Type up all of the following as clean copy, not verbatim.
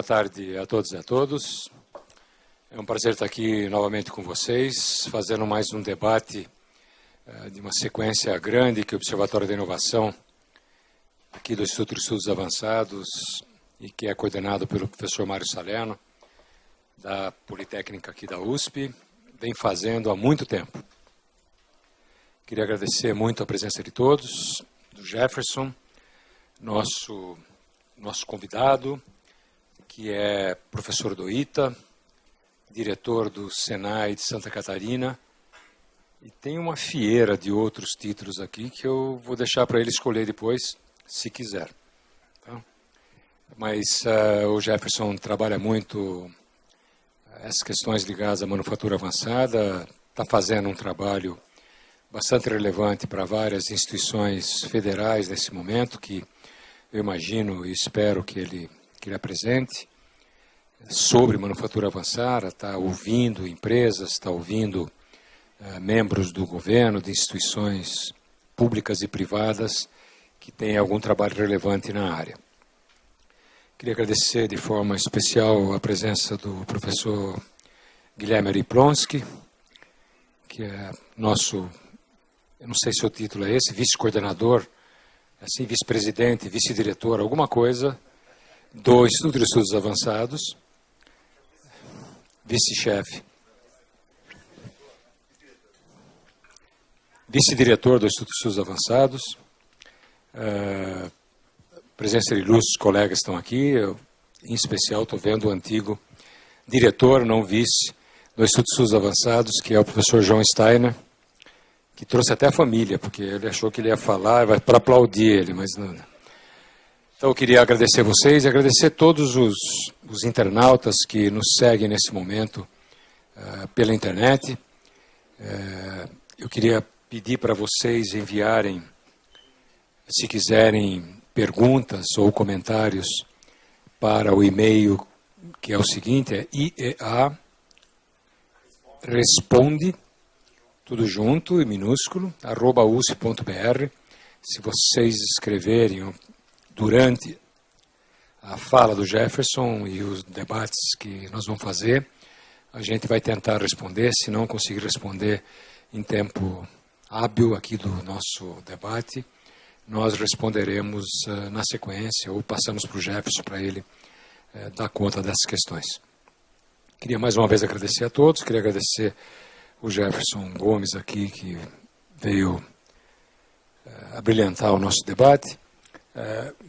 Boa tarde a todos e a todos. É um prazer estar aqui novamente com vocês, fazendo mais um debate de uma sequência grande que o Observatório da Inovação, aqui do Instituto de Estudos Avançados, e que é coordenado pelo professor Mário Salerno, da Politécnica aqui da USP, vem fazendo há muito tempo. Queria agradecer muito a presença de todos, do Jefferson, nosso convidado, que é professor do ITA, diretor do Senai de Santa Catarina, e tem uma fieira de outros títulos aqui que eu vou deixar para ele escolher depois, se quiser. Tá? Mas o Jefferson trabalha muito essas questões ligadas à manufatura avançada, está fazendo um trabalho bastante relevante para várias instituições federais nesse momento, que eu imagino e espero que ele apresente, sobre manufatura avançada, está ouvindo empresas, está ouvindo membros do governo, de instituições públicas e privadas que têm algum trabalho relevante na área. Queria agradecer de forma especial a presença do professor Guilherme Ariplonski, que é nosso, eu não sei se o título é esse, vice-coordenador, assim, vice-presidente, vice-diretor, alguma coisa, do Instituto de Estudos Avançados, vice-chefe, vice-diretor do Instituto de Estudos Avançados, presença de ilustres colegas estão aqui, eu, em especial estou vendo o antigo diretor, não vice, do Instituto de Estudos Avançados, que é o professor João Steiner, que trouxe até a família, porque ele achou que ele ia falar, vai para aplaudir ele, mas não. Então, eu queria agradecer vocês e agradecer todos os internautas que nos seguem nesse momento pela internet. Eu queria pedir para vocês enviarem, se quiserem, perguntas ou comentários para o e-mail, que é o seguinte, é IEA responde, tudo junto e minúsculo, @usp.br. Se vocês escreverem durante a fala do Jefferson e os debates que nós vamos fazer, a gente vai tentar responder. Se não conseguir responder em tempo hábil aqui do nosso debate, nós responderemos na sequência ou passamos para o Jefferson para ele dar conta dessas questões. Queria mais uma vez agradecer a todos, queria agradecer o Jefferson Gomes aqui, que veio abrilhantar o nosso debate.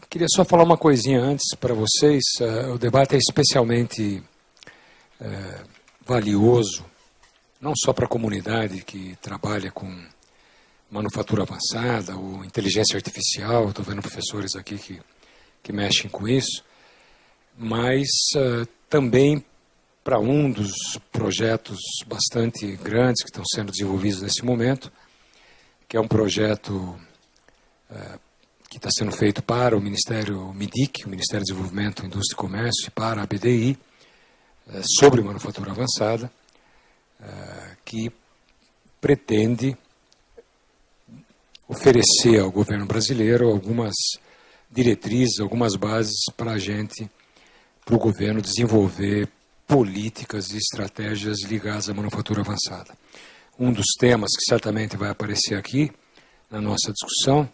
Queria só falar uma coisinha antes para vocês. O debate é especialmente valioso, não só para a comunidade que trabalha com manufatura avançada ou inteligência artificial, estou vendo professores aqui que mexem com isso, mas também para um dos projetos bastante grandes que estão sendo desenvolvidos nesse momento, que é um projeto que está sendo feito para o Ministério MIDIC, o Ministério do Desenvolvimento, Indústria e Comércio, e para a BDI, sobre manufatura avançada, que pretende oferecer ao governo brasileiro algumas diretrizes, algumas bases para o governo desenvolver políticas e estratégias ligadas à manufatura avançada. Um dos temas que certamente vai aparecer aqui na nossa discussão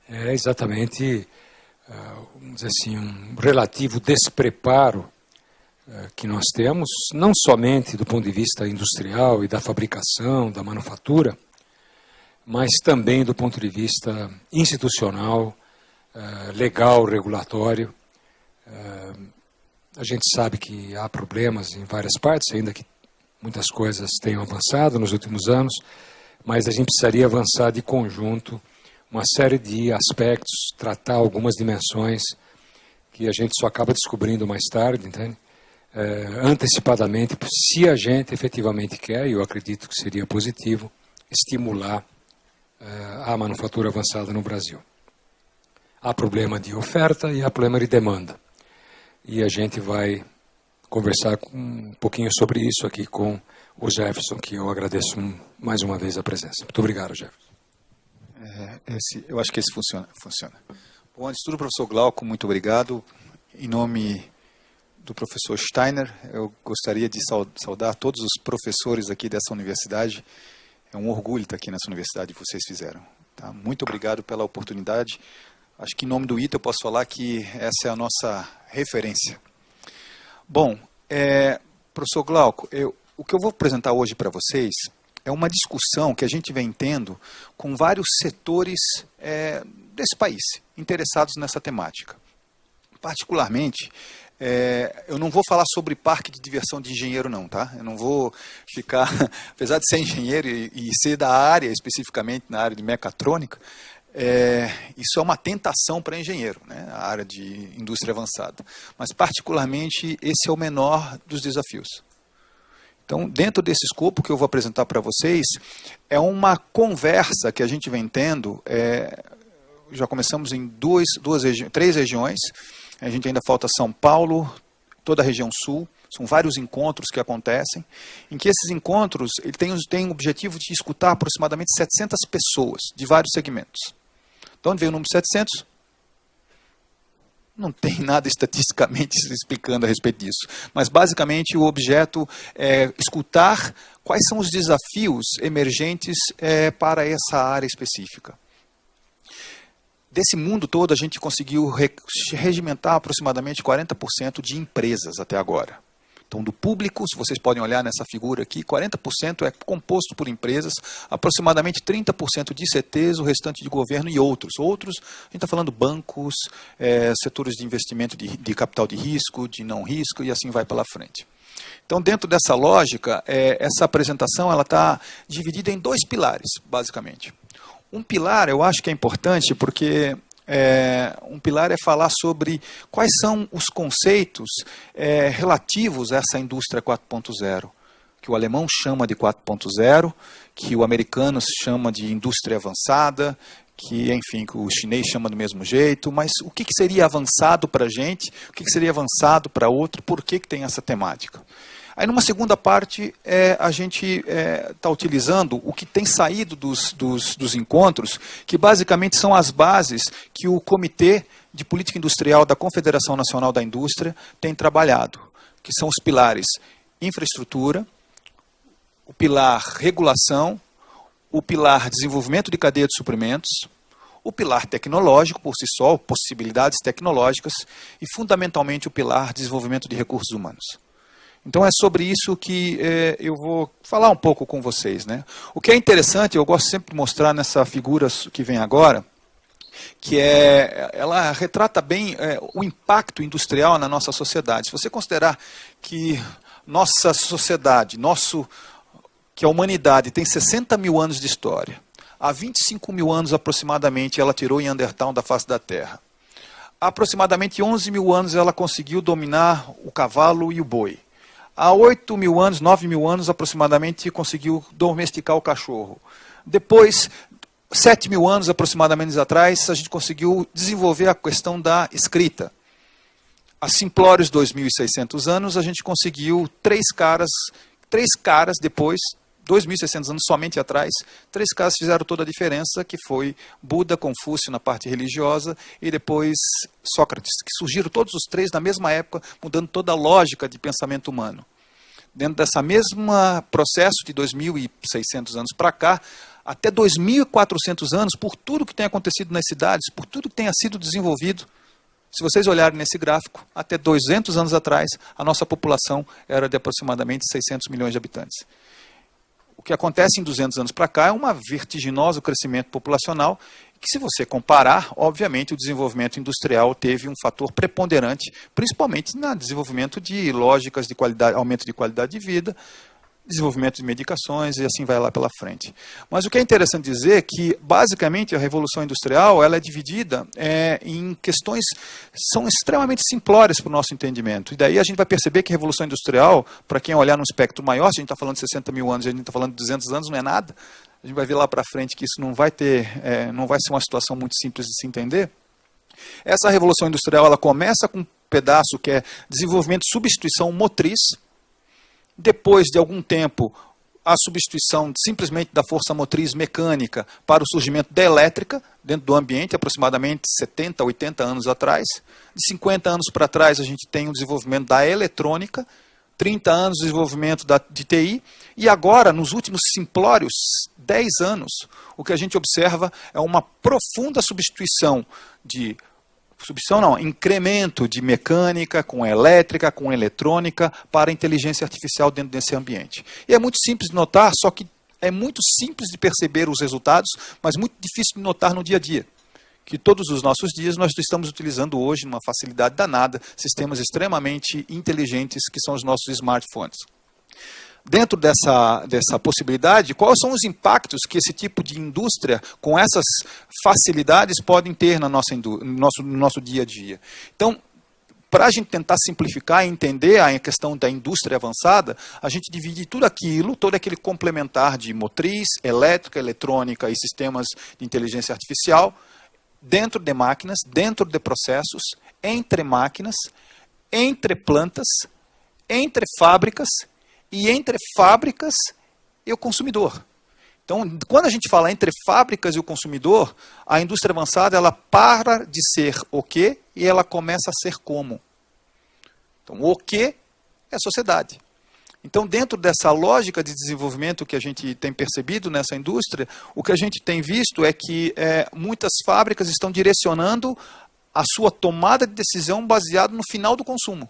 é exatamente, vamos dizer assim, um relativo despreparo que nós temos, não somente do ponto de vista industrial e da fabricação, da manufatura, mas também do ponto de vista institucional, legal, regulatório. A gente sabe que há problemas em várias partes, ainda que muitas coisas tenham avançado nos últimos anos, mas a gente precisaria avançar de conjunto uma série de aspectos, tratar algumas dimensões que a gente só acaba descobrindo mais tarde, entende? Antecipadamente, se a gente efetivamente quer, e eu acredito que seria positivo, estimular a manufatura avançada no Brasil. Há problema de oferta e há problema de demanda. E a gente vai conversar um pouquinho sobre isso aqui com o Jefferson, que eu agradeço mais uma vez a presença. Muito obrigado, Jefferson. Eu acho que esse funciona. Bom, antes de tudo, professor Glauco, muito obrigado. Em nome do professor Steiner. Eu gostaria de saudar todos os professores aqui dessa universidade. É um orgulho estar aqui nessa universidade que vocês fizeram. Tá? Muito obrigado pela oportunidade. Acho que em nome do ITA eu posso falar que essa é a nossa referência. Bom, professor Glauco, o que eu vou apresentar hoje para vocês é uma discussão que a gente vem tendo com vários setores desse país, interessados nessa temática. Particularmente, eu não vou falar sobre parque de diversão de engenheiro não, tá? Eu não vou ficar, apesar de ser engenheiro e ser da área, especificamente na área de mecatrônica, isso é uma tentação para engenheiro, né? A área de indústria avançada. Mas, particularmente, esse é o menor dos desafios. Então, dentro desse escopo que eu vou apresentar para vocês, é uma conversa que a gente vem tendo, já começamos em três regiões, a gente ainda falta São Paulo, toda a região sul, são vários encontros que acontecem, em que esses encontros têm o objetivo de escutar aproximadamente 700 pessoas, de vários segmentos. De onde veio o número 700? Não tem nada estatisticamente explicando a respeito disso. Mas, basicamente, o objeto é escutar quais são os desafios emergentes para essa área específica. Desse mundo todo, a gente conseguiu regimentar aproximadamente 40% de empresas até agora. Então, do público, se vocês podem olhar nessa figura aqui, 40% é composto por empresas, aproximadamente 30% de CTs, o restante de governo e outros. Outros, a gente está falando bancos, setores de investimento de capital de risco, de não risco, e assim vai pela frente. Então, dentro dessa lógica, essa apresentação está dividida em dois pilares, basicamente. Um pilar, eu acho que é importante, porque um pilar é falar sobre quais são os conceitos relativos a essa indústria 4.0, que o alemão chama de 4.0, que o americano chama de indústria avançada, que, enfim, que o chinês chama do mesmo jeito, mas o que seria avançado para a gente, o que seria avançado para outro, por que tem essa temática? Aí, numa segunda parte, a gente está utilizando o que tem saído dos encontros, que basicamente são as bases que o Comitê de Política Industrial da Confederação Nacional da Indústria tem trabalhado, que são os pilares infraestrutura, o pilar regulação, o pilar desenvolvimento de cadeia de suprimentos, o pilar tecnológico, por si só, possibilidades tecnológicas, e, fundamentalmente, o pilar desenvolvimento de recursos humanos. Então, é sobre isso que eu vou falar um pouco com vocês, né? O que é interessante, eu gosto sempre de mostrar nessa figura que vem agora, que ela retrata bem o impacto industrial na nossa sociedade. Se você considerar que nossa sociedade, que a humanidade tem 60 mil anos de história, há 25 mil anos aproximadamente ela tirou Neandertal da face da Terra. Há aproximadamente 11 mil anos ela conseguiu dominar o cavalo e o boi. Há 8 mil anos, 9 mil anos aproximadamente, conseguiu domesticar o cachorro. Depois, 7 mil anos aproximadamente atrás, a gente conseguiu desenvolver a questão da escrita. Há simplórios 2.600 anos, a gente conseguiu três caras depois, 2.600 anos somente atrás, três caras fizeram toda a diferença, que foi Buda, Confúcio na parte religiosa e depois Sócrates, que surgiram todos os três na mesma época, mudando toda a lógica de pensamento humano. Dentro dessa mesma processo de 2.600 anos para cá, até 2.400 anos, por tudo que tem acontecido nas cidades, por tudo que tenha sido desenvolvido, se vocês olharem nesse gráfico, até 200 anos atrás, a nossa população era de aproximadamente 600 milhões de habitantes. O que acontece em 200 anos para cá é um vertiginoso crescimento populacional, que, se você comparar, obviamente o desenvolvimento industrial teve um fator preponderante, principalmente no desenvolvimento de lógicas de qualidade, aumento de qualidade de vida, desenvolvimento de medicações e assim vai lá pela frente. Mas o que é interessante dizer é que, basicamente, a Revolução Industrial ela é dividida em questões que são extremamente simplórias para o nosso entendimento. E daí a gente vai perceber que a Revolução Industrial, para quem olhar num espectro maior, se a gente está falando de 60 mil anos e a gente está falando de 200 anos, não é nada. A gente vai ver lá para frente que isso não vai ser uma situação muito simples de se entender. Essa Revolução Industrial ela começa com um pedaço que é desenvolvimento de substituição motriz. Depois de algum tempo, a substituição simplesmente da força motriz mecânica para o surgimento da elétrica, dentro do ambiente, aproximadamente 70, 80 anos atrás. De 50 anos para trás, a gente tem o desenvolvimento da eletrônica, 30 anos de desenvolvimento de TI, e agora, nos últimos simplórios 10 anos, o que a gente observa é uma profunda incremento de mecânica, com elétrica, com eletrônica, para a inteligência artificial dentro desse ambiente. E é muito simples de notar, só que é muito simples de perceber os resultados, mas muito difícil de notar no dia a dia. Que todos os nossos dias nós estamos utilizando hoje, numa facilidade danada, sistemas extremamente inteligentes que são os nossos smartphones. Dentro dessa possibilidade, quais são os impactos que esse tipo de indústria, com essas facilidades, podem ter no nosso dia a dia? Então, para a gente tentar simplificar e entender a questão da indústria avançada, a gente divide tudo aquilo, todo aquele complementar de motriz, elétrica, eletrônica e sistemas de inteligência artificial, dentro de máquinas, dentro de processos, entre máquinas, entre plantas, entre fábricas e entre fábricas e o consumidor. Então, quando a gente fala entre fábricas e o consumidor, a indústria avançada ela para de ser o quê e ela começa a ser como. Então, o quê é a sociedade. Então, dentro dessa lógica de desenvolvimento que a gente tem percebido nessa indústria, o que a gente tem visto é que muitas fábricas estão direcionando a sua tomada de decisão baseado no final do consumo.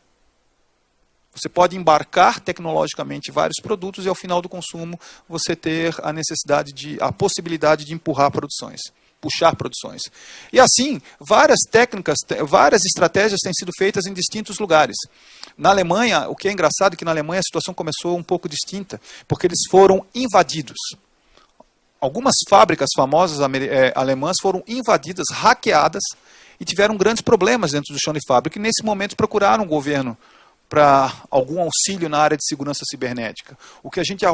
Você pode embarcar tecnologicamente vários produtos e ao final do consumo você ter a possibilidade de empurrar produções, puxar produções. E assim, várias técnicas, várias estratégias têm sido feitas em distintos lugares. Na Alemanha, o que é engraçado é que na Alemanha a situação começou um pouco distinta, porque eles foram invadidos. Algumas fábricas famosas alemãs foram invadidas, hackeadas, e tiveram grandes problemas dentro do chão de fábrica, e nesse momento procuraram o governo para algum auxílio na área de segurança cibernética. O que a gente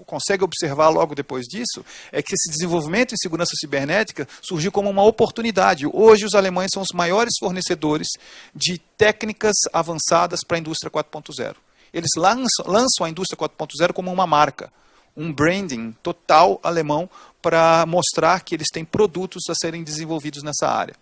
consegue observar logo depois disso é que esse desenvolvimento em segurança cibernética surgiu como uma oportunidade. Hoje os alemães são os maiores fornecedores de técnicas avançadas para a indústria 4.0. Eles lançam a indústria 4.0 como uma marca, um branding total alemão para mostrar que eles têm produtos a serem desenvolvidos nessa área.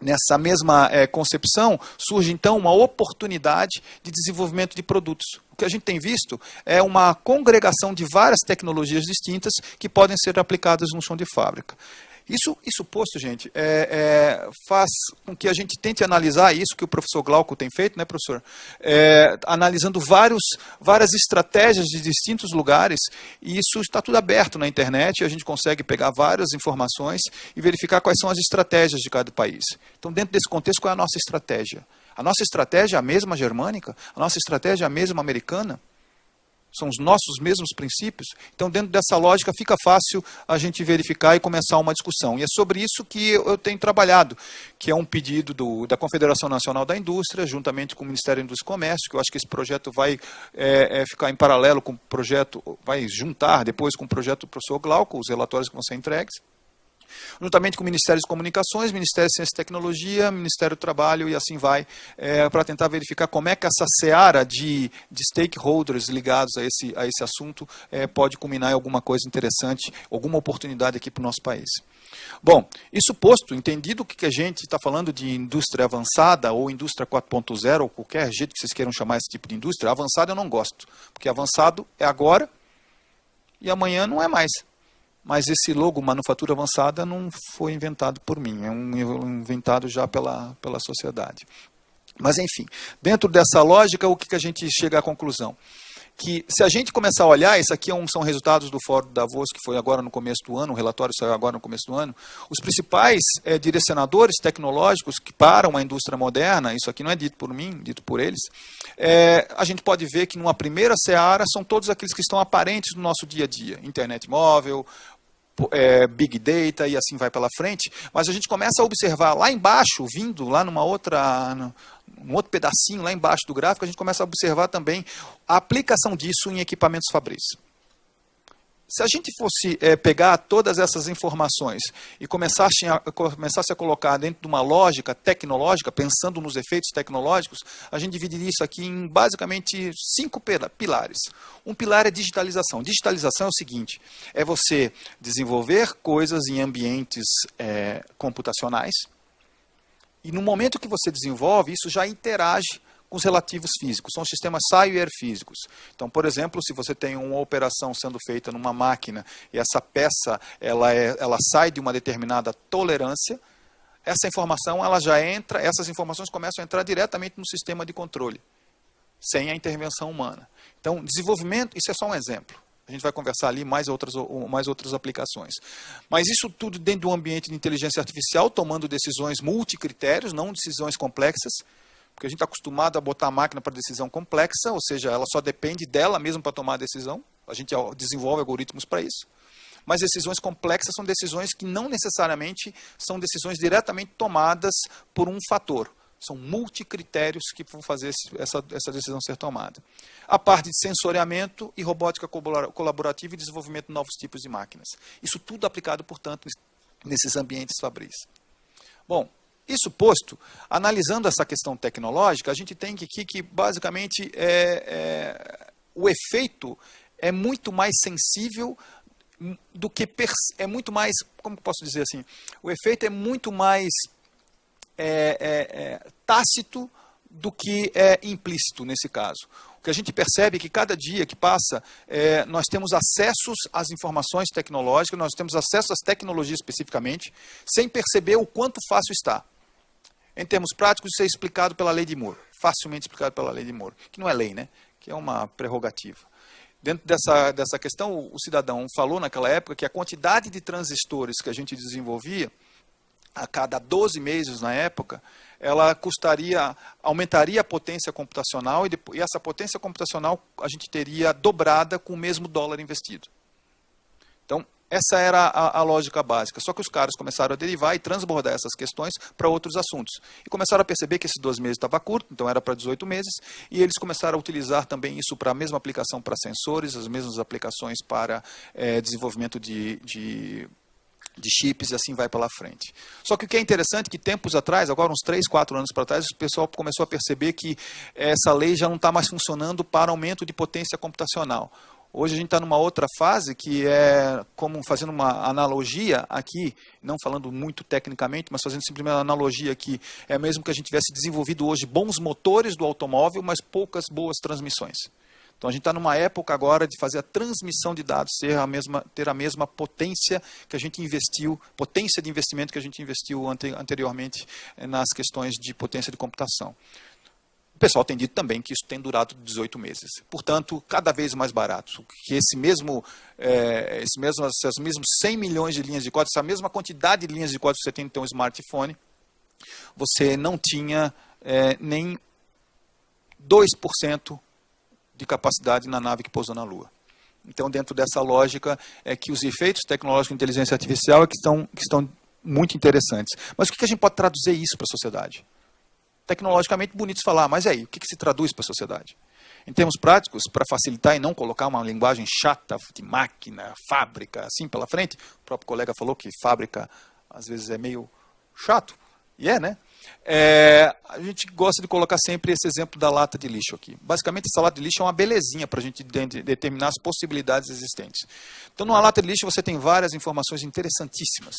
Nessa mesma concepção, surge então uma oportunidade de desenvolvimento de produtos. O que a gente tem visto é uma congregação de várias tecnologias distintas que podem ser aplicadas no chão de fábrica. Isso posto, gente, faz com que a gente tente analisar isso que o professor Glauco tem feito, né, professor? Analisando várias estratégias de distintos lugares, e isso está tudo aberto na internet, e a gente consegue pegar várias informações e verificar quais são as estratégias de cada país. Então, dentro desse contexto, qual é a nossa estratégia? A nossa estratégia é a mesma germânica? A nossa estratégia é a mesma americana? São os nossos mesmos princípios? Então, dentro dessa lógica, fica fácil a gente verificar e começar uma discussão. E é sobre isso que eu tenho trabalhado, que é um pedido da Confederação Nacional da Indústria, juntamente com o Ministério da Indústria e Comércio, que eu acho que esse projeto vai ficar em paralelo com o projeto, vai juntar depois com o projeto do professor Glauco, os relatórios que vão ser entregues, juntamente com o Ministério das Comunicações, Ministério de Ciência e Tecnologia, Ministério do Trabalho e assim vai, para tentar verificar como é que essa seara de stakeholders ligados a esse assunto pode culminar em alguma coisa interessante, alguma oportunidade aqui para o nosso país. Bom, isso posto, entendido o que a gente está falando de indústria avançada ou indústria 4.0, ou qualquer jeito que vocês queiram chamar esse tipo de indústria, avançada eu não gosto, porque avançado é agora e amanhã não é mais. Mas esse logo, manufatura avançada, não foi inventado por mim, é inventado já pela sociedade. Mas, enfim, dentro dessa lógica, o que a gente chega à conclusão? Que se a gente começar a olhar, isso aqui são resultados do Fórum de Davos, que foi agora no começo do ano, o relatório saiu agora no começo do ano, os principais direcionadores tecnológicos que param a indústria moderna, isso aqui não é dito por mim, dito por eles, a gente pode ver que numa primeira seara são todos aqueles que estão aparentes no nosso dia a dia, internet móvel, Big Data e assim vai pela frente, mas a gente começa a observar lá embaixo, vindo lá num outro pedacinho lá embaixo do gráfico, a gente começa a observar também a aplicação disso em equipamentos fabris. Se a gente fosse pegar todas essas informações e começasse a colocar dentro de uma lógica tecnológica, pensando nos efeitos tecnológicos, a gente dividiria isso aqui em basicamente 5 pilares. Um pilar é digitalização. Digitalização é o seguinte, é você desenvolver coisas em ambientes computacionais e no momento que você desenvolve, isso já interage com os relativos físicos, são os sistemas Cyber físicos. Então, por exemplo, se você tem uma operação sendo feita numa máquina e essa peça ela sai de uma determinada tolerância, essa informação essas informações começam a entrar diretamente no sistema de controle, sem a intervenção humana. Então, desenvolvimento, isso é só um exemplo. A gente vai conversar ali mais outras aplicações. Mas isso tudo dentro de um ambiente de inteligência artificial, tomando decisões multicritérios, não decisões complexas, porque a gente está acostumado a botar a máquina para decisão complexa, ou seja, ela só depende dela mesmo para tomar a decisão. A gente desenvolve algoritmos para isso. Mas decisões complexas são decisões que não necessariamente são decisões diretamente tomadas por um fator. São multicritérios que vão fazer essa decisão ser tomada. A parte de sensoriamento e robótica colaborativa e desenvolvimento de novos tipos de máquinas. Isso tudo aplicado, portanto, nesses ambientes fabris. Bom, isso posto, analisando essa questão tecnológica, a gente tem que basicamente, o efeito é muito mais sensível do que... É muito mais, como posso dizer assim? O efeito é muito mais tácito do que implícito nesse caso. O que a gente percebe é que cada dia que passa, nós temos acessos às informações tecnológicas, nós temos acesso às tecnologias especificamente, sem perceber o quanto fácil está. Em termos práticos, isso é explicado pela lei de Moore, facilmente explicado pela lei de Moore, que não é lei, né? Que é uma prerrogativa. Dentro dessa questão, o cidadão falou naquela época que a quantidade de transistores que a gente desenvolvia, a cada 12 meses na época, ela aumentaria a potência computacional e essa potência computacional a gente teria dobrada com o mesmo dólar investido. Então, essa era a lógica básica. Só que os caras começaram a derivar e transbordar essas questões para outros assuntos. E começaram a perceber que esses 12 meses estava curto, então era para 18 meses, e eles começaram a utilizar também isso para a mesma aplicação para sensores, as mesmas aplicações para desenvolvimento de chips e assim vai pela frente. Só que o que é interessante é que tempos atrás, agora uns 3, 4 anos para trás, o pessoal começou a perceber que essa lei já não está mais funcionando para aumento de potência computacional. Hoje a gente está numa outra fase que é, como fazendo uma analogia aqui, não falando muito tecnicamente, mas fazendo simplesmente uma analogia aqui, é mesmo que a gente tivesse desenvolvido hoje bons motores do automóvel, mas poucas boas transmissões. Então a gente está numa época agora de fazer a transmissão de dados ter a mesma potência que a gente investiu, potência de investimento que a gente investiu anteriormente nas questões de potência de computação. O pessoal tem dito também que isso tem durado 18 meses. Portanto, cada vez mais barato. Que esses mesmos 100 milhões de linhas de código, essa mesma quantidade de linhas de código que você tem no seu smartphone, você não tinha nem 2% de capacidade na nave que pousou na Lua. Então, dentro dessa lógica, é que os efeitos tecnológicos de inteligência artificial que estão muito interessantes. Mas o que a gente pode traduzir isso para a sociedade? Tecnologicamente bonito falar, mas aí, o que se traduz para a sociedade? Em termos práticos, para facilitar e não colocar uma linguagem chata de máquina, fábrica, assim pela frente, o próprio colega falou que fábrica às vezes é meio chato, e né? A gente gosta de colocar sempre esse exemplo da lata de lixo aqui. Basicamente, essa lata de lixo é uma belezinha para a gente determinar as possibilidades existentes. Então, numa lata de lixo você tem várias informações interessantíssimas.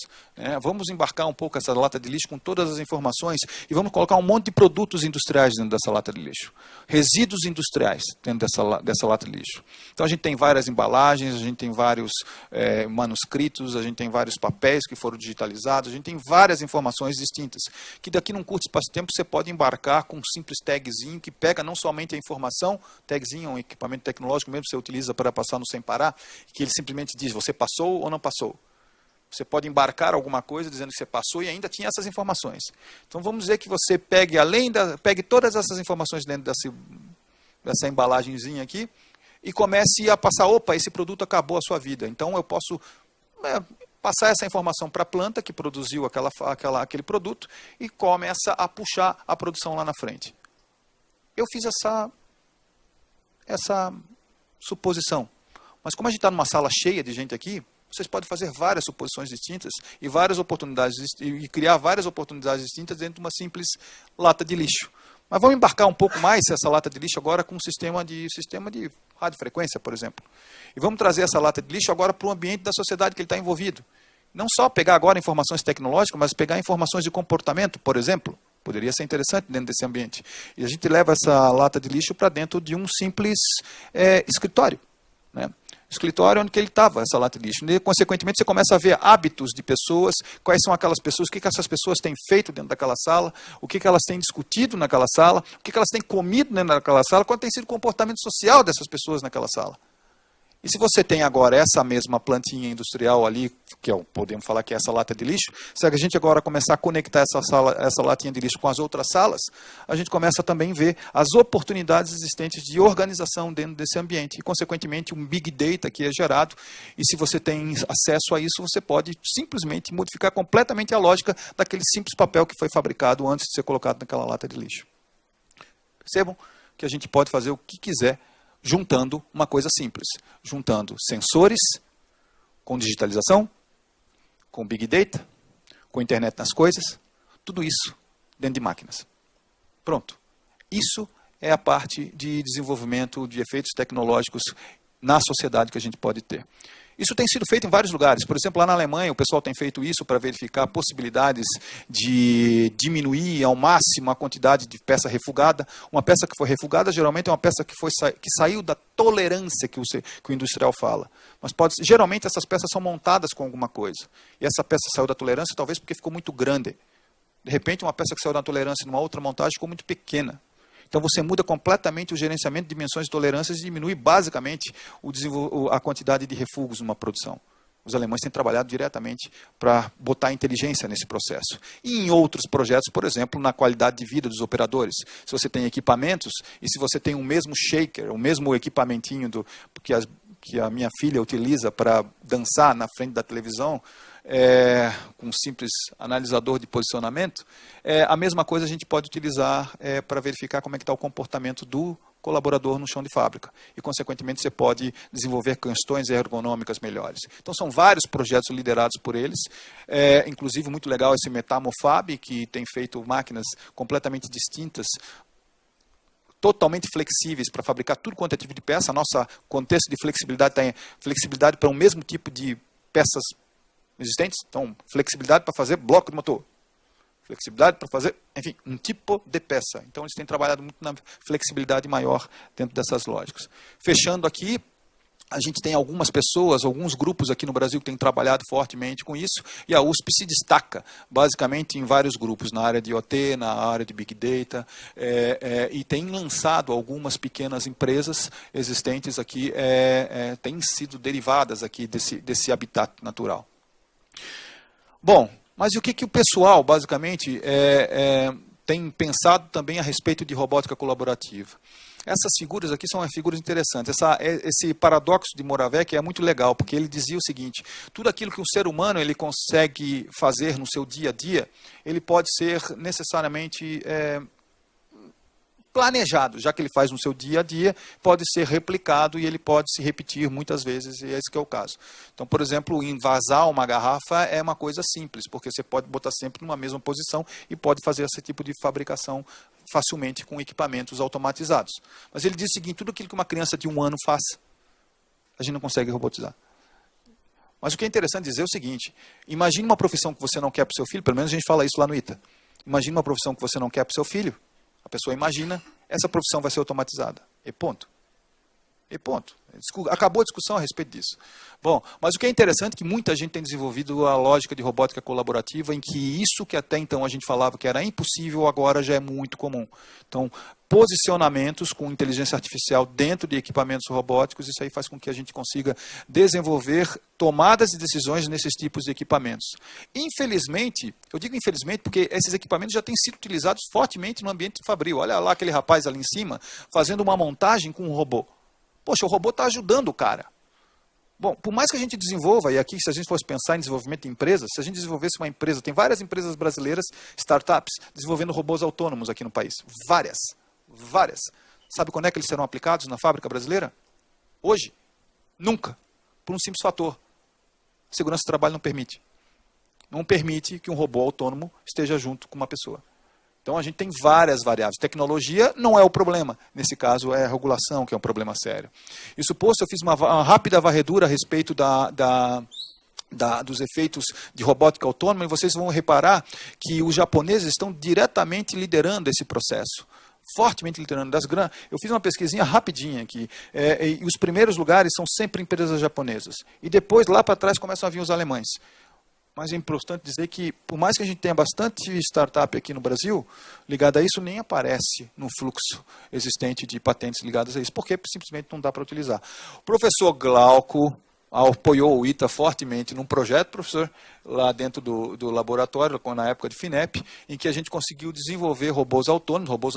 Vamos embarcar um pouco essa lata de lixo com todas as informações e vamos colocar um monte de produtos industriais dentro dessa lata de lixo. Resíduos industriais dentro dessa lata de lixo. Então, a gente tem várias embalagens, a gente tem vários manuscritos, a gente tem vários papéis que foram digitalizados, a gente tem várias informações distintas, que daqui num curto espaço de tempo você pode embarcar com um simples tagzinho que pega não somente a informação, tagzinho é um equipamento tecnológico mesmo que você utiliza para passar no sem parar, que ele simplesmente diz, você passou ou não passou. Você pode embarcar alguma coisa dizendo que você passou e ainda tinha essas informações. Então vamos dizer que você pegue todas essas informações dentro dessa embalagenzinha aqui e comece a passar, opa, esse produto acabou a sua vida. Então eu posso passar essa informação para a planta que produziu aquele produto e começa a puxar a produção lá na frente. Eu fiz essa suposição. Mas como a gente está numa sala cheia de gente aqui, vocês podem fazer várias suposições distintas e várias oportunidades e criar várias oportunidades distintas dentro de uma simples lata de lixo. Mas vamos embarcar um pouco mais essa lata de lixo agora com um sistema de radiofrequência, por exemplo. E vamos trazer essa lata de lixo agora para o ambiente da sociedade que ele está envolvido. Não só pegar agora informações tecnológicas, mas pegar informações de comportamento, por exemplo. Poderia ser interessante dentro desse ambiente. E a gente leva essa lata de lixo para dentro de um simples escritório, né? Escritório onde que ele estava, essa lata de lixo. E, consequentemente, você começa a ver hábitos de pessoas, quais são aquelas pessoas, o que essas pessoas têm feito dentro daquela sala, o que elas têm discutido naquela sala, o que elas têm comido dentro daquela sala, qual tem sido o comportamento social dessas pessoas naquela sala. E se você tem agora essa mesma plantinha industrial ali, que podemos falar que é essa lata de lixo, se a gente agora começar a conectar essa latinha de lixo com as outras salas, a gente começa também a ver as oportunidades existentes de organização dentro desse ambiente. E, consequentemente, um big data que é gerado. E se você tem acesso a isso, você pode simplesmente modificar completamente a lógica daquele simples papel que foi fabricado antes de ser colocado naquela lata de lixo. Percebam que a gente pode fazer o que quiser juntando uma coisa simples, juntando sensores com digitalização, com Big Data, com internet das coisas, tudo isso dentro de máquinas. Pronto. Isso é a parte de desenvolvimento de efeitos tecnológicos na sociedade que a gente pode ter. Isso tem sido feito em vários lugares. Por exemplo, lá na Alemanha, o pessoal tem feito isso para verificar possibilidades de diminuir ao máximo a quantidade de peça refugada. Uma peça que foi refugada, geralmente, é uma peça que saiu da tolerância que o industrial fala. Mas geralmente, essas peças são montadas com alguma coisa. E essa peça saiu da tolerância, talvez porque ficou muito grande. De repente, uma peça que saiu da tolerância numa outra montagem ficou muito pequena. Então, você muda completamente o gerenciamento de dimensões de tolerâncias e diminui, basicamente, a quantidade de refugos numa produção. Os alemães têm trabalhado diretamente para botar inteligência nesse processo. E em outros projetos, por exemplo, na qualidade de vida dos operadores. Se você tem equipamentos, e se você tem o mesmo shaker, o mesmo equipamentinho que a minha filha utiliza para dançar na frente da televisão, com um simples analisador de posicionamento, a mesma coisa a gente pode utilizar para verificar como é que está o comportamento do colaborador no chão de fábrica. E, consequentemente, você pode desenvolver questões ergonômicas melhores. Então, são vários projetos liderados por eles. Inclusive, muito legal esse Metamofab, que tem feito máquinas completamente distintas, totalmente flexíveis para fabricar tudo quanto é tipo de peça. Nosso contexto de flexibilidade tem flexibilidade para o mesmo tipo de peças existentes. Então, flexibilidade para fazer bloco de motor. Flexibilidade para fazer, enfim, um tipo de peça. Então, eles têm trabalhado muito na flexibilidade maior dentro dessas lógicas. Fechando aqui, a gente tem algumas pessoas, alguns grupos aqui no Brasil que têm trabalhado fortemente com isso, e a USP se destaca, basicamente, em vários grupos, na área de IoT, na área de Big Data, e tem lançado algumas pequenas empresas existentes aqui, têm sido derivadas aqui desse habitat natural. Bom, mas e o que o pessoal, basicamente, tem pensado também a respeito de robótica colaborativa? Essas figuras aqui são figuras interessantes. Esse paradoxo de Moravec é muito legal, porque ele dizia o seguinte: tudo aquilo que um ser humano ele consegue fazer no seu dia a dia, ele pode ser necessariamente planejado, já que ele faz no seu dia a dia, pode ser replicado e ele pode se repetir muitas vezes, e é esse que é o caso. Então, por exemplo, envasar uma garrafa é uma coisa simples, porque você pode botar sempre numa mesma posição e pode fazer esse tipo de fabricação facilmente com equipamentos automatizados. Mas ele diz o seguinte: tudo aquilo que uma criança de 1 ano faz, a gente não consegue robotizar. Mas o que é interessante dizer é o seguinte: imagine uma profissão que você não quer para o seu filho, pelo menos a gente fala isso lá no ITA. Imagine uma profissão que você não quer para o seu filho. A pessoa imagina, essa profissão vai ser automatizada. E ponto. E ponto. Acabou a discussão a respeito disso. Bom, mas o que é interessante é que muita gente tem desenvolvido a lógica de robótica colaborativa, em que isso que até então a gente falava que era impossível, agora já é muito comum. Então, posicionamentos com inteligência artificial dentro de equipamentos robóticos, isso aí faz com que a gente consiga desenvolver tomadas de decisões nesses tipos de equipamentos. Infelizmente, eu digo infelizmente porque esses equipamentos já têm sido utilizados fortemente no ambiente fabril. Olha lá aquele rapaz ali em cima, fazendo uma montagem com um robô. Poxa, o robô está ajudando o cara. Bom, por mais que a gente desenvolva, e aqui se a gente fosse pensar em desenvolvimento de empresas, se a gente desenvolvesse uma empresa, tem várias empresas brasileiras, startups, desenvolvendo robôs autônomos aqui no país. Várias. Sabe quando é que eles serão aplicados na fábrica brasileira? Hoje. Nunca. Por um simples fator. A segurança do trabalho não permite. Não permite que um robô autônomo esteja junto com uma pessoa. Então a gente tem várias variáveis. Tecnologia não é o problema. Nesse caso é a regulação que é um problema sério. Isso posto, eu fiz uma rápida varredura a respeito dos efeitos de robótica autônoma, e vocês vão reparar que os japoneses estão diretamente liderando esse processo. Fortemente liderando. Eu fiz uma pesquisinha rapidinha aqui. E os primeiros lugares são sempre empresas japonesas. E depois, lá para trás, começam a vir os alemães. Mas é importante dizer que, por mais que a gente tenha bastante startup aqui no Brasil, ligada a isso, nem aparece no fluxo existente de patentes ligadas a isso, porque simplesmente não dá para utilizar. O professor Glauco apoiou o ITA fortemente num projeto, professor, lá dentro do laboratório, na época de FINEP, em que a gente conseguiu desenvolver robôs autônomos, robôs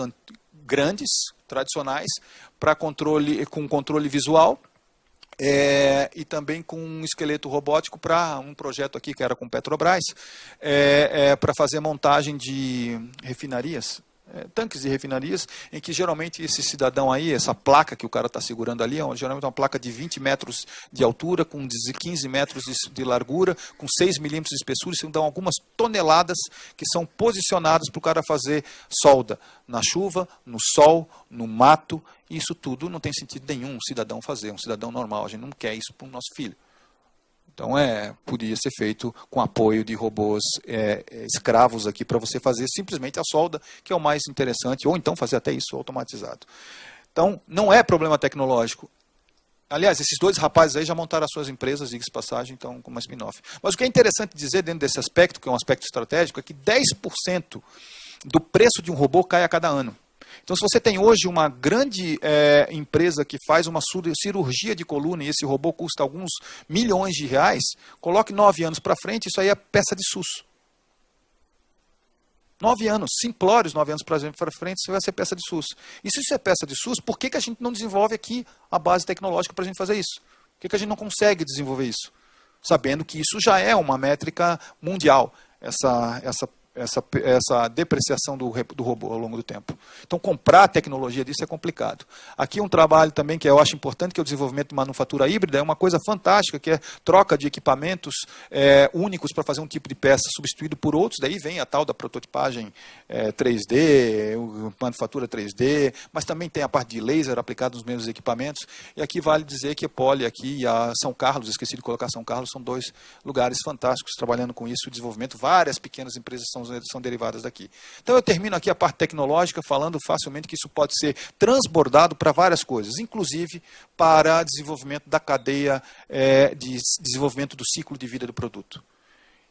grandes, tradicionais, para com controle visual, e também com um esqueleto robótico para um projeto aqui que era com Petrobras, para fazer montagem de refinarias, tanques de refinarias, em que geralmente esse cidadão aí, essa placa que o cara está segurando ali, geralmente é uma placa de 20 metros de altura, com 15 metros de largura, com 6 milímetros de espessura, isso dá algumas toneladas que são posicionadas para o cara fazer solda na chuva, no sol, no mato. Isso tudo não tem sentido nenhum um cidadão fazer, um cidadão normal. A gente não quer isso para o nosso filho. Então, podia ser feito com apoio de robôs escravos aqui para você fazer simplesmente a solda, que é o mais interessante, ou então fazer até isso automatizado. Então, não é problema tecnológico. Aliás, esses dois rapazes aí já montaram as suas empresas, diga-se passagem, então, com uma spin-off. Mas o que é interessante dizer dentro desse aspecto, que é um aspecto estratégico, é que 10% do preço de um robô cai a cada ano. Então, se você tem hoje uma grande empresa que faz uma cirurgia de coluna e esse robô custa alguns milhões de reais, coloque 9 anos para frente, isso aí é peça de SUS. 9 anos, simplórios 9 anos para frente, isso vai ser peça de SUS. E se isso é peça de SUS, por que a gente não desenvolve aqui a base tecnológica para a gente fazer isso? Por que a gente não consegue desenvolver isso? Sabendo que isso já é uma métrica mundial, essa depreciação do robô ao longo do tempo. Então, comprar a tecnologia disso é complicado. Aqui um trabalho também que eu acho importante, que é o desenvolvimento de manufatura híbrida, é uma coisa fantástica, que é troca de equipamentos únicos para fazer um tipo de peça substituído por outros, daí vem a tal da prototipagem 3D, manufatura 3D, mas também tem a parte de laser aplicada nos mesmos equipamentos, e aqui vale dizer que a Poli aqui e a São Carlos, esqueci de colocar São Carlos, são dois lugares fantásticos trabalhando com isso, o desenvolvimento, várias pequenas empresas são derivadas daqui. Então eu termino aqui a parte tecnológica falando facilmente que isso pode ser transbordado para várias coisas, inclusive para desenvolvimento da cadeia de desenvolvimento do ciclo de vida do produto.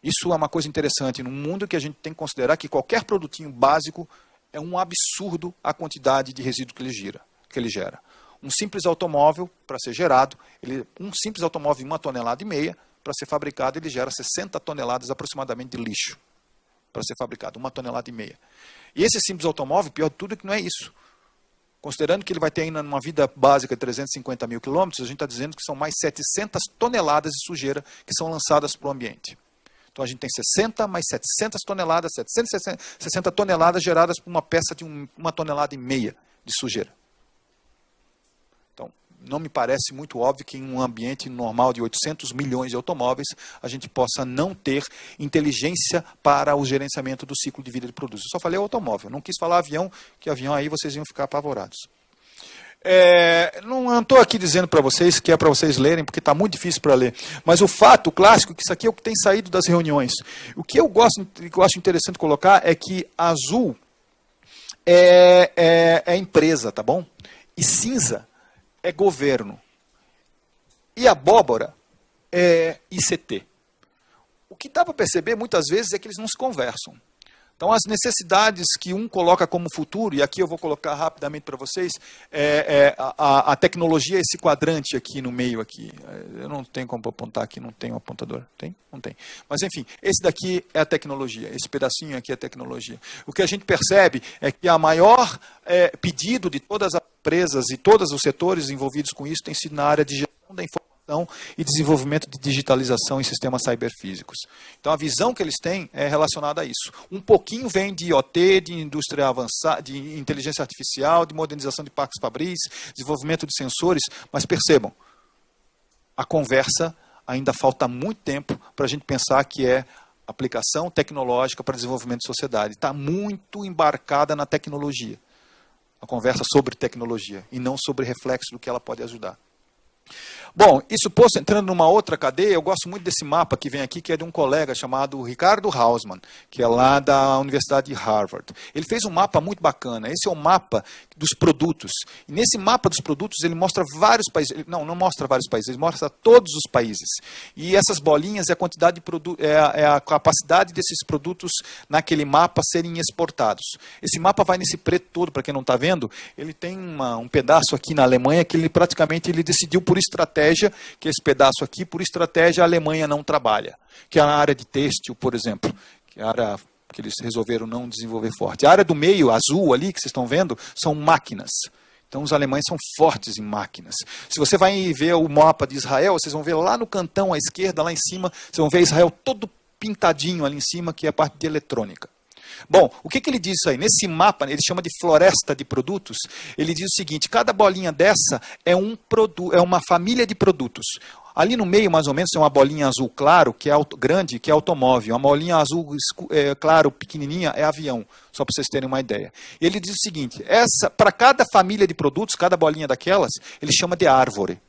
Isso é uma coisa interessante num mundo que a gente tem que considerar que qualquer produtinho básico é um absurdo a quantidade de resíduo que ele gera. Um simples automóvel, para ser gerado, um simples automóvel de 1,5 toneladas, para ser fabricado, ele gera 60 toneladas aproximadamente de lixo. Para ser fabricado, 1,5 toneladas. E esse simples automóvel, pior de tudo, é que não é isso. Considerando que ele vai ter ainda uma vida básica de 350 mil quilômetros, a gente está dizendo que são mais 700 toneladas de sujeira que são lançadas para o ambiente. Então a gente tem 60 mais 700 toneladas, 760 toneladas geradas por uma peça de 1,5 toneladas de sujeira. Então, não me parece muito óbvio que em um ambiente normal de 800 milhões de automóveis, a gente possa não ter inteligência para o gerenciamento do ciclo de vida de produtos. Eu só falei automóvel, não quis falar avião, que avião aí vocês iam ficar apavorados. Não estou aqui dizendo para vocês que é para vocês lerem, porque está muito difícil para ler. Mas o fato clássico, que isso aqui é o que tem saído das reuniões. O que eu acho interessante colocar é que azul é empresa, tá bom? E cinza é governo. E abóbora é ICT. O que dá para perceber muitas vezes é que eles não se conversam. Então, as necessidades que um coloca como futuro, e aqui eu vou colocar rapidamente para vocês, a tecnologia, esse quadrante aqui no meio aqui. Eu não tenho como apontar aqui, não tem um apontador. Tem? Não tem. Mas, enfim, esse daqui é a tecnologia, esse pedacinho aqui é a tecnologia. O que a gente percebe é que a maior pedido de todas as empresas e todos os setores envolvidos com isso tem sido na área de gestão da informação e desenvolvimento de digitalização em sistemas cyberfísicos. Então, a visão que eles têm é relacionada a isso. Um pouquinho vem de IoT, de indústria avançada, de inteligência artificial, de modernização de parques fabris, desenvolvimento de sensores, mas percebam, a conversa ainda falta muito tempo para a gente pensar que é aplicação tecnológica para desenvolvimento de sociedade. Está muito embarcada na tecnologia. A conversa sobre tecnologia e não sobre reflexo do que ela pode ajudar. Bom, isso posto, entrando numa outra cadeia, eu gosto muito desse mapa que vem aqui, que é de um colega chamado Ricardo Hausmann, que é lá da Universidade de Harvard. Ele fez um mapa muito bacana. Esse é o mapa dos produtos. E nesse mapa dos produtos, ele mostra vários países. Não mostra vários países, ele mostra todos os países. E essas bolinhas é a quantidade de produtos, é a capacidade desses produtos naquele mapa serem exportados. Esse mapa vai nesse preto todo, para quem não está vendo, ele tem um pedaço aqui na Alemanha que ele praticamente decidiu por estratégia, que esse pedaço aqui, por estratégia, a Alemanha não trabalha. Que é a área de têxtil, por exemplo, que é a área que eles resolveram não desenvolver forte. A área do meio, azul ali, que vocês estão vendo, são máquinas. Então os alemães são fortes em máquinas. Se você vai ver o mapa de Israel, vocês vão ver lá no cantão à esquerda, lá em cima, vocês vão ver Israel todo pintadinho ali em cima, que é a parte de eletrônica. Bom, o que ele diz aí? Nesse mapa, ele chama de floresta de produtos, ele diz o seguinte: cada bolinha dessa é uma família de produtos. Ali no meio, mais ou menos, tem uma bolinha azul claro, que é grande, que é automóvel. Uma bolinha azul claro, pequenininha, é avião, só para vocês terem uma ideia. Ele diz o seguinte: para cada família de produtos, cada bolinha daquelas, ele chama de árvore.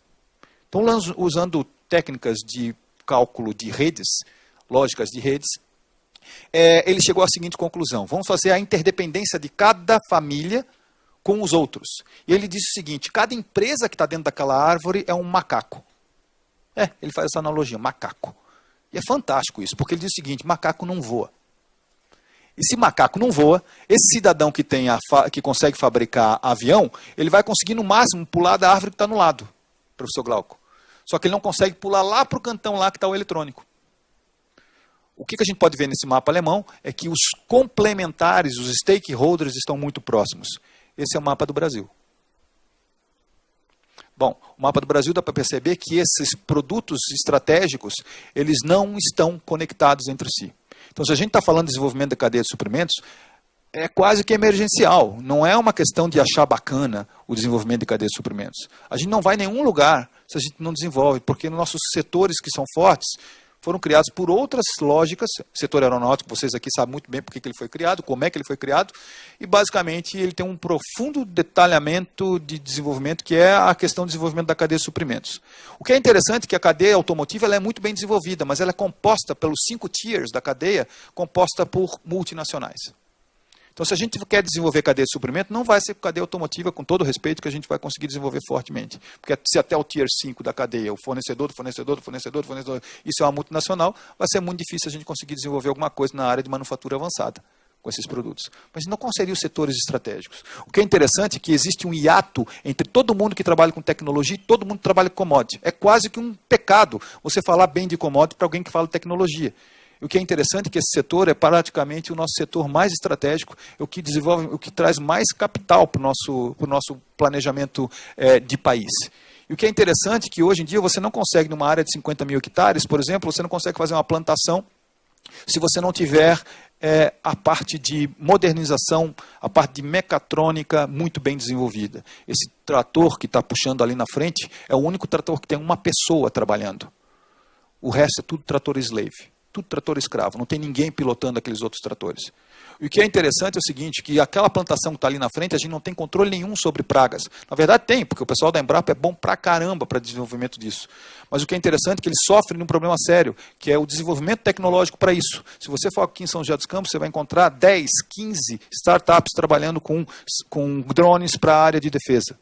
Então, usando técnicas de cálculo de redes, lógicas de redes, ele chegou à seguinte conclusão: vamos fazer a interdependência de cada família com os outros. E ele disse o seguinte: cada empresa que está dentro daquela árvore é um macaco. Ele faz essa analogia, macaco. E é fantástico isso, porque ele diz o seguinte: macaco não voa. E se macaco não voa, esse cidadão que consegue fabricar avião, ele vai conseguir no máximo pular da árvore que está no lado, professor Glauco. Só que ele não consegue pular lá para o cantão lá que está o eletrônico. O que a gente pode ver nesse mapa alemão é que os complementares, os stakeholders estão muito próximos. Esse é o mapa do Brasil. Bom, o mapa do Brasil dá para perceber que esses produtos estratégicos, eles não estão conectados entre si. Então, se a gente está falando de desenvolvimento da cadeia de suprimentos, é quase que emergencial. Não é uma questão de achar bacana o desenvolvimento de cadeia de suprimentos. A gente não vai em nenhum lugar se a gente não desenvolve, porque nossos setores que são fortes foram criados por outras lógicas. O setor aeronáutico, vocês aqui sabem muito bem por que ele foi criado, como é que ele foi criado, e basicamente ele tem um profundo detalhamento de desenvolvimento, que é a questão do desenvolvimento da cadeia de suprimentos. O que é interessante é que a cadeia automotiva ela é muito bem desenvolvida, mas ela é composta pelos 5 tiers da cadeia, composta por multinacionais. Então, se a gente quer desenvolver cadeia de suprimento, não vai ser cadeia automotiva, com todo o respeito, que a gente vai conseguir desenvolver fortemente. Porque se até o Tier 5 da cadeia, o fornecedor, isso é uma multinacional, vai ser muito difícil a gente conseguir desenvolver alguma coisa na área de manufatura avançada com esses produtos. Mas não conseguiria os setores estratégicos. O que é interessante é que existe um hiato entre todo mundo que trabalha com tecnologia e todo mundo que trabalha com commodity. É quase que um pecado você falar bem de commodity para alguém que fala de tecnologia. E o que é interessante é que esse setor é praticamente o nosso setor mais estratégico, o que desenvolve, o que traz mais capital para o nosso planejamento de país. E o que é interessante é que hoje em dia você não consegue, numa área de 50 mil hectares, por exemplo, você não consegue fazer uma plantação se você não tiver a parte de modernização, a parte de mecatrônica muito bem desenvolvida. Esse trator que está puxando ali na frente é o único trator que tem uma pessoa trabalhando. O resto é tudo trator slave. Tudo trator escravo, não tem ninguém pilotando aqueles outros tratores. E o que é interessante é o seguinte, que aquela plantação que está ali na frente, a gente não tem controle nenhum sobre pragas. Na verdade tem, porque o pessoal da Embrapa é bom pra caramba para desenvolvimento disso. Mas o que é interessante é que eles sofrem de um problema sério, que é o desenvolvimento tecnológico para isso. Se você for aqui em São José dos Campos, você vai encontrar 10, 15 startups trabalhando com drones para a área de defesa.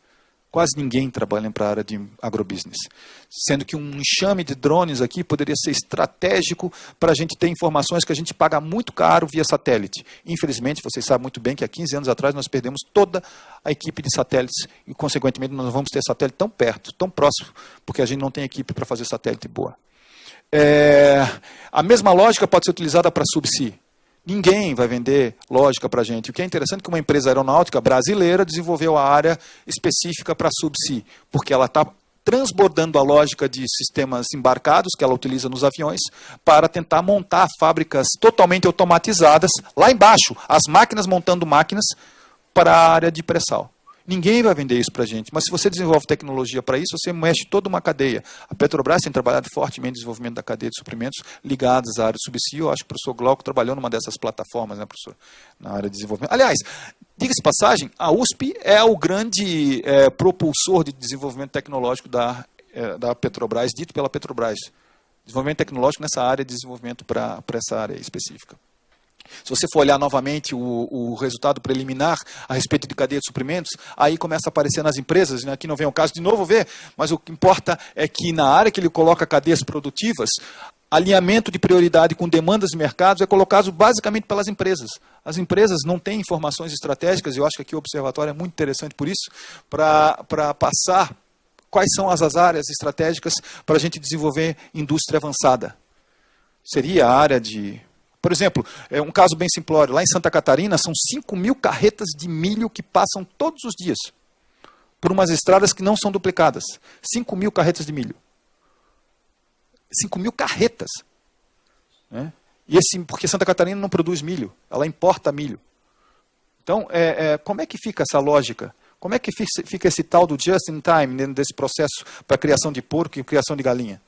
Quase ninguém trabalha para a área de agrobusiness. Sendo que um enxame de drones aqui poderia ser estratégico para a gente ter informações que a gente paga muito caro via satélite. Infelizmente, vocês sabem muito bem que há 15 anos atrás nós perdemos toda a equipe de satélites e, consequentemente, nós não vamos ter satélite tão perto, tão próximo, porque a gente não tem equipe para fazer satélite boa. A mesma lógica pode ser utilizada para subsea. Ninguém vai vender lógica para a gente. O que é interessante é que uma empresa aeronáutica brasileira desenvolveu a área específica para subsea, porque ela está transbordando a lógica de sistemas embarcados que ela utiliza nos aviões para tentar montar fábricas totalmente automatizadas lá embaixo, as máquinas montando máquinas para a área de pré-sal. Ninguém vai vender isso para a gente. Mas se você desenvolve tecnologia para isso, você mexe toda uma cadeia. A Petrobras tem trabalhado fortemente no desenvolvimento da cadeia de suprimentos ligados à área de subsídio. Eu acho que o professor Glauco trabalhou numa dessas plataformas, né, professor? Na área de desenvolvimento. Aliás, diga-se passagem, a USP é o grande propulsor de desenvolvimento tecnológico da Petrobras, dito pela Petrobras. Desenvolvimento tecnológico nessa área de desenvolvimento para essa área específica. Se você for olhar novamente o resultado preliminar a respeito de cadeia de suprimentos, aí começa a aparecer nas empresas, né? Aqui não vem o caso de novo ver, mas o que importa é que na área que ele coloca cadeias produtivas, alinhamento de prioridade com demandas de mercados é colocado basicamente pelas empresas. As empresas não têm informações estratégicas, e eu acho que aqui o observatório é muito interessante por isso, para passar quais são as áreas estratégicas para a gente desenvolver indústria avançada. Seria a área de... Por exemplo, um caso bem simplório, lá em Santa Catarina são 5.000 carretas de milho que passam todos os dias por umas estradas que não são duplicadas. 5.000 carretas de milho. 5.000 carretas. Né? Porque Santa Catarina não produz milho, ela importa milho. Então, como é que fica essa lógica? Como é que fica esse tal do just in time dentro desse processo para a criação de porco e criação de galinha?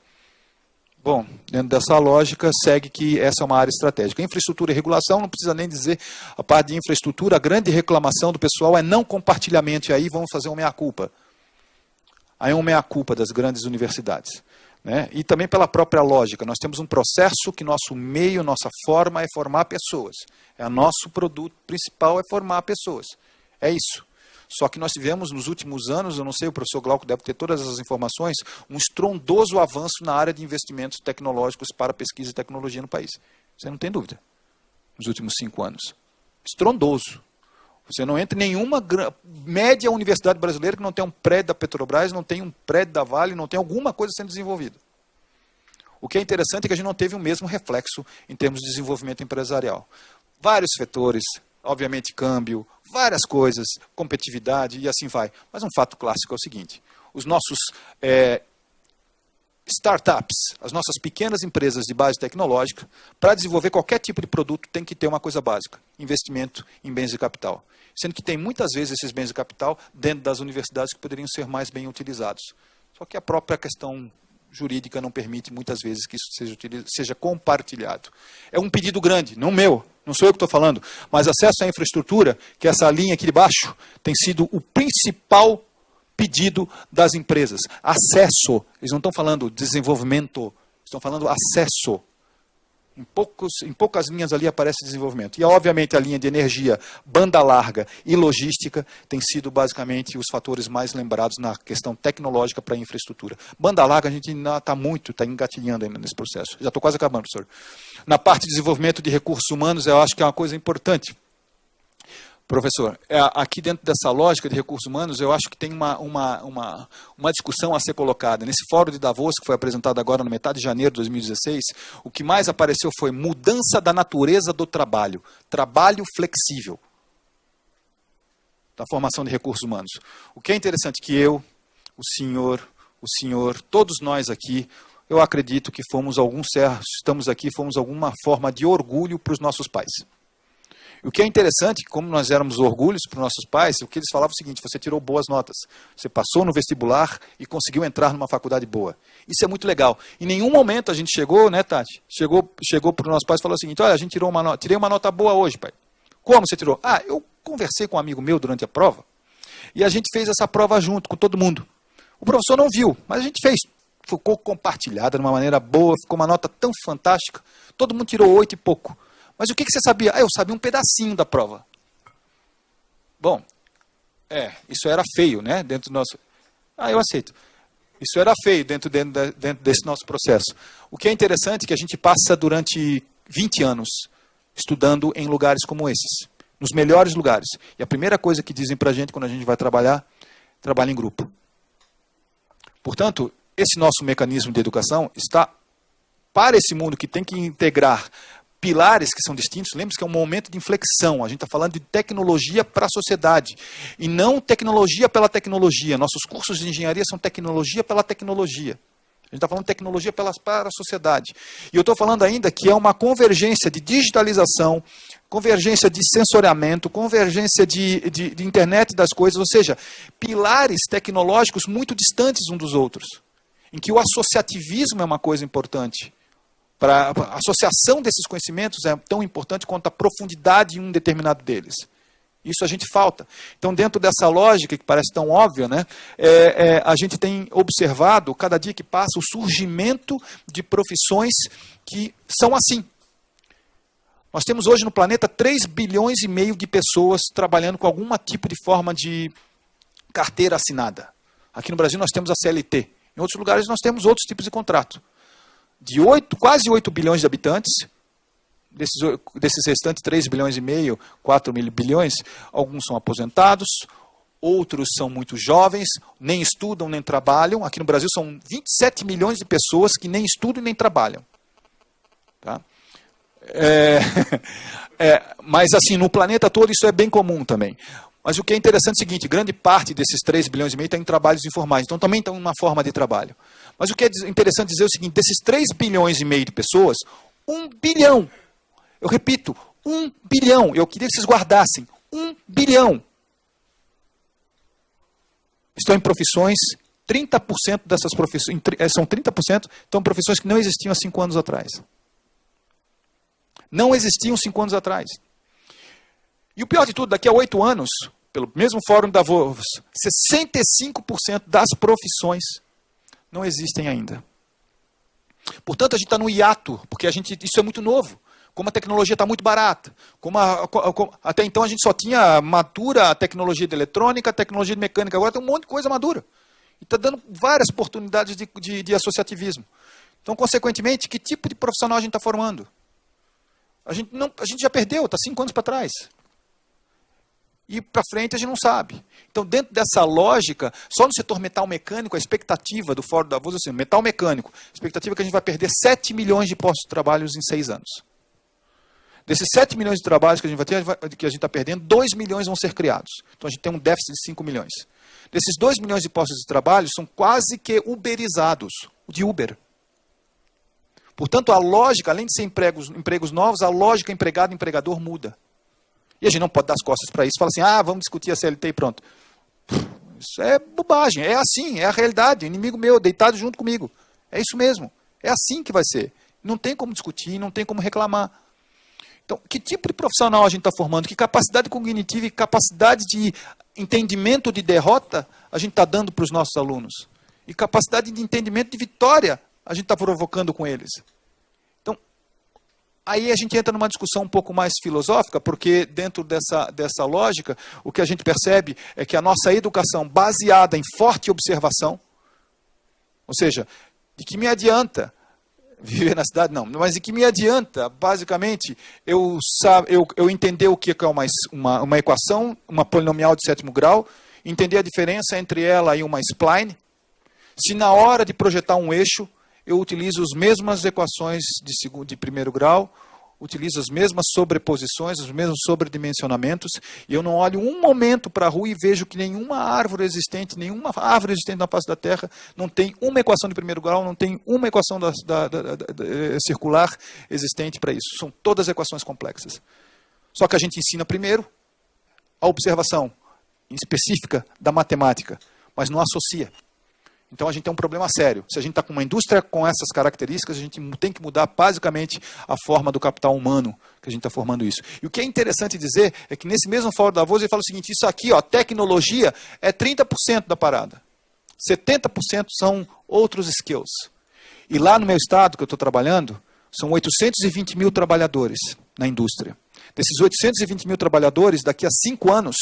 Bom, dentro dessa lógica, segue que essa é uma área estratégica. Infraestrutura e regulação, não precisa nem dizer a parte de infraestrutura, a grande reclamação do pessoal é não compartilhamento, e aí vamos fazer um meia-culpa. Aí é um meia-culpa das grandes universidades. Né? E também pela própria lógica, nós temos um processo que nosso meio, nossa forma é formar pessoas. Nosso produto principal é formar pessoas. É isso. Só que nós tivemos nos últimos anos, eu não sei, o professor Glauco deve ter todas as informações, um estrondoso avanço na área de investimentos tecnológicos para pesquisa e tecnologia no país. Você não tem dúvida. Nos últimos 5 anos. Estrondoso. Você não entra em nenhuma média universidade brasileira que não tem um prédio da Petrobras, não tem um prédio da Vale, não tem alguma coisa sendo desenvolvida. O que é interessante é que a gente não teve o mesmo reflexo em termos de desenvolvimento empresarial. Vários setores, obviamente câmbio, várias coisas, competitividade e assim vai. Mas um fato clássico é o seguinte, os nossos startups, as nossas pequenas empresas de base tecnológica, para desenvolver qualquer tipo de produto tem que ter uma coisa básica, investimento em bens de capital. Sendo que tem muitas vezes esses bens de capital dentro das universidades que poderiam ser mais bem utilizados. Só que a própria questão jurídica não permite muitas vezes que isso seja compartilhado. É um pedido grande, não meu, não sou eu que estou falando, mas acesso à infraestrutura, que essa linha aqui de baixo tem sido o principal pedido das empresas. Acesso, eles não estão falando desenvolvimento, estão falando acesso. Em poucas linhas ali aparece desenvolvimento. E, obviamente, a linha de energia, banda larga e logística tem sido, basicamente, os fatores mais lembrados na questão tecnológica para a infraestrutura. Banda larga, a gente ainda está engatilhando ainda nesse processo. Já estou quase acabando, professor. Na parte de desenvolvimento de recursos humanos, eu acho que é uma coisa importante. Professor, aqui dentro dessa lógica de recursos humanos, eu acho que tem uma discussão a ser colocada. Nesse fórum de Davos, que foi apresentado agora na metade de janeiro de 2016, o que mais apareceu foi mudança da natureza do trabalho. Trabalho flexível. Da formação de recursos humanos. O que é interessante que eu, o senhor, todos nós aqui, eu acredito que estamos aqui, fomos alguma forma de orgulho para os nossos pais. O que é interessante, como nós éramos orgulhos para os nossos pais, o que eles falavam é o seguinte, você tirou boas notas, você passou no vestibular e conseguiu entrar numa faculdade boa. Isso é muito legal. Em nenhum momento a gente chegou, né, Tati? Chegou para os nossos pais e falou o seguinte, olha, a gente tirei uma nota boa hoje, pai. Como você tirou? Eu conversei com um amigo meu durante a prova e a gente fez essa prova junto com todo mundo. O professor não viu, mas a gente fez. Ficou compartilhada de uma maneira boa, ficou uma nota tão fantástica. Todo mundo tirou 8 e pouco. Mas o que você sabia? Eu sabia um pedacinho da prova. Bom, isso era feio, né? Dentro do nosso... eu aceito. Isso era feio dentro desse nosso processo. O que é interessante é que a gente passa durante 20 anos estudando em lugares como esses. Nos melhores lugares. E a primeira coisa que dizem para a gente quando a gente vai trabalha em grupo. Portanto, esse nosso mecanismo de educação está para esse mundo que tem que integrar pilares que são distintos. Lembre-se que é um momento de inflexão. A gente está falando de tecnologia para a sociedade. E não tecnologia pela tecnologia. Nossos cursos de engenharia são tecnologia pela tecnologia. A gente está falando de tecnologia para a sociedade. E eu estou falando ainda que é uma convergência de digitalização, convergência de sensoriamento, convergência de internet das coisas, ou seja, pilares tecnológicos muito distantes uns dos outros, em que o associativismo é uma coisa importante. A associação desses conhecimentos é tão importante quanto a profundidade em um determinado deles. Isso a gente falta. Então, dentro dessa lógica, que parece tão óbvia, né, a gente tem observado, cada dia que passa, o surgimento de profissões que são assim. Nós temos hoje no planeta 3,5 bilhões de pessoas trabalhando com algum tipo de forma de carteira assinada. Aqui no Brasil nós temos a CLT. Em outros lugares nós temos outros tipos de contrato. De quase 8 bilhões de habitantes, desses restantes 3,5 bilhões, 4 bilhões, alguns são aposentados, outros são muito jovens, nem estudam nem trabalham. Aqui no Brasil são 27 milhões de pessoas que nem estudam e nem trabalham. Tá? Mas assim, no planeta todo isso é bem comum também. Mas o que é interessante é o seguinte, grande parte desses 3,5 bilhões está em trabalhos informais, então também estão em uma forma de trabalho. Mas o que é interessante dizer é o seguinte, desses 3,5 bilhões de pessoas, 1 bilhão, eu repito, 1 bilhão, eu queria que vocês guardassem, 1 bilhão, estão em profissões, 30% dessas profissões, são 30%, estão em profissões que não existiam há 5 anos atrás. Não existiam 5 anos atrás. E o pior de tudo, daqui a 8 anos, pelo mesmo fórum da Davos, 65% das profissões não existem ainda. Portanto, a gente está no hiato, porque isso é muito novo. Como a tecnologia está muito barata. Até então a gente só tinha madura a tecnologia de eletrônica, a tecnologia de mecânica. Agora tem um monte de coisa madura. E está dando várias oportunidades de associativismo. Então, consequentemente, que tipo de profissional a gente está formando? A gente já perdeu, está 5 anos para trás. E para frente a gente não sabe. Então, dentro dessa lógica, só no setor metal mecânico, a expectativa do Fórum da Davos é assim, metal mecânico, a expectativa é que a gente vai perder 7 milhões de postos de trabalho em 6 anos. Desses 7 milhões de trabalhos que a gente vai ter, que a gente está perdendo, 2 milhões vão ser criados. Então, a gente tem um déficit de 5 milhões. Desses 2 milhões de postos de trabalho, são quase que uberizados, de Uber. Portanto, a lógica, além de ser empregos novos, a lógica empregado-empregador muda. E a gente não pode dar as costas para isso. Fala assim, vamos discutir a CLT e pronto. Isso é bobagem. É assim, é a realidade. Inimigo meu, deitado junto comigo. É isso mesmo. É assim que vai ser. Não tem como discutir, não tem como reclamar. Então, que tipo de profissional a gente está formando? Que capacidade cognitiva e capacidade de entendimento de derrota a gente está dando para os nossos alunos? E capacidade de entendimento de vitória a gente está provocando com eles? Aí a gente entra numa discussão um pouco mais filosófica, porque dentro dessa lógica, o que a gente percebe é que a nossa educação baseada em forte observação, ou seja, de que me adianta viver na cidade? Não, mas de que me adianta, basicamente, eu entender o que é uma equação, uma polinomial de 7º grau, entender a diferença entre ela e uma spline, se na hora de projetar um eixo, eu utilizo as mesmas equações de 1º grau, utilizo as mesmas sobreposições, os mesmos sobredimensionamentos, e eu não olho um momento para a rua e vejo que nenhuma árvore existente na face da Terra não tem uma equação de 1º grau, não tem uma equação circular existente para isso. São todas equações complexas. Só que a gente ensina primeiro a observação específica da matemática, mas não associa. Então a gente tem um problema sério. Se a gente está com uma indústria com essas características, a gente tem que mudar basicamente a forma do capital humano que a gente está formando isso. E o que é interessante dizer é que nesse mesmo fórum da Davos ele fala o seguinte, isso aqui, tecnologia é 30% da parada. 70% são outros skills. E lá no meu estado que eu estou trabalhando, são 820 mil trabalhadores na indústria. Desses 820 mil trabalhadores, daqui a 5 anos,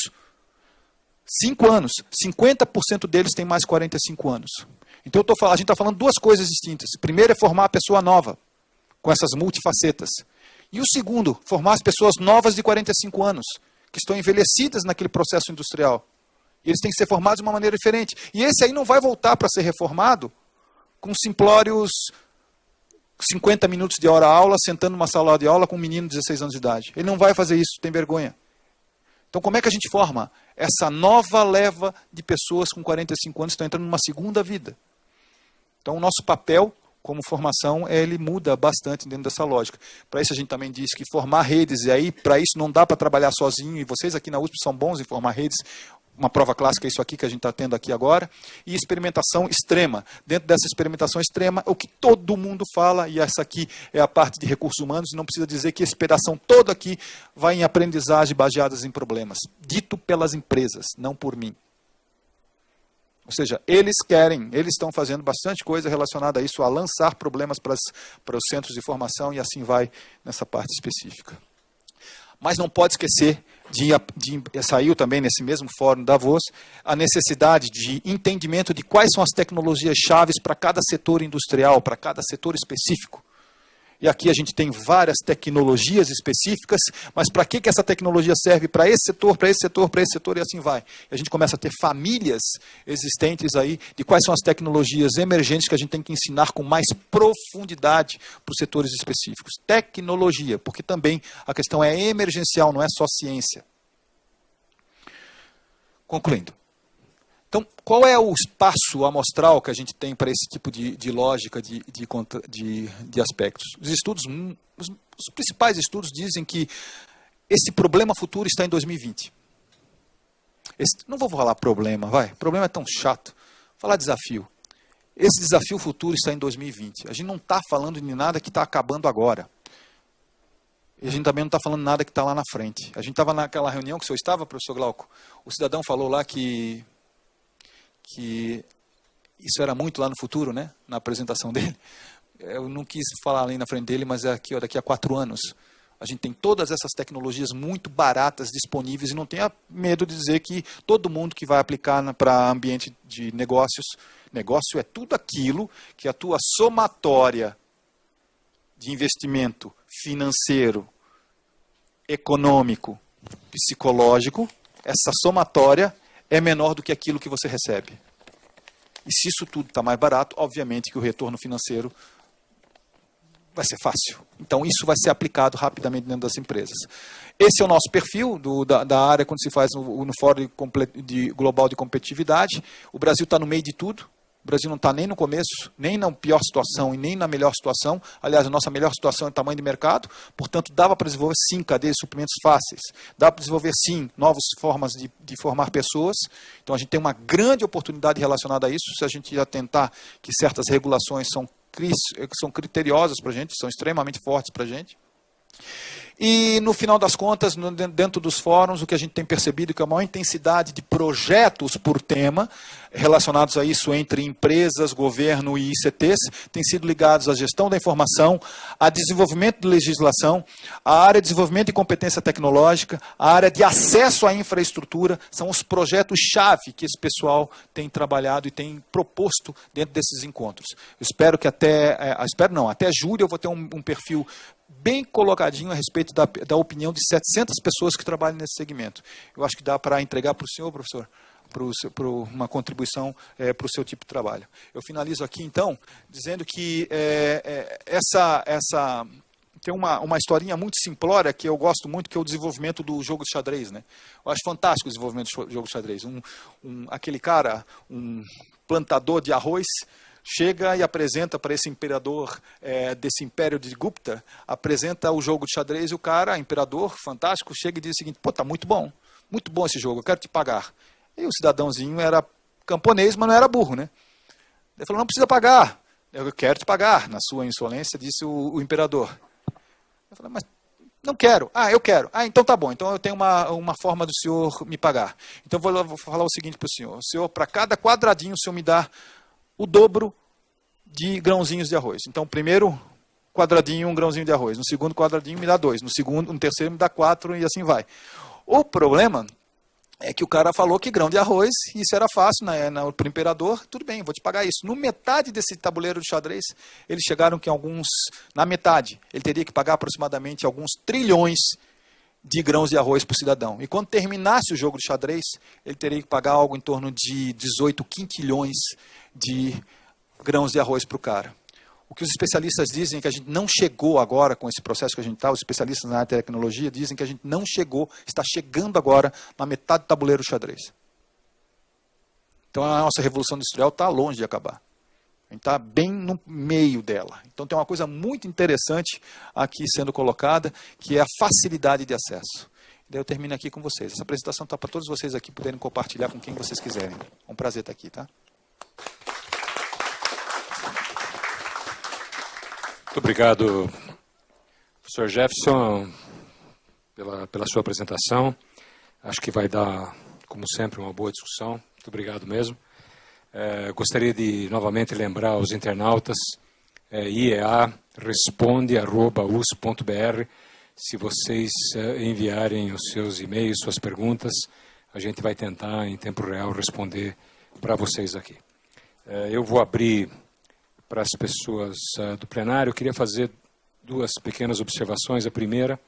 50% deles têm mais 45 anos. Então a gente está falando duas coisas distintas. Primeiro é formar a pessoa nova, com essas multifacetas. E o segundo, formar as pessoas novas de 45 anos, que estão envelhecidas naquele processo industrial. E eles têm que ser formados de uma maneira diferente. E esse aí não vai voltar para ser reformado com simplórios 50 minutos de hora-aula, sentando numa sala de aula com um menino de 16 anos de idade. Ele não vai fazer isso, tem vergonha. Então, como é que a gente forma essa nova leva de pessoas com 45 anos que estão entrando numa segunda vida? Então, o nosso papel como formação, ele muda bastante dentro dessa lógica. Para isso, a gente também diz que formar redes, e aí, para isso, não dá para trabalhar sozinho, e vocês aqui na USP são bons em formar redes. Uma prova clássica é isso aqui que a gente está tendo aqui agora, e experimentação extrema. Dentro dessa experimentação extrema, o que todo mundo fala, e essa aqui é a parte de recursos humanos, não precisa dizer que essa operação toda aqui vai em aprendizagem baseadas em problemas. Dito pelas empresas, não por mim. Ou seja, eles estão fazendo bastante coisa relacionada a isso, a lançar problemas para os centros de formação, e assim vai nessa parte específica. Mas não pode esquecer saiu também nesse mesmo fórum da Davos, a necessidade de entendimento de quais são as tecnologias chaves para cada setor industrial, para cada setor específico. E aqui a gente tem várias tecnologias específicas, mas para que essa tecnologia serve para esse setor, para esse setor, para esse setor, e assim vai. E a gente começa a ter famílias existentes aí de quais são as tecnologias emergentes que a gente tem que ensinar com mais profundidade para os setores específicos. Tecnologia, porque também a questão é emergencial, não é só ciência. Concluindo. Então, qual é o espaço amostral que a gente tem para esse tipo de lógica, de aspectos? Os principais estudos dizem que esse problema futuro está em 2020. Não vou falar problema, problema é tão chato. Vou falar desafio. Esse desafio futuro está em 2020. A gente não está falando de nada que está acabando agora. E a gente também não está falando nada que está lá na frente. A gente estava naquela reunião que o senhor estava, professor Glauco. O cidadão falou lá que isso era muito lá no futuro, né? Na apresentação dele. Eu não quis falar ali na frente dele, mas é aqui, daqui a 4 anos. A gente tem todas essas tecnologias muito baratas disponíveis e não tenha medo de dizer que todo mundo que vai aplicar para ambiente de negócios, negócio é tudo aquilo que a tua somatória de investimento financeiro, econômico, psicológico, essa somatória é menor do que aquilo que você recebe. E se isso tudo está mais barato, obviamente que o retorno financeiro vai ser fácil. Então, isso vai ser aplicado rapidamente dentro das empresas. Esse é o nosso perfil da área quando se faz no Fórum Global de Competitividade. O Brasil está no meio de tudo. O Brasil não está nem no começo, nem na pior situação e nem na melhor situação. Aliás, a nossa melhor situação é o tamanho de mercado. Portanto, dava para desenvolver, sim, cadeias de suprimentos fáceis. Dá para desenvolver, sim, novas formas de formar pessoas. Então, a gente tem uma grande oportunidade relacionada a isso. Se a gente já tentar que certas regulações são criteriosas para a gente, são extremamente fortes para a gente. E, no final das contas, dentro dos fóruns, o que a gente tem percebido é que a maior intensidade de projetos por tema, relacionados a isso entre empresas, governo e ICTs, tem sido ligados à gestão da informação, a desenvolvimento de legislação, a área de desenvolvimento de competência tecnológica, a área de acesso à infraestrutura, são os projetos-chave que esse pessoal tem trabalhado e tem proposto dentro desses encontros. Eu espero que até julho eu vou ter um perfil bem colocadinho a respeito da opinião de 700 pessoas que trabalham nesse segmento. Eu acho que dá para entregar para o senhor, professor, para uma contribuição para o seu tipo de trabalho. Eu finalizo aqui, então, dizendo que tem uma historinha muito simplória que eu gosto muito, que é o desenvolvimento do jogo de xadrez, né? Eu acho fantástico o desenvolvimento do jogo de xadrez. Aquele cara, um plantador de arroz, chega e apresenta para esse imperador desse império de Gupta, apresenta o jogo de xadrez e o cara, imperador, fantástico, chega e diz o seguinte: pô, tá muito bom esse jogo, eu quero te pagar. E o cidadãozinho era camponês, mas não era burro, né? Ele falou: não precisa pagar, eu quero te pagar. Na sua insolência, disse o imperador. Eu falei: mas não quero. Ah, eu quero. Ah, então tá bom, então eu tenho uma forma do senhor me pagar. Então vou falar o seguinte para o senhor: para cada quadradinho o senhor me dá o dobro de grãozinhos de arroz. Então, primeiro quadradinho, um grãozinho de arroz. No segundo quadradinho, me dá 2. No terceiro, me dá 4 e assim vai. O problema é que o cara falou que grão de arroz, isso era fácil para o imperador, tudo bem, vou te pagar isso. No metade desse tabuleiro de xadrez, eles chegaram que na metade, ele teria que pagar aproximadamente alguns trilhões de grãos de arroz para o cidadão. E quando terminasse o jogo de xadrez, ele teria que pagar algo em torno de 18 quintilhões de grãos de arroz para o cara. O que os especialistas dizem é que a gente não chegou agora com esse processo que a gente está, os especialistas na área de tecnologia dizem que a gente não chegou, está chegando agora na metade do tabuleiro do xadrez. Então a nossa revolução industrial está longe de acabar. A gente está bem no meio dela. Então tem uma coisa muito interessante aqui sendo colocada, que é a facilidade de acesso. Daí eu termino aqui com vocês. Essa apresentação está para todos vocês aqui poderem compartilhar com quem vocês quiserem. É um prazer estar aqui, tá? Muito obrigado, professor Jefferson, pela sua apresentação. Acho que vai dar, como sempre, uma boa discussão. Muito obrigado mesmo. Gostaria de novamente lembrar aos internautas, iea responde@us.br. Se vocês enviarem os seus e-mails, suas perguntas, a gente vai tentar, em tempo real, responder para vocês aqui. Eu vou abrir para as pessoas do plenário. Eu queria fazer duas pequenas observações. A primeira,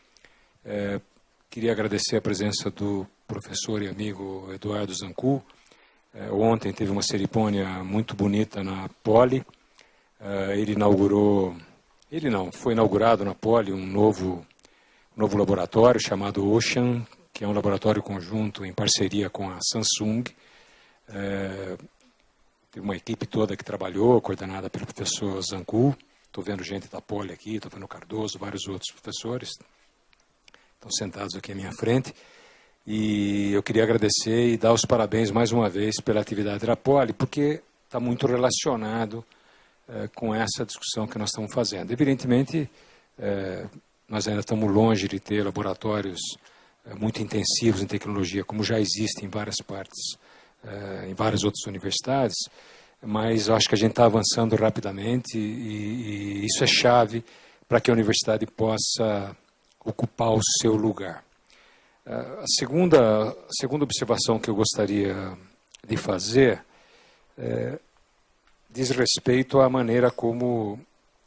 queria agradecer a presença do professor e amigo Eduardo Zancu. Ontem teve uma cerimônia muito bonita na Poli. Foi inaugurado na Poli um novo laboratório chamado Ocean, que é um laboratório conjunto em parceria com a Samsung. Teve uma equipe toda que trabalhou, coordenada pelo professor Zancu. Estou vendo gente da Poli aqui, estou vendo o Cardoso, vários outros professores. Estão sentados aqui à minha frente. E eu queria agradecer e dar os parabéns mais uma vez pela atividade da Poli, porque está muito relacionado com essa discussão que nós estamos fazendo. Evidentemente, nós ainda estamos longe de ter laboratórios muito intensivos em tecnologia, como já existem em várias partes, em várias outras universidades, mas eu acho que a gente está avançando rapidamente e isso é chave para que a universidade possa ocupar o seu lugar. A segunda observação que eu gostaria de fazer diz respeito à maneira como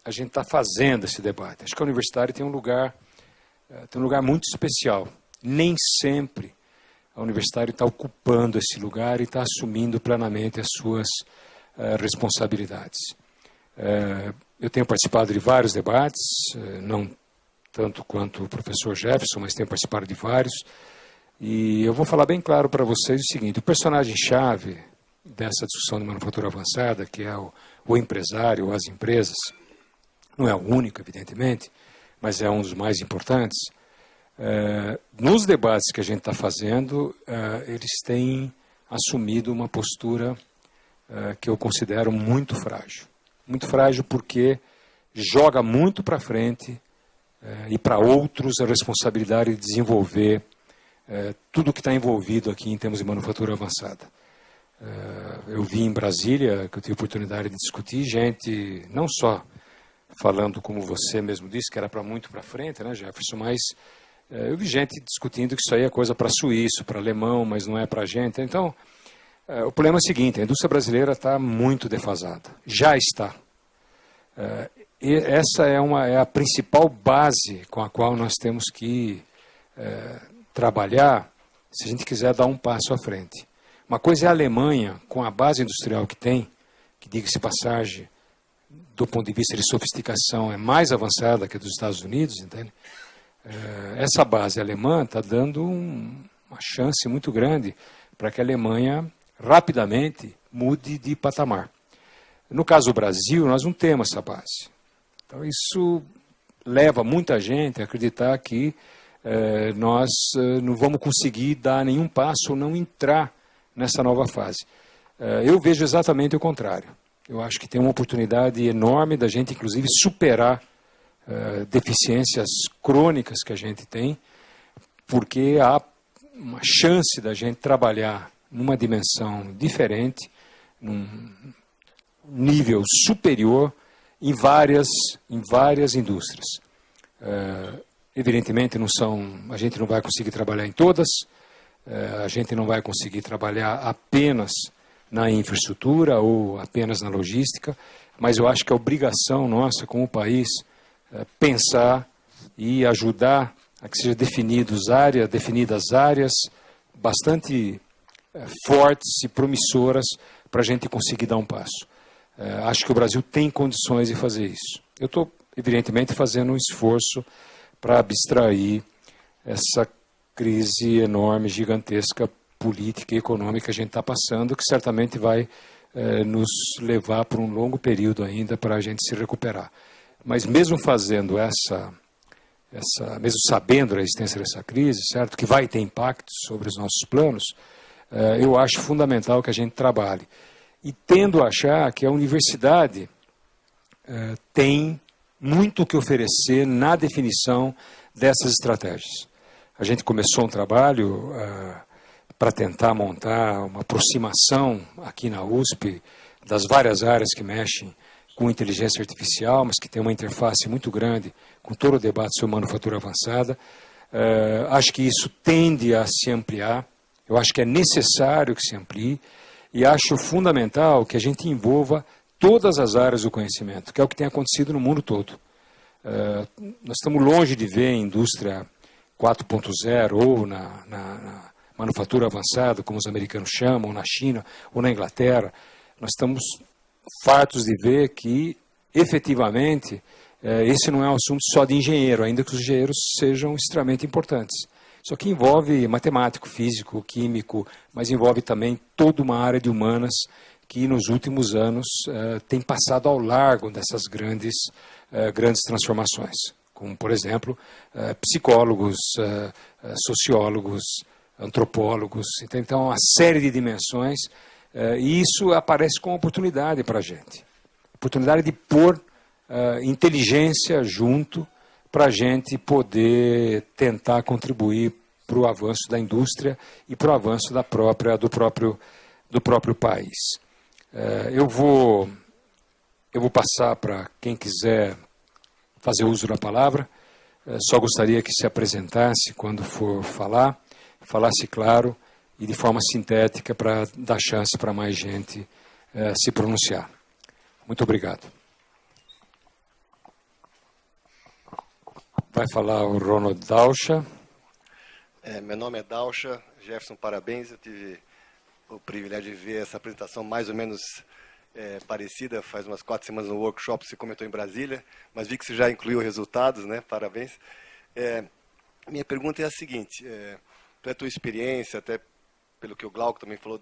a gente está fazendo esse debate. Acho que a universidade tem um lugar muito especial. Nem sempre a universidade está ocupando esse lugar e está assumindo plenamente as suas responsabilidades. Eu tenho participado de vários debates, não tanto quanto o professor Jefferson, mas tenho participado de vários, e eu vou falar bem claro para vocês o seguinte: o personagem-chave dessa discussão de manufatura avançada, que é o empresário ou as empresas, não é o único, evidentemente, mas é um dos mais importantes. Nos debates que a gente está fazendo, eles têm assumido uma postura que eu considero muito frágil. Muito frágil porque joga muito para frente e para outros a responsabilidade de desenvolver tudo o que está envolvido aqui em termos de manufatura avançada. Eu vi em Brasília, que eu tive a oportunidade de discutir, gente não só falando como você mesmo disse, que era para muito para frente, né, Jefferson, mas eu vi gente discutindo que isso aí é coisa para suíço, para alemão, mas não é para a gente. Então, o problema é o seguinte: a indústria brasileira está muito defasada, já está. E essa é a principal base com a qual nós temos que trabalhar se a gente quiser dar um passo à frente. Uma coisa é a Alemanha, com a base industrial que tem, que, diga-se passagem, do ponto de vista de sofisticação, é mais avançada que a dos Estados Unidos, entende? Essa base alemã está dando uma chance muito grande para que a Alemanha rapidamente mude de patamar. No caso do Brasil, nós não temos essa base. Então, isso leva muita gente a acreditar que nós não vamos conseguir dar nenhum passo ou não entrar nessa nova fase. Eu vejo exatamente o contrário. Eu acho que tem uma oportunidade enorme da gente, inclusive, superar deficiências crônicas que a gente tem, porque há uma chance da gente trabalhar numa dimensão diferente, num nível superior, em várias indústrias. Evidentemente, a gente não vai conseguir trabalhar em todas, a gente não vai conseguir trabalhar apenas na infraestrutura ou apenas na logística, mas eu acho que a obrigação nossa como país é pensar e ajudar a que sejam definidas áreas bastante fortes e promissoras para a gente conseguir dar um passo. Acho que o Brasil tem condições de fazer isso. Eu estou, evidentemente, fazendo um esforço para abstrair essa crise enorme, gigantesca, política e econômica que a gente está passando, que certamente vai nos levar por um longo período ainda para a gente se recuperar. Mas mesmo fazendo mesmo sabendo da existência dessa crise, certo, que vai ter impactos sobre os nossos planos, eu acho fundamental que a gente trabalhe. E tendo a achar que a universidade tem muito o que oferecer na definição dessas estratégias. A gente começou um trabalho para tentar montar uma aproximação aqui na USP das várias áreas que mexem com inteligência artificial, mas que tem uma interface muito grande com todo o debate sobre manufatura avançada. Acho que isso tende a se ampliar, eu acho que é necessário que se amplie, e acho fundamental que a gente envolva todas as áreas do conhecimento, que é o que tem acontecido no mundo todo. Nós estamos longe de ver a indústria 4.0 ou na manufatura avançada, como os americanos chamam, ou na China, ou na Inglaterra. Nós estamos fartos de ver que, efetivamente, esse não é um assunto só de engenheiro, ainda que os engenheiros sejam extremamente importantes. Isso aqui envolve matemático, físico, químico, mas envolve também toda uma área de humanas que nos últimos anos tem passado ao largo dessas grandes transformações, como, por exemplo, psicólogos, sociólogos, antropólogos. Então, uma série de dimensões, e isso aparece como oportunidade para a gente. Oportunidade de pôr inteligência junto para a gente poder tentar contribuir para o avanço da indústria e para o avanço do próprio país. Eu vou passar para quem quiser fazer uso da palavra. Só gostaria que se apresentasse quando for falar, falasse claro e de forma sintética para dar chance para mais gente se pronunciar. Muito obrigado. Vai falar o Ronald Daucha. Meu nome é Daucha. Jefferson, parabéns. Eu tive o privilégio de ver essa apresentação mais ou menos parecida, faz umas 4 semanas no workshop, você comentou em Brasília, mas vi que você já incluiu resultados, né? Parabéns. Minha pergunta é a seguinte, pela tua experiência, até pelo que o Glauco também falou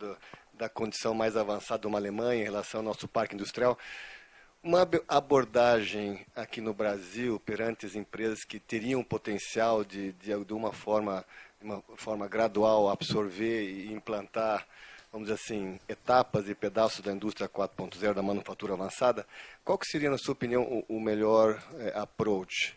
da condição mais avançada de uma Alemanha em relação ao nosso parque industrial, uma abordagem aqui no Brasil perante as empresas que teriam potencial de uma forma gradual absorver e implantar, vamos dizer assim, etapas e pedaços da indústria 4.0, da manufatura avançada, qual que seria, na sua opinião, o melhor approach?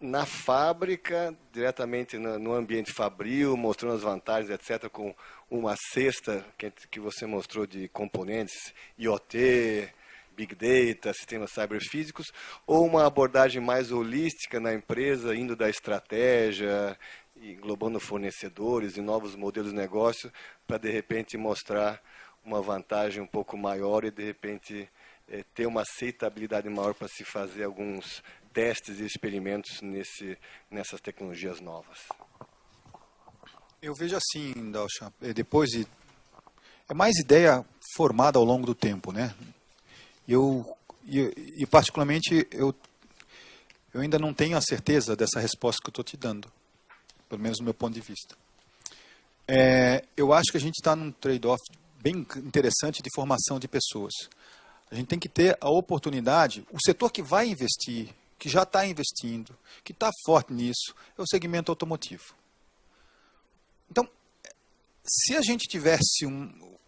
Na fábrica, diretamente no ambiente fabril, mostrando as vantagens, etc., com uma cesta que você mostrou de componentes, IoT, Big Data, sistemas cyberfísicos, ou uma abordagem mais holística na empresa, indo da estratégia, englobando fornecedores e novos modelos de negócio, para, de repente, mostrar uma vantagem um pouco maior e, de repente, ter uma aceitabilidade maior para se fazer alguns testes e experimentos nessas tecnologias novas? Eu vejo assim, Daucha, é mais ideia formada ao longo do tempo, né? E particularmente, eu ainda não tenho a certeza dessa resposta que eu estou te dando, pelo menos do meu ponto de vista. Eu acho que a gente está num trade-off bem interessante de formação de pessoas. A gente tem que ter a oportunidade, o setor que vai investir, que já está investindo, que está forte nisso, é o segmento automotivo. Então, se a gente tivesse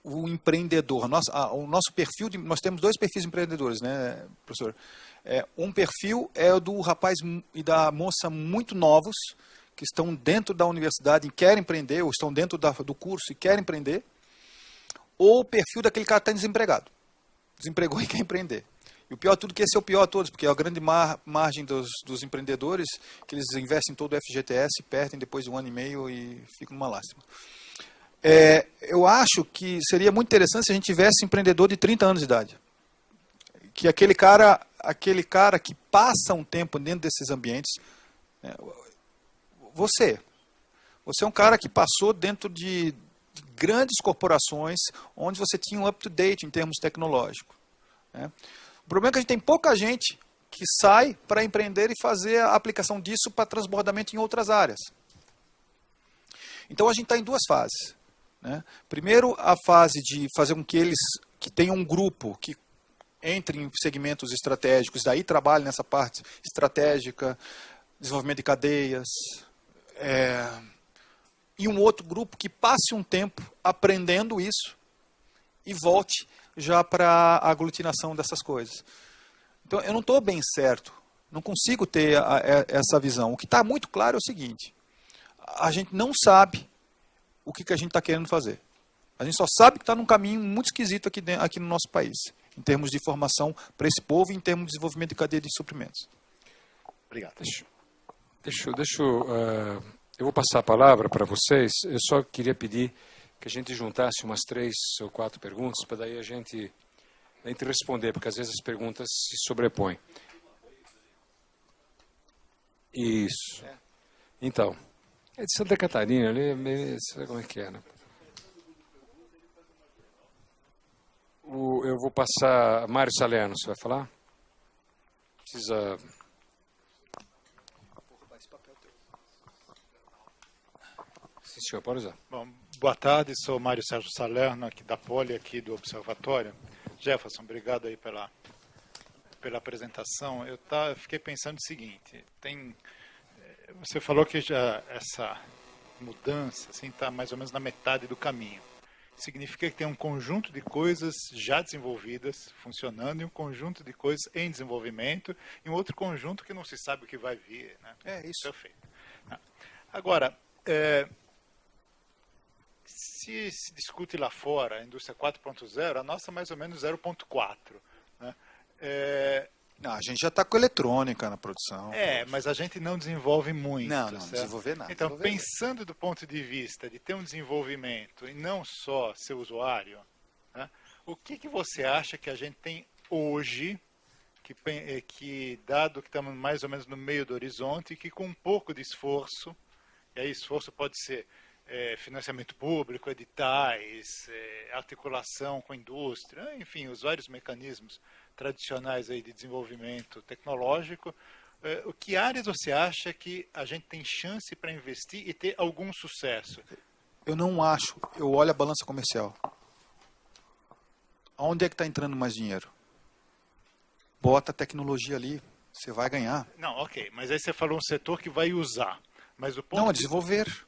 o empreendedor, o nosso perfil, nós temos 2 perfis de empreendedores, né, professor? Um perfil é o do rapaz e da moça muito novos, que estão dentro da universidade e querem empreender, ou estão dentro do curso e querem empreender, ou o perfil daquele cara que está desempregado. Desempregou e quer empreender. E o pior de tudo que esse é o pior de todos, porque é a grande margem dos empreendedores, que eles investem todo o FGTS, perdem depois de 1 ano e meio e ficam numa lástima. Eu acho que seria muito interessante se a gente tivesse empreendedor de 30 anos de idade. Que aquele cara que passa um tempo dentro desses ambientes, você é um cara que passou dentro de grandes corporações, onde você tinha um up-to-date em termos tecnológicos. O problema é que a gente tem pouca gente que sai para empreender e fazer a aplicação disso para transbordamento em outras áreas. Então a gente está em 2 fases. né? Primeiro, a fase de fazer com que eles que tenham um grupo que entre em segmentos estratégicos, daí trabalhe nessa parte estratégica, desenvolvimento de cadeias, e um outro grupo que passe um tempo aprendendo isso e volte já para a aglutinação dessas coisas. Então, eu não estou bem certo, não consigo ter essa visão. O que está muito claro é o seguinte: a gente não sabe o que a gente está querendo fazer. A gente só sabe que está num caminho muito esquisito aqui no nosso país, em termos de formação para esse povo e em termos de desenvolvimento de cadeia de suprimentos. Obrigado. Eu vou passar a palavra para vocês. Eu só queria pedir que a gente juntasse umas 3 ou 4 perguntas, para daí a gente responder, porque às vezes as perguntas se sobrepõem. Isso. Então, é de Santa Catarina, ali, sabe como é que é, né? Eu vou passar... Mário Salerno, você vai falar? Precisa... Sim, senhor, pode usar. Bom, boa tarde, sou Mário Sérgio Salerno, aqui da Poli, aqui do Observatório. Jefferson, obrigado aí pela apresentação. Eu fiquei pensando o seguinte, você falou que já essa mudança está mais ou menos na metade do caminho. Significa que tem um conjunto de coisas já desenvolvidas, funcionando, e um conjunto de coisas em desenvolvimento, e um outro conjunto que não se sabe o que vai vir. Né? É isso. Perfeito. Agora, se discute lá fora a indústria 4.0, a nossa mais ou menos 0.4. Né? Não, a gente já está com eletrônica na produção. Mas a gente não desenvolve muito. Não, certo? desenvolver nada. Então, pensando do ponto de vista de ter um desenvolvimento e não só ser usuário, né, o que você acha que a gente tem hoje, que dado que estamos mais ou menos no meio do horizonte, e que com um pouco de esforço, e aí esforço pode ser financiamento público, editais, articulação com a indústria, enfim, os vários mecanismos tradicionais aí de desenvolvimento tecnológico, que áreas você acha que a gente tem chance para investir e ter algum sucesso? Eu não acho. Eu olho a balança comercial. Onde é que está entrando mais dinheiro? Bota a tecnologia ali, você vai ganhar. Não, ok, mas aí você falou um setor que vai usar. Mas o ponto Não, é desenvolver.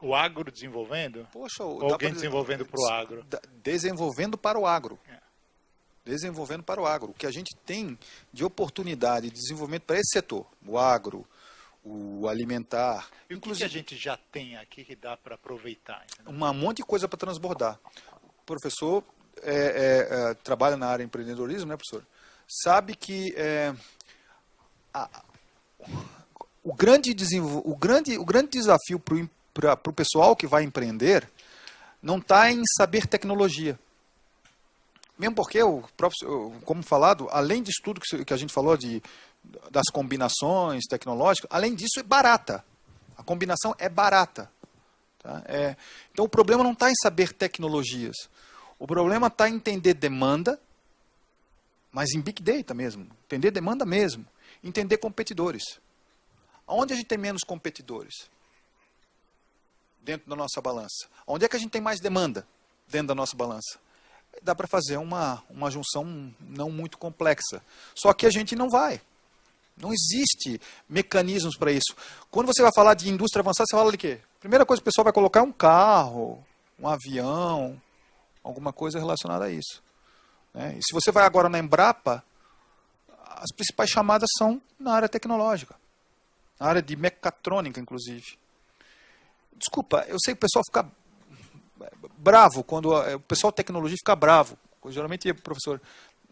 O agro desenvolvendo? Poxa, ou alguém desenvolvendo para o agro? Desenvolvendo para o agro. Desenvolvendo para o agro. O que a gente tem de oportunidade de desenvolvimento para esse setor, o agro, o alimentar. E o que a gente já tem aqui que dá para aproveitar? Entendeu? Um monte de coisa para transbordar. O professor trabalha na área de empreendedorismo, né, professor? Sabe que o grande desafio para o pessoal que vai empreender não está em saber tecnologia. Mesmo porque, como falado, além disso tudo que a gente falou das combinações tecnológicas, além disso é barata. A combinação é barata. Tá? Então o problema não está em saber tecnologias. O problema está em entender demanda, mas em Big Data mesmo. Entender demanda mesmo. Entender competidores. Onde a gente tem menos competidores? Dentro da nossa balança. Onde é que a gente tem mais demanda dentro da nossa balança? Dá para fazer uma junção não muito complexa. Só que a gente não vai. Não existe mecanismos para isso. Quando você vai falar de indústria avançada, você fala de quê? Primeira coisa que o pessoal vai colocar é um carro, um avião, alguma coisa relacionada a isso. E se você vai agora na Embrapa, as principais chamadas são na área tecnológica. Na área de mecatrônica, inclusive. Desculpa, eu sei que o pessoal fica bravo, quando o pessoal de tecnologia fica bravo. Geralmente, professor,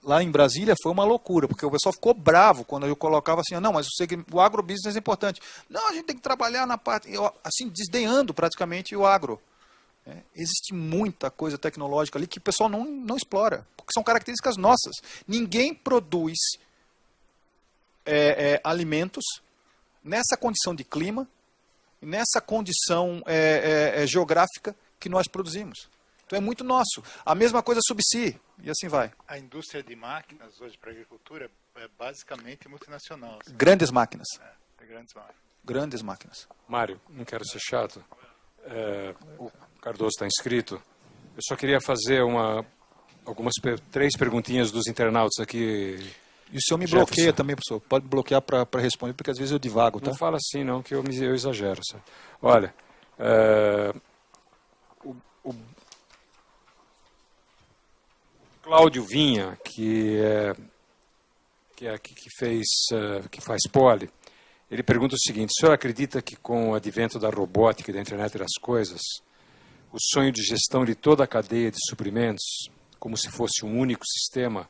lá em Brasília foi uma loucura, porque o pessoal ficou bravo quando eu colocava assim, não, mas o agrobusiness é importante. Não, a gente tem que trabalhar na parte, assim, desdenhando praticamente o agro. Existe muita coisa tecnológica ali que o pessoal não explora, porque são características nossas. Ninguém produz alimentos nessa condição de clima, nessa condição geográfica que nós produzimos. Então é muito nosso. A mesma coisa subsídio, e assim vai. A indústria de máquinas hoje para a agricultura é basicamente multinacional. Grandes máquinas. Grandes máquinas. Grandes máquinas. Mário, não quero ser chato. O Cardoso está inscrito. Eu só queria fazer três perguntinhas dos internautas aqui. E o senhor me bloqueia também, professor. Pode bloquear para responder, porque às vezes eu divago, tá? Não fala assim, não, que eu exagero. Sabe? Olha, o Cláudio Vinha, que faz poli, ele pergunta o seguinte: o senhor acredita que com o advento da robótica e da internet das coisas, o sonho de gestão de toda a cadeia de suprimentos, como se fosse um único sistema,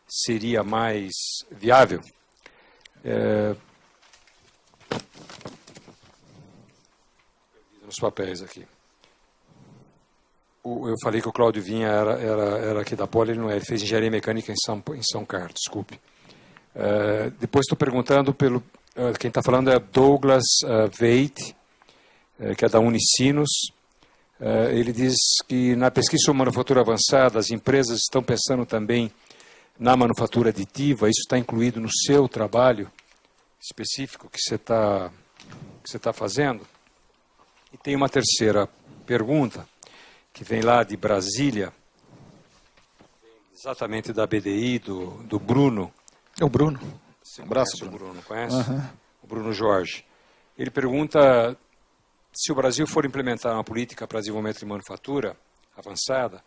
seria mais viável? Nos papéis aqui. Eu falei que o Cláudio Vinha era aqui da Poli, ele não é, ele fez engenharia mecânica em São Carlos, desculpe. Depois estou perguntando quem está falando é Douglas Veit, que é da Unicinos. Ele diz que na pesquisa sobre manufatura avançada, as empresas estão pensando também na manufatura aditiva. Isso está incluído no seu trabalho específico que você está fazendo? E tem uma terceira pergunta, que vem lá de Brasília, exatamente da BDI, do Bruno. É o Bruno. Um abraço, Bruno. Conhece? Uhum. O Bruno Jorge. Ele pergunta se o Brasil for implementar uma política para desenvolvimento de manufatura avançada,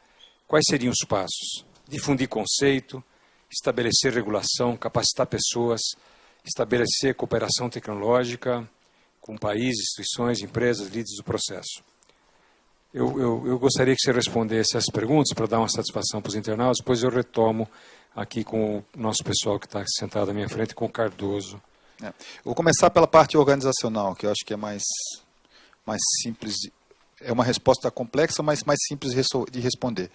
quais seriam os passos? Difundir conceito, estabelecer regulação, capacitar pessoas, estabelecer cooperação tecnológica com países, instituições, empresas, líderes do processo. Eu gostaria que você respondesse essas perguntas para dar uma satisfação para os internautas, depois eu retomo aqui com o nosso pessoal que está sentado à minha frente, com o Cardoso. Eu vou começar pela parte organizacional, que eu acho que é mais simples. É uma resposta complexa, mas mais simples de responder.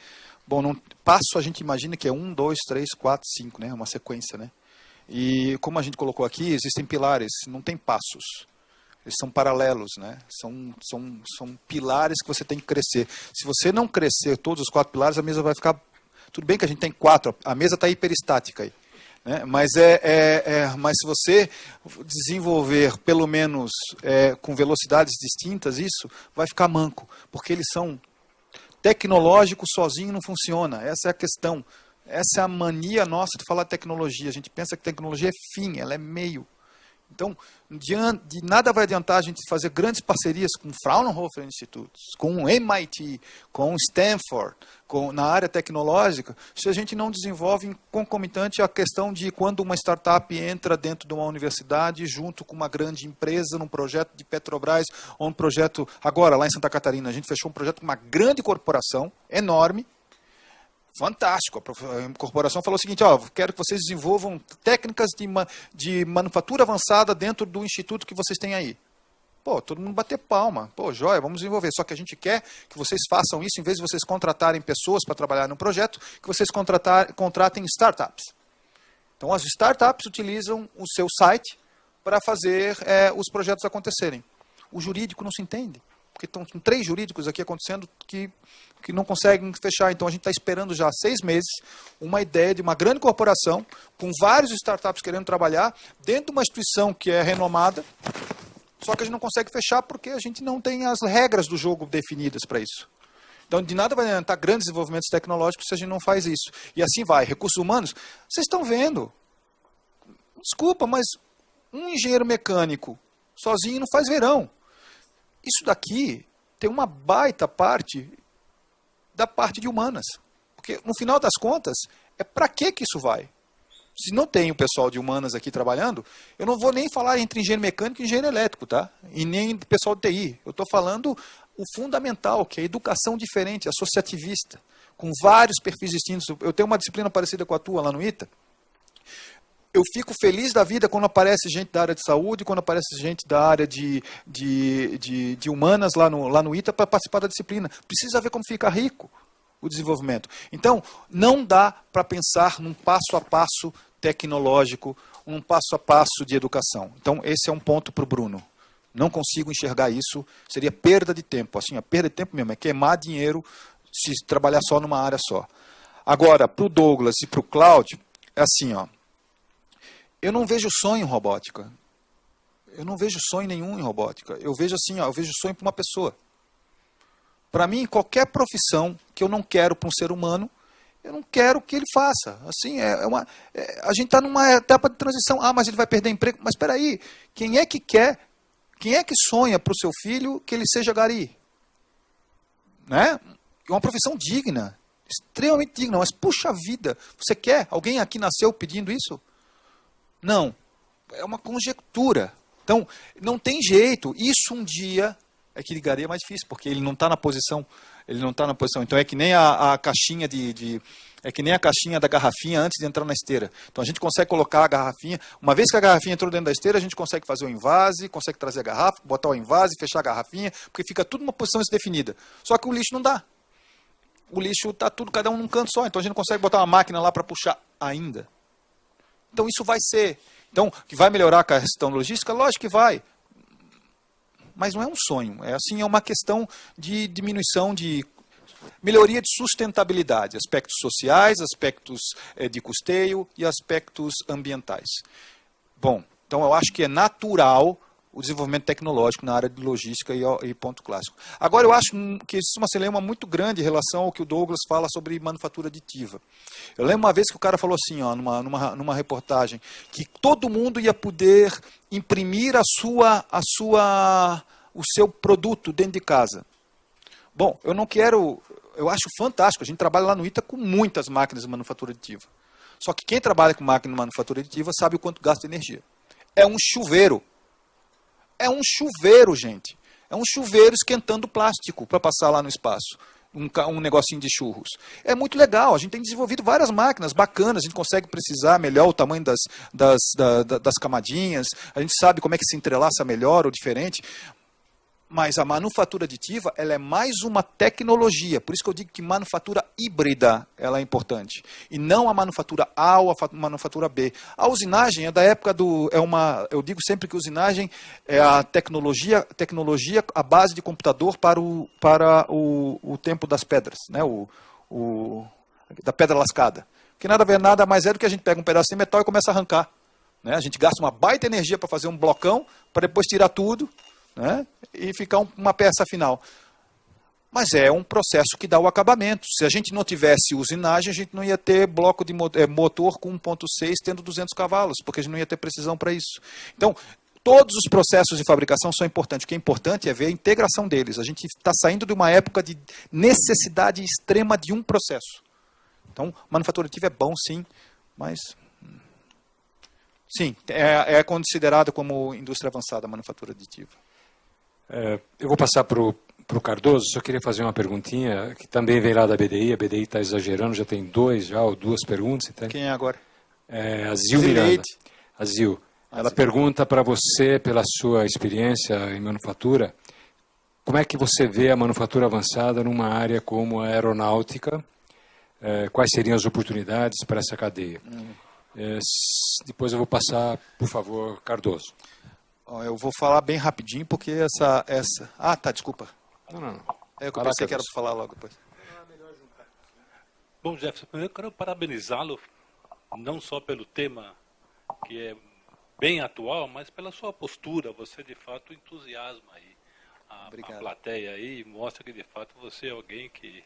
Bom, passo a gente imagina que é 1, 2, 3, 4, 5, né? Uma sequência, né? E como a gente colocou aqui, existem pilares, não tem passos. Eles são paralelos, né? São pilares que você tem que crescer. Se você não crescer todos os 4 pilares, a mesa vai ficar... Tudo bem que a gente tem 4, a mesa está hiperestática aí. Né? Mas se você desenvolver, pelo menos com velocidades distintas, isso vai ficar manco. Porque eles são tecnológicos, sozinho não funciona. Essa é a questão. Essa é a mania nossa de falar de tecnologia. A gente pensa que tecnologia é fim, ela é meio. Então, de nada vai adiantar a gente fazer grandes parcerias com o Fraunhofer Institute, com o MIT, com o Stanford, na área tecnológica, se a gente não desenvolve concomitante a questão de quando uma startup entra dentro de uma universidade junto com uma grande empresa num projeto de Petrobras ou um projeto, agora lá em Santa Catarina, a gente fechou um projeto com uma grande corporação, enorme, fantástico. A corporação falou o seguinte: quero que vocês desenvolvam técnicas de manufatura avançada dentro do instituto que vocês têm aí. Todo mundo bater palma. Joia, vamos desenvolver. Só que a gente quer que vocês façam isso, em vez de vocês contratarem pessoas para trabalhar no projeto, que vocês contratem startups. Então, as startups utilizam o seu site para fazer os projetos acontecerem. O jurídico não se entende. Porque estão 3 jurídicos aqui acontecendo que não conseguem fechar. Então, a gente está esperando já há 6 meses uma ideia de uma grande corporação com vários startups querendo trabalhar dentro de uma instituição que é renomada, só que a gente não consegue fechar porque a gente não tem as regras do jogo definidas para isso. Então, de nada vai adiantar grandes desenvolvimentos tecnológicos se a gente não faz isso. E assim vai. Recursos humanos, vocês estão vendo. Desculpa, mas um engenheiro mecânico sozinho não faz verão. Isso daqui tem uma baita parte da parte de humanas. Porque, no final das contas, para que isso vai? Se não tem o pessoal de humanas aqui trabalhando, eu não vou nem falar entre engenheiro mecânico e engenheiro elétrico, tá? E nem pessoal de TI. Eu estou falando o fundamental, que é a educação diferente, associativista, com vários perfis distintos. Eu tenho uma disciplina parecida com a tua lá no ITA. Eu fico feliz da vida quando aparece gente da área de saúde, quando aparece gente da área de humanas lá no ITA para participar da disciplina. Precisa ver como fica rico o desenvolvimento. Então, não dá para pensar num passo a passo tecnológico, um passo a passo de educação. Então, esse é um ponto para o Bruno. Não consigo enxergar isso, seria perda de tempo. Assim, a perda de tempo mesmo, é queimar dinheiro se trabalhar só numa área só. Agora, para o Douglas e para o Cláudio, é assim, eu não vejo sonho em robótica. Eu não vejo sonho nenhum em robótica. Eu vejo assim, eu vejo sonho para uma pessoa. Para mim, qualquer profissão que eu não quero para um ser humano, eu não quero que ele faça. Assim, a gente está numa etapa de transição. Ah, mas ele vai perder emprego. Mas espera aí, quem é que quer, quem é que sonha para o seu filho que ele seja gari? Né? É uma profissão digna, extremamente digna. Mas, puxa vida, você quer? Alguém aqui nasceu pedindo isso? Não. É uma conjectura. Então, não tem jeito. Isso um dia é que ligaria mais difícil, porque ele não está na posição. Ele não está na posição. Então é que nem a caixinha é que nem a caixinha da garrafinha antes de entrar na esteira. Então a gente consegue colocar a garrafinha. Uma vez que a garrafinha entrou dentro da esteira, a gente consegue fazer o invase, consegue trazer a garrafa, botar o invase, fechar a garrafinha, porque fica tudo numa posição definida. Só que o lixo não dá. O lixo está tudo, cada um num canto só. Então a gente não consegue botar uma máquina lá para puxar ainda. Então isso vai ser. Então, que vai melhorar a questão logística? Lógico que vai. Mas não é um sonho. É uma questão de diminuição, de melhoria de sustentabilidade. Aspectos sociais, aspectos de custeio e aspectos ambientais. Bom, então eu acho que é natural o desenvolvimento tecnológico na área de logística e ponto clássico. Agora, eu acho que existe uma celeuma muito grande em relação ao que o Douglas fala sobre manufatura aditiva. Eu lembro uma vez que o cara falou assim, ó, numa reportagem, que todo mundo ia poder imprimir o seu produto dentro de casa. Bom, eu acho fantástico, a gente trabalha lá no ITA com muitas máquinas de manufatura aditiva. Só que quem trabalha com máquina de manufatura aditiva sabe o quanto gasta de energia. É um chuveiro. É um chuveiro, gente. É um chuveiro esquentando plástico para passar lá no espaço. Um negocinho de churros. É muito legal. A gente tem desenvolvido várias máquinas bacanas. A gente consegue precisar melhor o tamanho das camadinhas. A gente sabe como é que se entrelaça melhor ou diferente. Mas a manufatura aditiva, ela é mais uma tecnologia. Por isso que eu digo que manufatura híbrida ela é importante. E não a manufatura A ou a manufatura B. A usinagem é da época eu digo sempre que usinagem é a tecnologia a base de computador para o tempo das pedras, né? Da pedra lascada. Que nada mais é do que a gente pega um pedaço de metal e começa a arrancar. Né? A gente gasta uma baita energia para fazer um blocão, para depois tirar tudo, né? E ficar uma peça final. Mas é um processo que dá o acabamento. Se a gente não tivesse usinagem, a gente não ia ter bloco de motor com 1.6 tendo 200 cavalos, porque a gente não ia ter precisão para isso. Então, todos os processos de fabricação são importantes. O que é importante é ver a integração deles. A gente está saindo de uma época de necessidade extrema de um processo. Então, manufatura aditiva é bom, sim, mas... Sim, é considerado como indústria avançada a manufatura aditiva. Eu vou passar para o Cardoso, só queria fazer uma perguntinha, que também vem lá da BDI, a BDI está exagerando, já tem duas perguntas. Então. Quem é agora? A Zil Miranda. A Zil. Ela pergunta para você, pela sua experiência em manufatura, como é que você vê a manufatura avançada numa área como a aeronáutica, quais seriam as oportunidades para essa cadeia? Depois eu vou passar, por favor, Cardoso. Eu vou falar bem rapidinho, porque essa... Ah, tá, desculpa. Não. Eu pensei que era para falar logo depois. Bom, Jefferson, primeiro eu quero parabenizá-lo, não só pelo tema, que é bem atual, mas pela sua postura. Você, de fato, entusiasma aí a plateia aí, mostra que, de fato, você é alguém que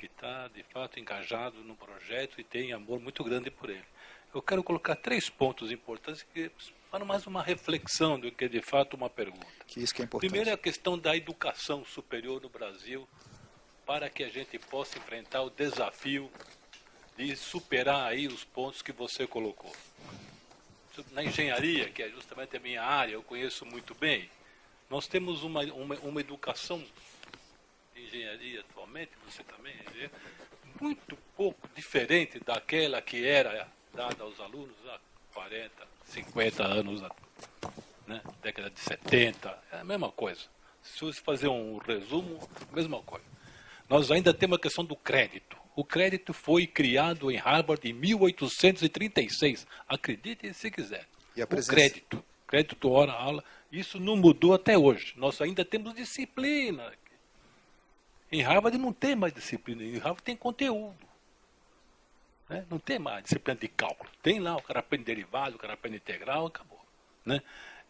está, de fato, engajado no projeto e tem amor muito grande por ele. Eu quero colocar 3 pontos importantes que para mais uma reflexão do que, de fato, uma pergunta. Isso que é importante. Primeiro é a questão da educação superior no Brasil, para que a gente possa enfrentar o desafio de superar aí os pontos que você colocou. Na engenharia, que é justamente a minha área, eu conheço muito bem, nós temos uma educação de engenharia atualmente, você também, muito pouco diferente daquela que era dada aos alunos há 40, 50 anos, né? Década de 70, é a mesma coisa. Se você fazer um resumo, mesma coisa. Nós ainda temos a questão do crédito. O crédito foi criado em Harvard em 1836. Acreditem se quiser. E a o crédito hora aula, isso não mudou até hoje. Nós ainda temos disciplina. Em Harvard não tem mais disciplina, em Harvard tem conteúdo. Né? Não tem mais disciplina de cálculo. Tem lá, o cara aprende derivado, o cara aprende integral, acabou. Né?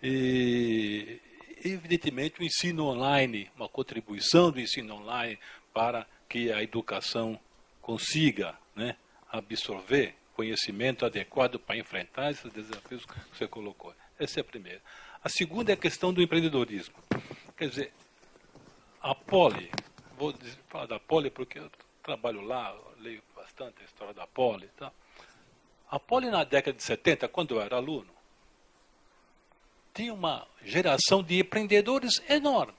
E evidentemente, o ensino online, uma contribuição do ensino online para que a educação consiga, né, absorver conhecimento adequado para enfrentar esses desafios que você colocou. Essa é a primeira. A segunda é a questão do empreendedorismo. Quer dizer, a Poli, vou falar da Poli porque eu trabalho lá, eu leio bastante a história da Poli. Tá? A Poli, na década de 70, quando eu era aluno, tinha uma geração de empreendedores enorme.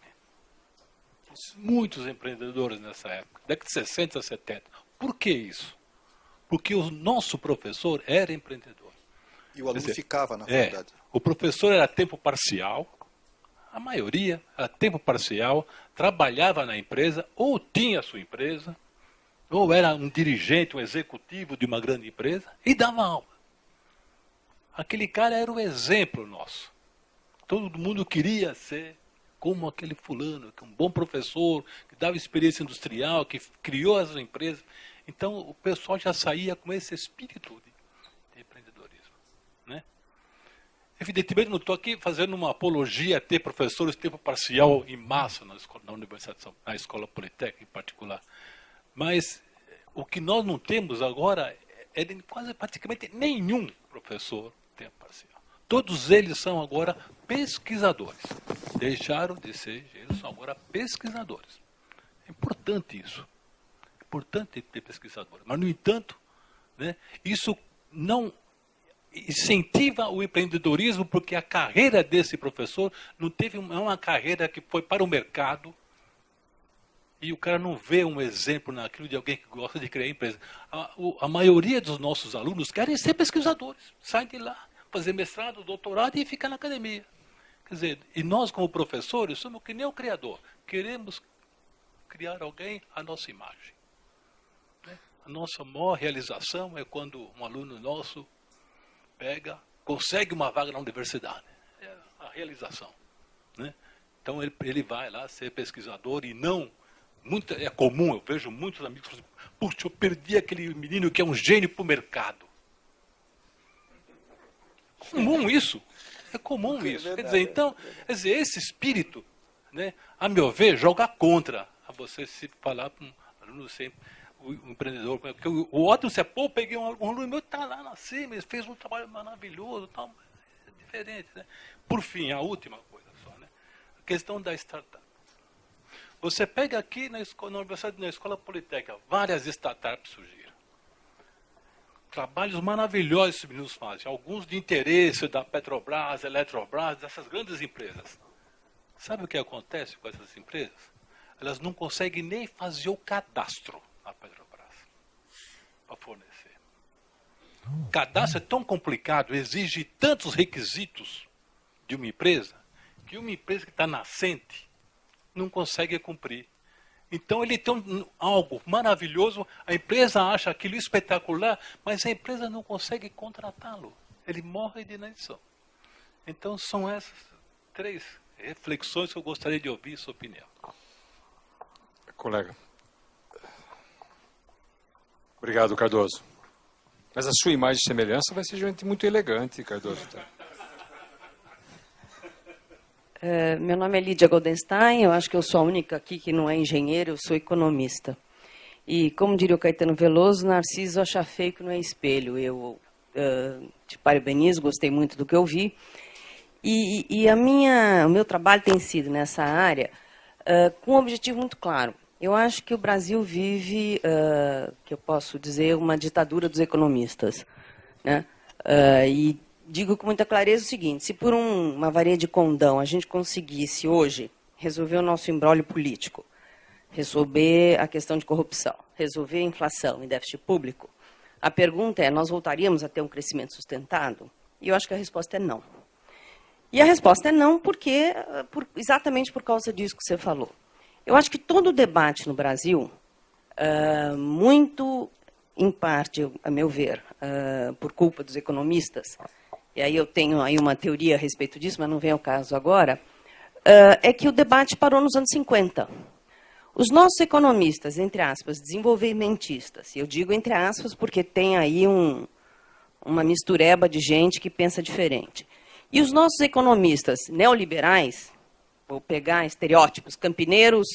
Muitos empreendedores nessa época, década de 60, 70. Por que isso? Porque o nosso professor era empreendedor. E o aluno ficava na faculdade. O professor era tempo parcial, a maioria era tempo parcial, trabalhava na empresa, ou tinha a sua empresa, ou era um dirigente, um executivo de uma grande empresa, e dava aula. Aquele cara era o exemplo nosso. Todo mundo queria ser como aquele fulano, que é um bom professor, que dava experiência industrial, que criou as empresas. Então, o pessoal já saía com esse espírito de empreendedorismo. Né? Evidentemente, não estou aqui fazendo uma apologia a ter professores de tempo parcial em massa na Universidade, na Escola Politécnica em particular. Mas o que nós não temos agora é quase praticamente nenhum professor de tempo parcial. Todos eles são agora pesquisadores. Deixaram de ser engenheiros, são agora pesquisadores. É importante isso. É importante ter pesquisadores. Mas, no entanto, né, isso não incentiva o empreendedorismo, porque a carreira desse professor não teve uma carreira que foi para o mercado e o cara não vê um exemplo naquilo de alguém que gosta de criar empresa. A maioria dos nossos alunos querem ser pesquisadores. Saem de lá, fazer mestrado, doutorado e ficar na academia. Quer dizer, e nós como professores somos que nem o criador. Queremos criar alguém à nossa imagem. Né? A nossa maior realização é quando um aluno nosso consegue uma vaga na universidade. É a realização. Né? Então ele vai lá ser pesquisador e não... é comum, eu vejo muitos amigos falando, puxa, eu perdi aquele menino que é um gênio para o mercado. Comum isso. É comum isso. Quer dizer, então, esse espírito, né, a meu ver, joga contra a você se falar para um aluno sempre, o empreendedor. Porque o outro, você, pô, peguei um aluno meu que está lá na cima, ele fez um trabalho maravilhoso, tal, é diferente. Né? Por fim, a última coisa só, né? A questão da startup. Você pega aqui na Universidade, na Escola Politécnica, várias startups surgiram. Trabalhos maravilhosos esses meninos fazem, alguns de interesse da Petrobras, Eletrobras, dessas grandes empresas. Sabe o que acontece com essas empresas? Elas não conseguem nem fazer o cadastro na Petrobras para fornecer. O cadastro é tão complicado, exige tantos requisitos de uma empresa, que uma empresa que está nascente não consegue cumprir. Então ele tem algo maravilhoso, a empresa acha aquilo espetacular, mas a empresa não consegue contratá-lo. Ele morre de inanição. Então são essas 3 reflexões que eu gostaria de ouvir sua opinião. Colega. Obrigado, Cardoso. Mas a sua imagem de semelhança vai ser gente muito elegante, Cardoso. Meu nome é Lídia Goldenstein, eu acho que eu sou a única aqui que não é engenheira, eu sou economista. E, como diria o Caetano Veloso, Narciso acha feio que não é espelho. Eu te parabenizo, gostei muito do que eu vi. E o meu trabalho tem sido nessa área com um objetivo muito claro. Eu acho que o Brasil vive, que eu posso dizer, uma ditadura dos economistas. Né? E digo com muita clareza o seguinte, se por uma varinha de condão a gente conseguisse hoje resolver o nosso imbróglio político, resolver a questão de corrupção, resolver a inflação e déficit público, a pergunta é, nós voltaríamos a ter um crescimento sustentado? E eu acho que a resposta é não. E a resposta é não exatamente por causa disso que você falou. Eu acho que todo o debate no Brasil, muito em parte, a meu ver, por culpa dos economistas, e aí eu tenho aí uma teoria a respeito disso, mas não vem ao caso agora, é que o debate parou nos anos 50. Os nossos economistas, entre aspas, desenvolvimentistas, e eu digo entre aspas porque tem aí uma mistureba de gente que pensa diferente, e os nossos economistas neoliberais, vou pegar estereótipos, campineiros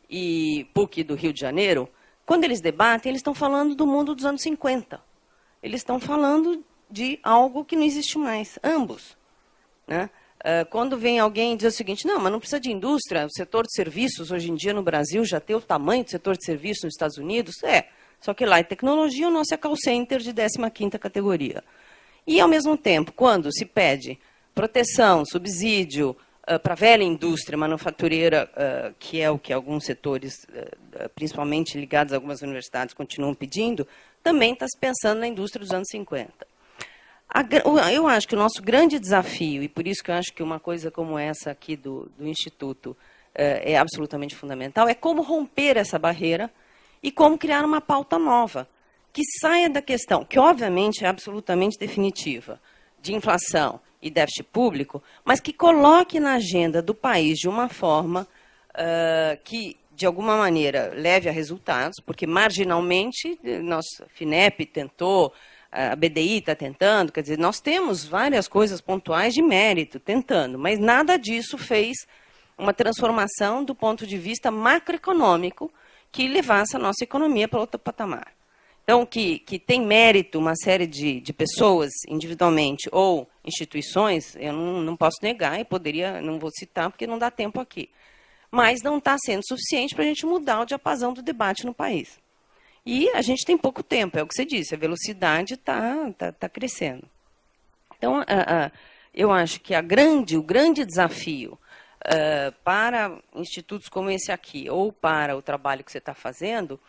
e PUC do Rio de Janeiro, quando eles debatem, eles estão falando do mundo dos anos 50. Eles estão falando de algo que não existe mais, ambos. Né? Quando vem alguém dizer o seguinte, não, mas não precisa de indústria, o setor de serviços hoje em dia no Brasil já tem o tamanho do setor de serviços nos Estados Unidos, só que lá é tecnologia, o nosso é call center de 15ª categoria. E, ao mesmo tempo, quando se pede proteção, subsídio para a velha indústria manufatureira, que é o que alguns setores, principalmente ligados a algumas universidades, continuam pedindo, também está se pensando na indústria dos anos 50. Eu acho que o nosso grande desafio, e por isso que eu acho que uma coisa como essa aqui do Instituto é absolutamente fundamental, é como romper essa barreira e como criar uma pauta nova, que saia da questão, que obviamente é absolutamente definitiva, de inflação e déficit público, mas que coloque na agenda do país de uma forma que, de alguma maneira, leve a resultados, porque marginalmente, nossa FINEP tentou, a BDI está tentando, quer dizer, nós temos várias coisas pontuais de mérito tentando, mas nada disso fez uma transformação do ponto de vista macroeconômico que levasse a nossa economia para outro patamar. Então, que tem mérito uma série de pessoas individualmente ou instituições, eu não posso negar e poderia, não vou citar porque não dá tempo aqui. Mas não está sendo suficiente para a gente mudar o diapasão do debate no país. E a gente tem pouco tempo, é o que você disse, a velocidade está crescendo. Então, eu acho que o grande desafio para institutos como esse aqui, ou para o trabalho que você está fazendo,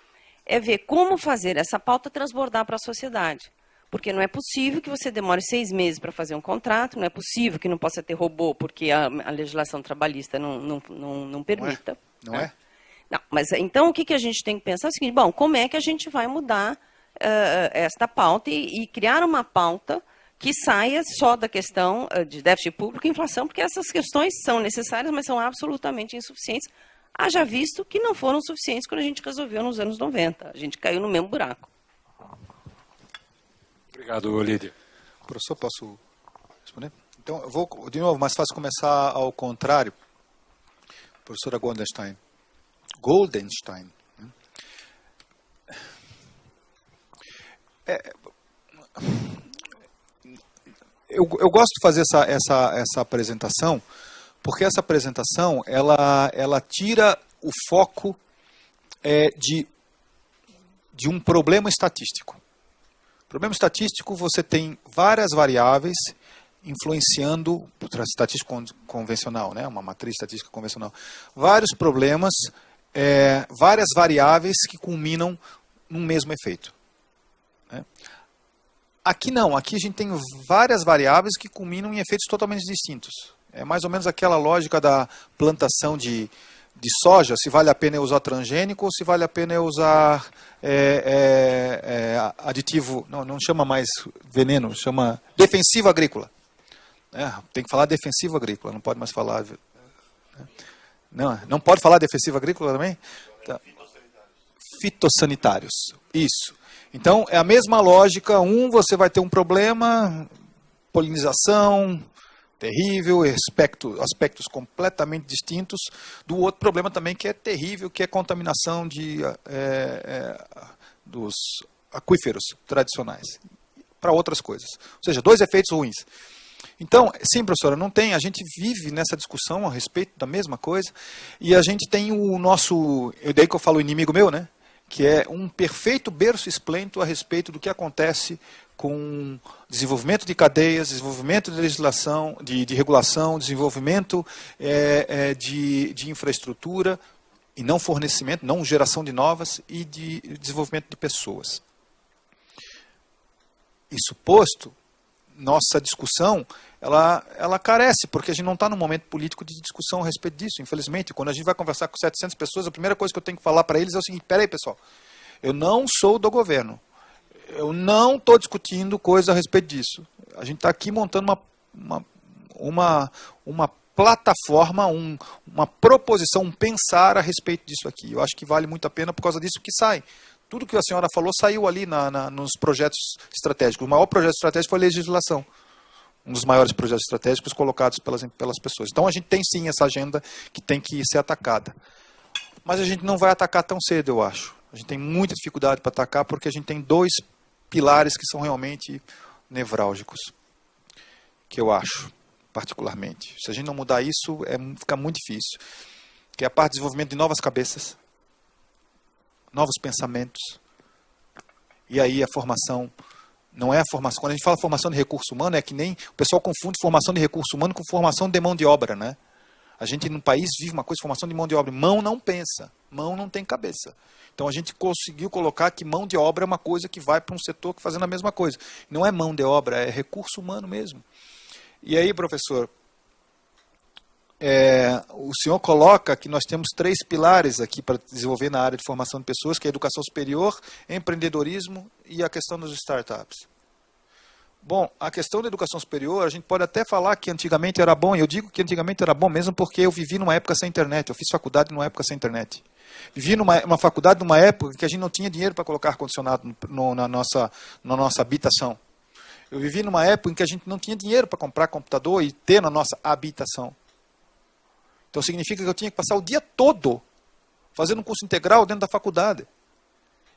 é ver como fazer essa pauta transbordar para a sociedade. Porque não é possível que você demore 6 meses para fazer um contrato, não é possível que não possa ter robô, porque a legislação trabalhista não permita. Não é? Não, mas então o que a gente tem que pensar é o seguinte, bom, como é que a gente vai mudar esta pauta e criar uma pauta que saia só da questão de déficit público e inflação, porque essas questões são necessárias, mas são absolutamente insuficientes, haja visto que não foram suficientes quando a gente resolveu nos anos 90. A gente caiu no mesmo buraco. Obrigado, Lídia. Professor, posso responder? Então, eu vou, de novo, mais fácil começar ao contrário. Professora Goldenstein. Eu gosto de fazer essa apresentação, porque essa apresentação ela tira o foco de um problema estatístico. Problema estatístico, você tem várias variáveis influenciando, estatística convencional, né? Uma matriz estatística convencional, vários problemas, várias variáveis que culminam num mesmo efeito. Né? Aqui não, aqui a gente tem várias variáveis que culminam em efeitos totalmente distintos. É mais ou menos aquela lógica da plantação de soja, se vale a pena usar transgênico ou se vale a pena usar aditivo, não chama mais veneno, chama defensivo agrícola. Tem que falar defensivo agrícola, não pode mais falar... Não pode falar defensivo agrícola também? Tá. Fitossanitários, isso. Então, é a mesma lógica, você vai ter um problema, polinização, terrível, aspectos completamente distintos, do outro problema também que é terrível, que é contaminação dos aquíferos tradicionais, para outras coisas. Ou seja, 2 efeitos ruins. Então, sim, professora, a gente vive nessa discussão a respeito da mesma coisa, e a gente tem o nosso, daí que eu falo inimigo meu, né? Que é um perfeito berço esplêndido a respeito do que acontece com desenvolvimento de cadeias, desenvolvimento de legislação, de regulação, desenvolvimento de infraestrutura, e não fornecimento, não geração de novas, e de desenvolvimento de pessoas. Isso posto, nossa discussão, ela carece, porque a gente não está num momento político de discussão a respeito disso, infelizmente. Quando a gente vai conversar com 700 pessoas, a primeira coisa que eu tenho que falar para eles é o seguinte, peraí, pessoal, eu não sou do governo, eu não estou discutindo coisa a respeito disso. A gente está aqui montando uma plataforma, uma proposição, um pensar a respeito disso aqui. Eu acho que vale muito a pena por causa disso que sai. Tudo que a senhora falou saiu ali nos projetos estratégicos. O maior projeto estratégico foi a legislação. um dos maiores projetos estratégicos colocados pelas pessoas. Então a gente tem sim essa agenda que tem que ser atacada. Mas a gente não vai atacar tão cedo, eu acho. A gente tem muita dificuldade para atacar porque a gente tem 2 pilares que são realmente nevrálgicos, que eu acho, particularmente. Se a gente não mudar isso, fica muito difícil. Que é a parte de desenvolvimento de novas cabeças, novos pensamentos. E aí a formação, não é a formação. Quando a gente fala formação de recurso humano, é que nem o pessoal confunde formação de recurso humano com formação de mão de obra, né? A gente no país vive uma coisa de formação de mão de obra. Mão não pensa, mão não tem cabeça. Então a gente conseguiu colocar que mão de obra é uma coisa que vai para um setor que fazendo a mesma coisa. Não é mão de obra, é recurso humano mesmo. E aí, professor, o senhor coloca que nós temos 3 pilares aqui para desenvolver na área de formação de pessoas, que é a educação superior, empreendedorismo e a questão das startups. Bom, a questão da educação superior, a gente pode até falar que antigamente era bom, e eu digo que antigamente era bom mesmo porque eu vivi numa época sem internet, eu fiz faculdade numa época sem internet. Vivi numa faculdade numa época que a gente não tinha dinheiro para colocar ar-condicionado na nossa habitação. Eu vivi numa época em que a gente não tinha dinheiro para comprar computador e ter na nossa habitação. Então significa que eu tinha que passar o dia todo fazendo um curso integral dentro da faculdade.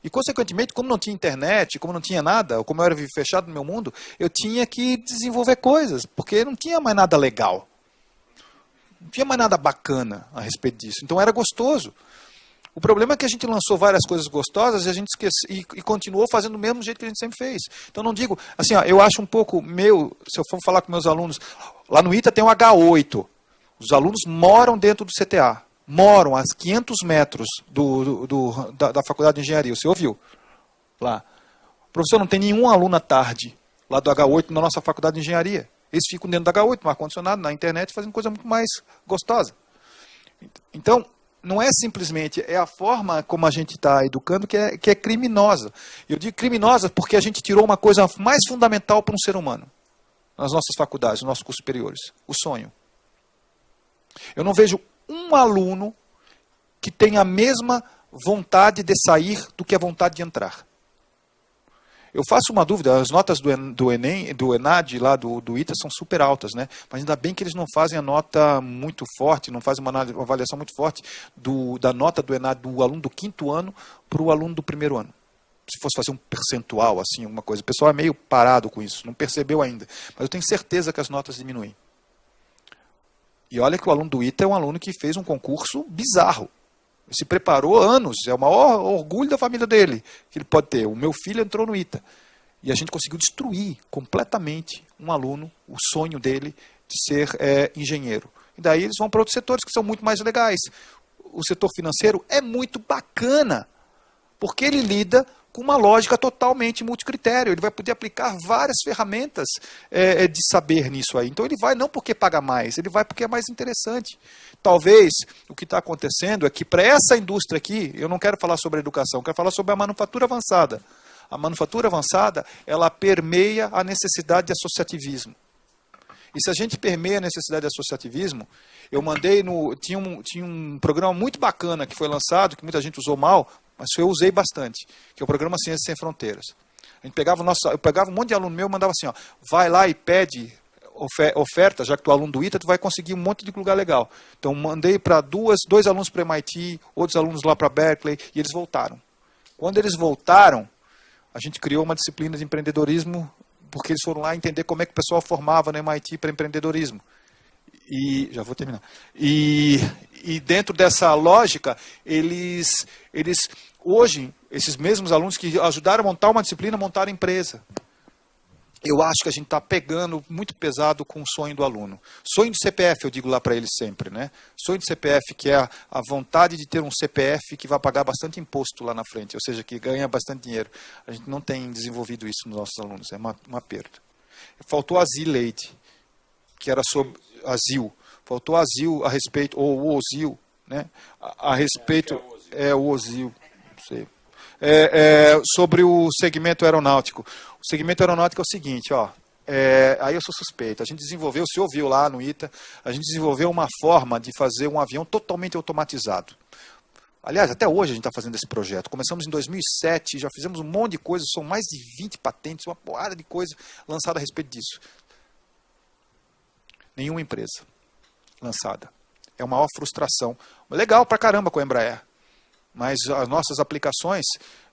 E, consequentemente, como não tinha internet, como não tinha nada, ou como eu era fechado no meu mundo, eu tinha que desenvolver coisas, porque não tinha mais nada legal. Não tinha mais nada bacana a respeito disso. Então era gostoso. O problema é que a gente lançou várias coisas gostosas e a gente esqueceu, e continuou fazendo do mesmo jeito que a gente sempre fez. Então não digo, assim, ó, eu acho um pouco se eu for falar com meus alunos, lá no ITA tem um H8. Os alunos moram dentro do CTA. Moram a 500 metros da Faculdade de Engenharia. Você ouviu? Lá. Professor, não tem nenhum aluno à tarde lá do H8 na nossa Faculdade de Engenharia. Eles ficam dentro do H8, no ar-condicionado, na internet, fazendo coisa muito mais gostosa. Então, não é simplesmente, é a forma como a gente está educando que é criminosa. Eu digo criminosa porque a gente tirou uma coisa mais fundamental para um ser humano nas nossas faculdades, nos nossos cursos superiores, o sonho. Eu não vejo um aluno que tenha a mesma vontade de sair do que a vontade de entrar. Eu faço uma dúvida, as notas do Enem, do ENAD, lá do ITA, são super altas, né? Mas ainda bem que eles não fazem a nota muito forte, não fazem uma avaliação muito forte da nota do ENAD do aluno do 5º ano para o aluno do 1º ano. Se fosse fazer um percentual, assim, alguma coisa. O pessoal é meio parado com isso, não percebeu ainda. Mas eu tenho certeza que as notas diminuem. E olha que o aluno do ITA é um aluno que fez um concurso bizarro. Ele se preparou anos, é o maior orgulho da família dele que ele pode ter. O meu filho entrou no ITA. E a gente conseguiu destruir completamente um aluno, o sonho dele de ser engenheiro. E daí eles vão para outros setores que são muito mais legais. O setor financeiro é muito bacana, porque ele lida com uma lógica totalmente multicritério. Ele vai poder aplicar várias ferramentas de saber nisso aí. Então ele vai não porque paga mais, ele vai porque é mais interessante. Talvez o que está acontecendo é que para essa indústria aqui, eu não quero falar sobre a educação, eu quero falar sobre a manufatura avançada. A manufatura avançada, ela permeia a necessidade de associativismo. E se a gente permeia a necessidade de associativismo, eu mandei tinha um programa muito bacana que foi lançado, que muita gente usou mal, mas eu usei bastante, que é o programa Ciências Sem Fronteiras. A gente eu pegava um monte de aluno meu e mandava assim, ó, vai lá e pede oferta, já que tu é aluno do ITA, tu vai conseguir um monte de lugar legal. Então mandei para dois alunos para MIT, outros alunos lá para Berkeley, e eles voltaram. Quando eles voltaram, a gente criou uma disciplina de empreendedorismo, porque eles foram lá entender como é que o pessoal formava no MIT para empreendedorismo. E já vou terminar. E dentro dessa lógica, eles hoje, esses mesmos alunos que ajudaram a montar uma disciplina, montaram empresa. Eu acho que a gente está pegando muito pesado com o sonho do aluno. Sonho de CPF, eu digo lá para eles sempre, né? Sonho de CPF, que é a vontade de ter um CPF que vai pagar bastante imposto lá na frente, ou seja, que ganha bastante dinheiro. A gente não tem desenvolvido isso nos nossos alunos, é uma perda. Faltou a ZIL-Aid, que era sobre asilo. Faltou asilo a respeito, ou o OSIL, né? A respeito, o OSIL, não sei. Sobre o segmento aeronáutico. O segmento aeronáutico é o seguinte, ó. Aí eu sou suspeito. A gente desenvolveu, o senhor viu lá no ITA, a gente desenvolveu uma forma de fazer um avião totalmente automatizado. Aliás, até hoje a gente está fazendo esse projeto. Começamos em 2007, já fizemos um monte de coisas, são mais de 20 patentes, uma porrada de coisa lançada a respeito disso. Nenhuma empresa lançada. É uma maior frustração. Legal pra caramba com a Embraer. Mas as nossas aplicações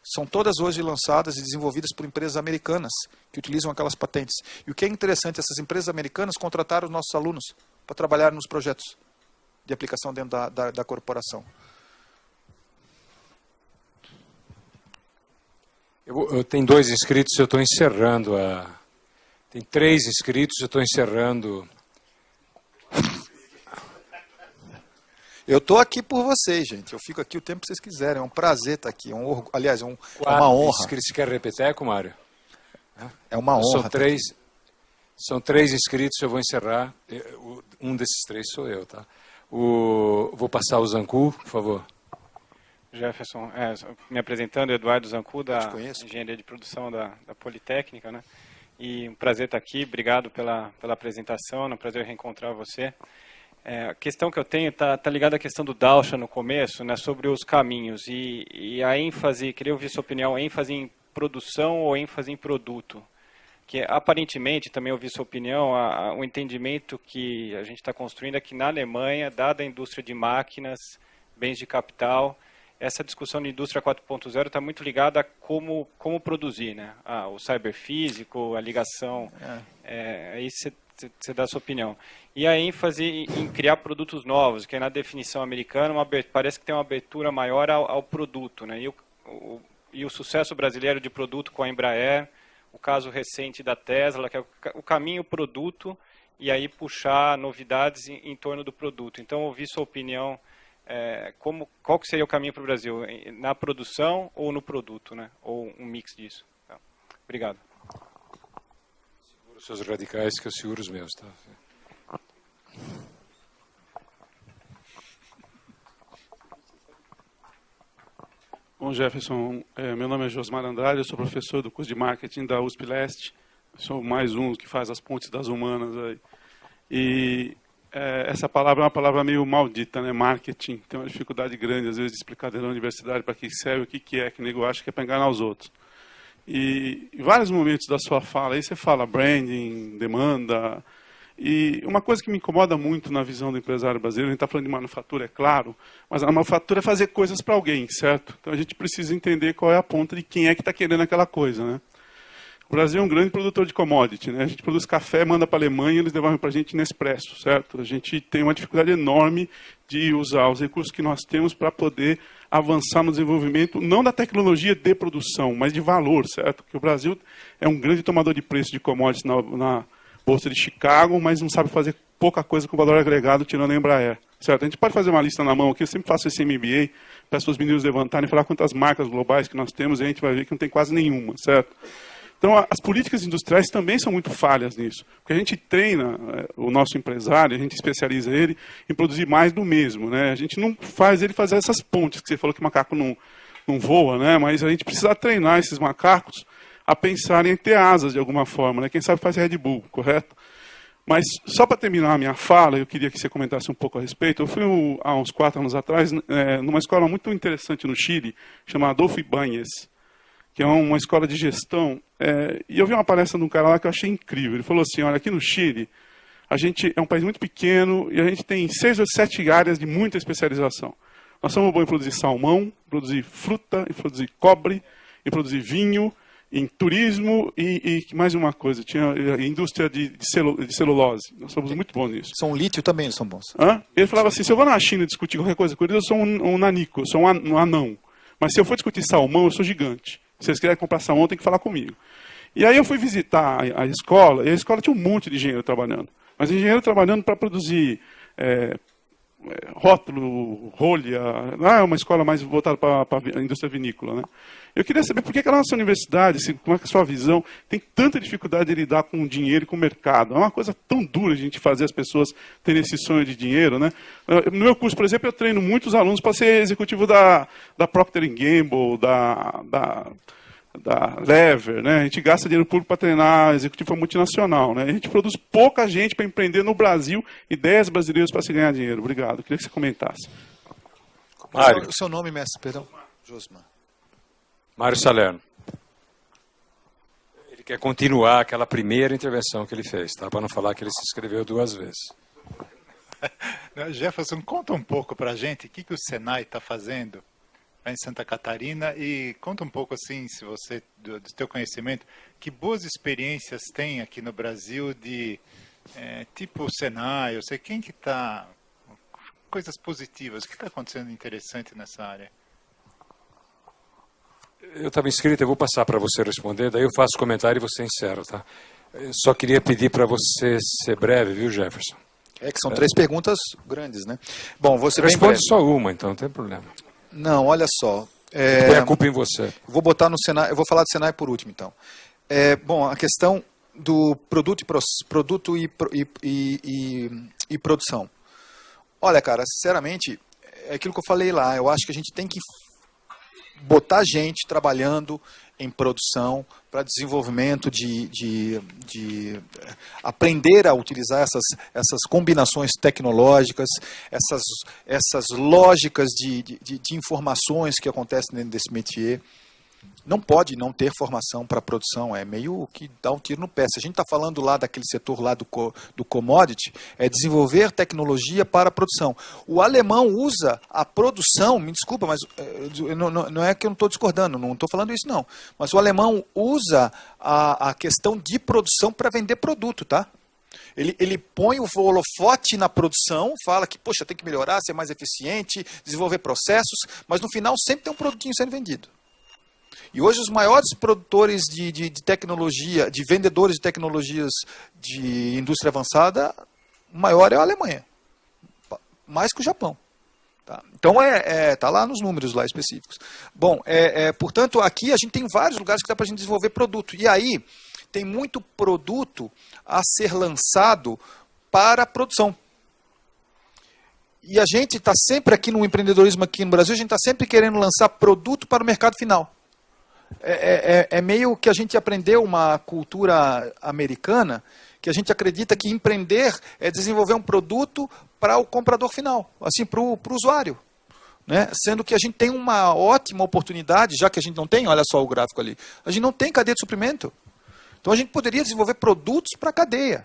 são todas hoje lançadas e desenvolvidas por empresas americanas que utilizam aquelas patentes. E o que é interessante, essas empresas americanas contrataram os nossos alunos para trabalhar nos projetos de aplicação dentro da corporação. Eu tenho 2 inscritos, eu estou encerrando Tem 3 inscritos, eu estou encerrando. Eu estou aqui por vocês, gente. Eu fico aqui o tempo que vocês quiserem. É um prazer estar aqui. Aliás, é uma honra. Inscritos, quer repetir, Mário? É uma honra. São 3 inscritos, eu vou encerrar. Um desses 3 sou eu, tá? Vou passar o Zancu, por favor. Jefferson, me apresentando, Eduardo Zancu, da conheço. Engenharia de Produção da Politécnica, né? E um prazer estar aqui, obrigado pela apresentação, é um prazer reencontrar você. A questão que eu tenho está ligada à questão do Dausha no começo, né, sobre os caminhos e a ênfase, queria ouvir sua opinião, ênfase em produção ou ênfase em produto? Que aparentemente, também ouvi sua opinião, o entendimento que a gente está construindo é que na Alemanha, dada a indústria de máquinas, bens de capital, essa discussão de indústria 4.0 está muito ligada a como produzir, né? O cyberfísico, a ligação, aí você dá a sua opinião. E a ênfase em criar produtos novos, que é na definição americana, parece que tem uma abertura maior ao produto, né? E o sucesso brasileiro de produto com a Embraer, o caso recente da Tesla, que é o caminho produto, e aí puxar novidades em torno do produto. Então, ouvir sua opinião, qual que seria o caminho para o Brasil? Na produção ou no produto, né? Ou um mix disso? Tá. Obrigado. Segura os seus radicais que eu seguro os meus, tá? Bom, Jefferson, meu nome é Josmar Andrade, eu sou professor do curso de marketing da USP Leste, sou mais um que faz as pontes das humanas aí. E essa palavra é uma palavra meio maldita, né? Marketing, tem uma dificuldade grande às vezes de explicar dentro da universidade para que serve, o que é, que o nego acha que é para enganar os outros. E em vários momentos da sua fala, aí você fala branding, demanda. E uma coisa que me incomoda muito na visão do empresário brasileiro, a gente está falando de manufatura, é claro, mas a manufatura é fazer coisas para alguém, certo? Então a gente precisa entender qual é a ponta de quem é que está querendo aquela coisa, né? O Brasil é um grande produtor de commodity, né? A gente produz café, manda para a Alemanha, eles devolvem para a gente Nespresso, certo? A gente tem uma dificuldade enorme de usar os recursos que nós temos para poder avançar no desenvolvimento, não da tecnologia de produção, mas de valor, certo? Porque o Brasil é um grande tomador de preço de commodities na Bolsa de Chicago, mas não sabe fazer pouca coisa com valor agregado, tirando a Embraer, certo? A gente pode fazer uma lista na mão aqui, eu sempre faço esse MBA, peço os meninos levantarem e falar quantas marcas globais que nós temos, e a gente vai ver que não tem quase nenhuma, certo? Então, as políticas industriais também são muito falhas nisso, porque a gente treina o nosso empresário, a gente especializa ele em produzir mais do mesmo, né? A gente não faz ele fazer essas pontes, que você falou que macaco não voa, né? Mas a gente precisa treinar esses macacos a pensarem em ter asas de alguma forma, né? Quem sabe faz Red Bull, correto? Mas, só para terminar a minha fala, eu queria que você comentasse um pouco a respeito. Eu fui, há uns 4 anos atrás, numa escola muito interessante no Chile, chamada Adolfo Ibáñez, que é uma escola de gestão, e eu vi uma palestra de um cara lá que eu achei incrível. Ele falou assim, olha, aqui no Chile, a gente é um país muito pequeno e a gente tem 6 ou 7 áreas de muita especialização. Nós somos bons em produzir salmão, produzir fruta, em produzir cobre, em produzir vinho, em turismo e mais uma coisa, tinha a indústria de celulose. Nós somos muito bons nisso. São lítio também, eles são bons. Ele falava assim, se eu vou na China discutir qualquer coisa com eles, eu sou um nanico, eu sou um anão. Mas se eu for discutir salmão, eu sou gigante. Se vocês quiserem comprar salmão, tem que falar comigo. E aí eu fui visitar a escola, e a escola tinha um monte de engenheiro trabalhando. Mas engenheiro trabalhando para produzir rótulo, rolha, é uma escola mais voltada para a indústria vinícola, né? Eu queria saber por que a nossa universidade, como é que a sua visão, tem tanta dificuldade de lidar com o dinheiro e com o mercado. É uma coisa tão dura a gente fazer as pessoas terem esse sonho de dinheiro, né? No meu curso, por exemplo, eu treino muitos alunos para ser executivo da Procter & Gamble, da Lever, né? A gente gasta dinheiro público para treinar executivo multinacional, né? A gente produz pouca gente para empreender no Brasil e 10 brasileiros para se ganhar dinheiro. Obrigado. Queria que você comentasse. Mário. O seu nome, mestre, perdão? Josmar. Mário Salerno. quer continuar aquela primeira intervenção que ele fez, tá? Para não falar que ele se inscreveu 2 vezes. Jefferson, conta um pouco para a gente o que o Senai está fazendo em Santa Catarina e conta um pouco, assim, se você, do teu conhecimento, que boas experiências tem aqui no Brasil de tipo o Senai, eu sei quem que está, coisas positivas, o que está acontecendo interessante nessa área? Eu estava inscrito, eu vou passar para você responder, daí eu faço comentário e você encerra, tá? Eu só queria pedir para você ser breve, viu, Jefferson? É que são 3 perguntas grandes, né? Bom, você responde só uma, então não tem problema. Não, olha só. Põe a culpa em você. Vou botar no Senai, eu vou falar do Senai por último, então. Bom, a questão do produto e produção. Olha, cara, sinceramente, é aquilo que eu falei lá. Eu acho que a gente tem que botar gente trabalhando em produção para desenvolvimento de aprender a utilizar essas combinações tecnológicas, essas lógicas de informações que acontecem dentro desse métier. Não pode não ter formação para produção, é meio que dá um tiro no pé. Se a gente está falando lá daquele setor lá do commodity, é desenvolver tecnologia para a produção. O alemão usa a produção, me desculpa, mas não é que eu não estou discordando, não estou falando isso não, mas o alemão usa a questão de produção para vender produto, tá? Ele põe o holofote na produção, fala que, poxa, tem que melhorar, ser mais eficiente, desenvolver processos, mas no final sempre tem um produtinho sendo vendido. E hoje os maiores produtores de tecnologia, de vendedores de tecnologias de indústria avançada, o maior é a Alemanha, mais que o Japão. Tá? Então tá lá nos números lá específicos. Bom, portanto, aqui a gente tem vários lugares que dá para a gente desenvolver produto. E aí tem muito produto a ser lançado para a produção. E a gente está sempre aqui no empreendedorismo aqui no Brasil, a gente está sempre querendo lançar produto para o mercado final. É meio que a gente aprendeu uma cultura americana, que a gente acredita que empreender é desenvolver um produto para o comprador final, assim, para o usuário. Né? Sendo que a gente tem uma ótima oportunidade, já que a gente não tem, olha só o gráfico ali, a gente não tem cadeia de suprimento. Então a gente poderia desenvolver produtos para a cadeia,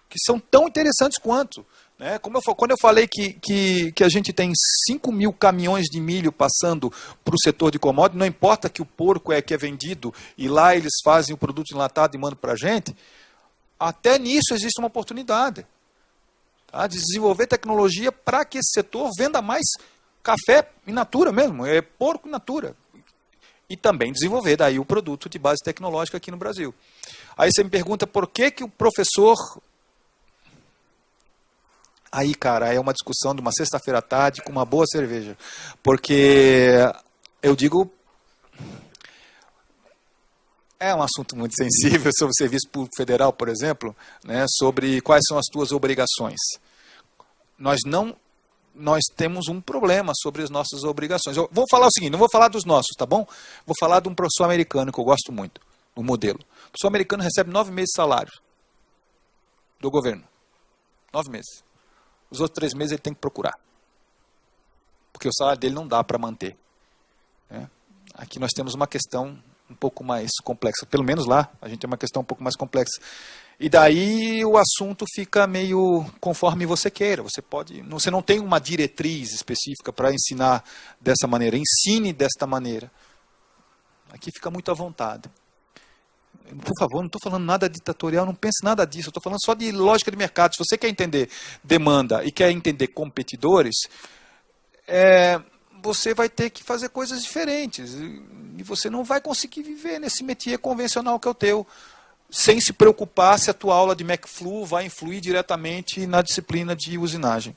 que são tão interessantes quanto. Né? Quando eu falei que a gente tem 5 mil caminhões de milho passando para o setor de commodity, não importa que o porco que é vendido e lá eles fazem o produto enlatado e mandam para a gente, até nisso existe uma oportunidade, tá? De desenvolver tecnologia para que esse setor venda mais café in natura mesmo, porco in natura. E também desenvolver daí o produto de base tecnológica aqui no Brasil. Aí você me pergunta por que o professor... Aí, cara, é uma discussão de uma sexta-feira à tarde com uma boa cerveja. Porque eu digo... É um assunto muito sensível sobre o serviço público federal, por exemplo, né, sobre quais são as tuas obrigações. Nós temos um problema sobre as nossas obrigações. Eu vou falar o seguinte, não vou falar dos nossos, tá bom? Vou falar de um professor americano que eu gosto muito, do modelo. O professor americano recebe 9 meses de salário do governo. 9 meses. Os outros 3 meses ele tem que procurar. Porque o salário dele não dá para manter. Né? Aqui nós temos uma questão um pouco mais complexa. Pelo menos lá, a gente tem uma questão um pouco mais complexa. E daí o assunto fica meio conforme você queira. Você não tem uma diretriz específica para ensinar dessa maneira. Ensine desta maneira. Aqui fica muito à vontade. Por favor, não estou falando nada ditatorial, não pense nada disso. Eu estou falando só de lógica de mercado. Se você quer entender demanda e quer entender competidores, você vai ter que fazer coisas diferentes. E você não vai conseguir viver nesse métier convencional que é o teu, sem se preocupar se a tua aula de McFlu vai influir diretamente na disciplina de usinagem.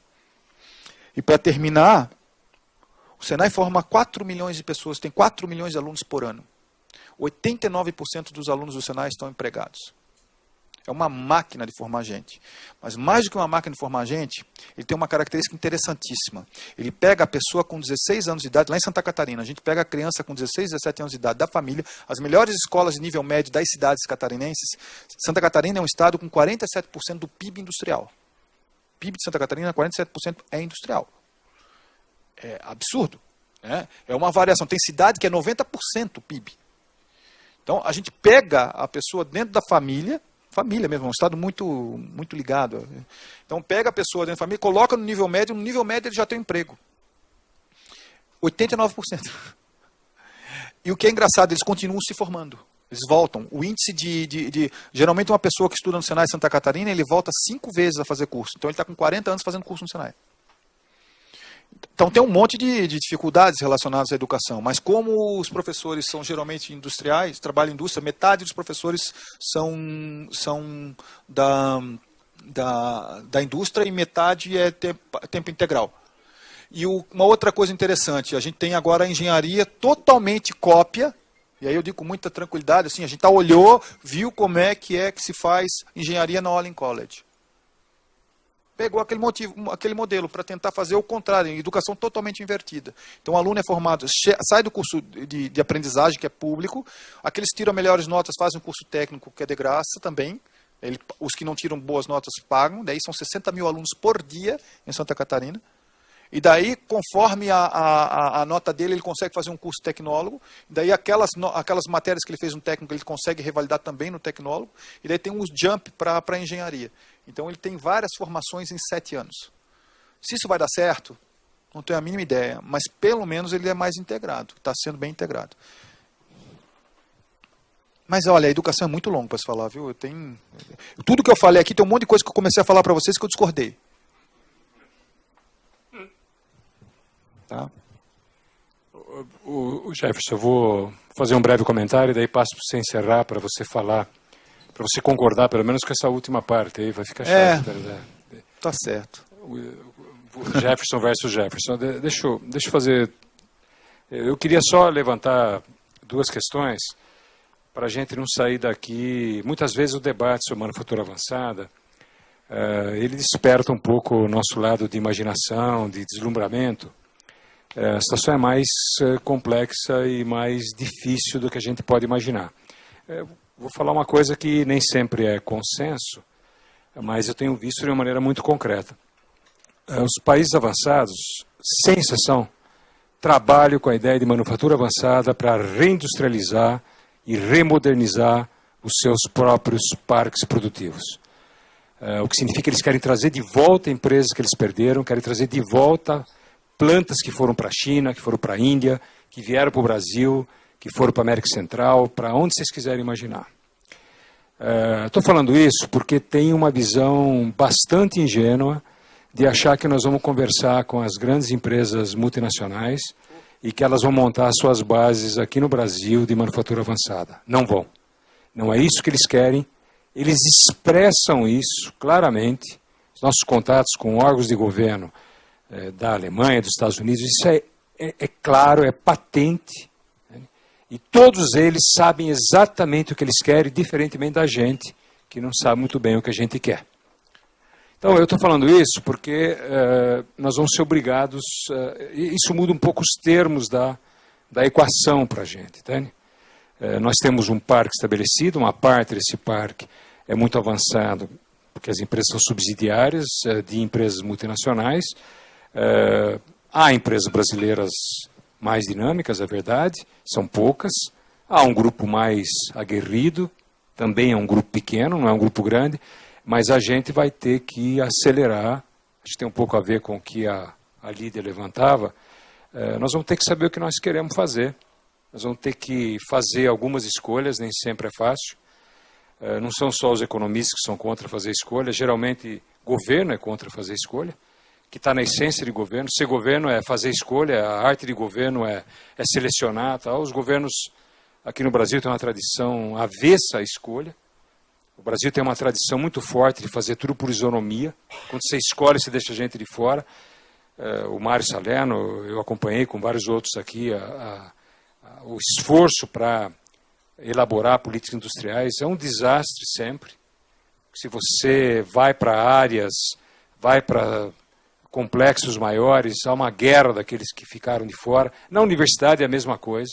E para terminar, o Senai forma 4 milhões de pessoas, tem 4 milhões de alunos por ano. 89% dos alunos do Senai estão empregados. É uma máquina de formar gente. Mas mais do que uma máquina de formar gente, ele tem uma característica interessantíssima. Ele pega a pessoa com 16 anos de idade, lá em Santa Catarina, a gente pega a criança com 16, 17 anos de idade da família, as melhores escolas de nível médio das cidades catarinenses. Santa Catarina é um estado com 47% do PIB industrial. O PIB de Santa Catarina, 47% é industrial. É absurdo. Né? É uma variação. Tem cidade que é 90% do PIB. Então, a gente pega a pessoa dentro da família mesmo, é um estado muito, muito ligado. Então, pega a pessoa dentro da família, coloca no nível médio ele já tem um emprego. 89%. E o que é engraçado, eles continuam se formando. Eles voltam. O índice geralmente uma pessoa que estuda no Senai Santa Catarina, ele volta 5 vezes a fazer curso. Então ele está com 40 anos fazendo curso no Senai. Então tem um monte de dificuldades relacionadas à educação. Mas como os professores são geralmente industriais, trabalham em indústria, metade dos professores são da indústria e metade é tempo integral. E uma outra coisa interessante, a gente tem agora a engenharia totalmente cópia, e aí eu digo com muita tranquilidade, assim, a gente olhou, viu como é que se faz engenharia na Olin College. Pegou aquele modelo para tentar fazer o contrário, em educação totalmente invertida. Então o aluno é formado, sai do curso de aprendizagem, que é público, aqueles que tiram melhores notas fazem um curso técnico, que é de graça também, os que não tiram boas notas pagam, daí são 60 mil alunos por dia em Santa Catarina. E daí, conforme a nota dele, ele consegue fazer um curso tecnólogo. E daí, aquelas matérias que ele fez no técnico, ele consegue revalidar também no tecnólogo. E daí tem um jump para a engenharia. Então, ele tem várias formações em 7 anos. Se isso vai dar certo, não tenho a mínima ideia. Mas, pelo menos, ele é mais integrado. Está sendo bem integrado. Mas, olha, a educação é muito longa para se falar, viu? Tudo que eu falei aqui, tem um monte de coisa que eu comecei a falar para vocês que eu discordei. Tá. O Jefferson, eu vou fazer um breve comentário e daí passo para você encerrar, para você falar, para você concordar pelo menos com essa última parte aí, vai ficar chato. Tá certo. O Jefferson versus Jefferson. Deixa eu fazer... Eu queria só levantar 2 questões para a gente não sair daqui... Muitas vezes o debate sobre manufatura avançada, ele desperta um pouco o nosso lado de imaginação, de deslumbramento. A situação é mais complexa e mais difícil do que a gente pode imaginar. Vou falar uma coisa que nem sempre é consenso, mas eu tenho visto de uma maneira muito concreta. Os países avançados, sem exceção, trabalham com a ideia de manufatura avançada para reindustrializar e remodernizar os seus próprios parques produtivos. O que significa que eles querem trazer de volta empresas que eles perderam, querem trazer de volta plantas que foram para a China, que foram para a Índia, que vieram para o Brasil, que foram para a América Central, para onde vocês quiserem imaginar. Estou falando isso porque tem uma visão bastante ingênua de achar que nós vamos conversar com as grandes empresas multinacionais e que elas vão montar suas bases aqui no Brasil de manufatura avançada. Não vão. Não é isso que eles querem. Eles expressam isso claramente. Os nossos contatos com órgãos de governo da Alemanha, dos Estados Unidos, isso é claro, é patente, né? E todos eles sabem exatamente o que eles querem, diferentemente da gente, que não sabe muito bem o que a gente quer. Então, eu estou falando isso porque nós vamos ser obrigados, isso muda um pouco os termos da equação para a gente, entende? Nós temos um parque estabelecido, uma parte desse parque é muito avançado, porque as empresas são subsidiárias de empresas multinacionais. Há empresas brasileiras mais dinâmicas, é verdade, são poucas. Há um grupo mais aguerrido, também é um grupo pequeno, não é um grupo grande, mas a gente vai ter que acelerar. Acho que tem um pouco a ver com o que a Lídia levantava. Nós vamos ter que saber o que nós queremos fazer. Nós vamos ter que fazer algumas escolhas, nem sempre é fácil. Não são só os economistas que são contra fazer escolha, geralmente governo é contra fazer escolha, que está na essência de governo. Ser governo é fazer escolha, a arte de governo é selecionar. Tal. Os governos aqui no Brasil têm uma tradição avessa à escolha. O Brasil tem uma tradição muito forte de fazer tudo por isonomia. Quando você escolhe, você deixa a gente de fora. O Mário Salerno, eu acompanhei com vários outros aqui o esforço para elaborar políticas industriais. É um desastre sempre. Se você vai para áreas, vai para complexos maiores, há uma guerra daqueles que ficaram de fora. Na universidade é a mesma coisa,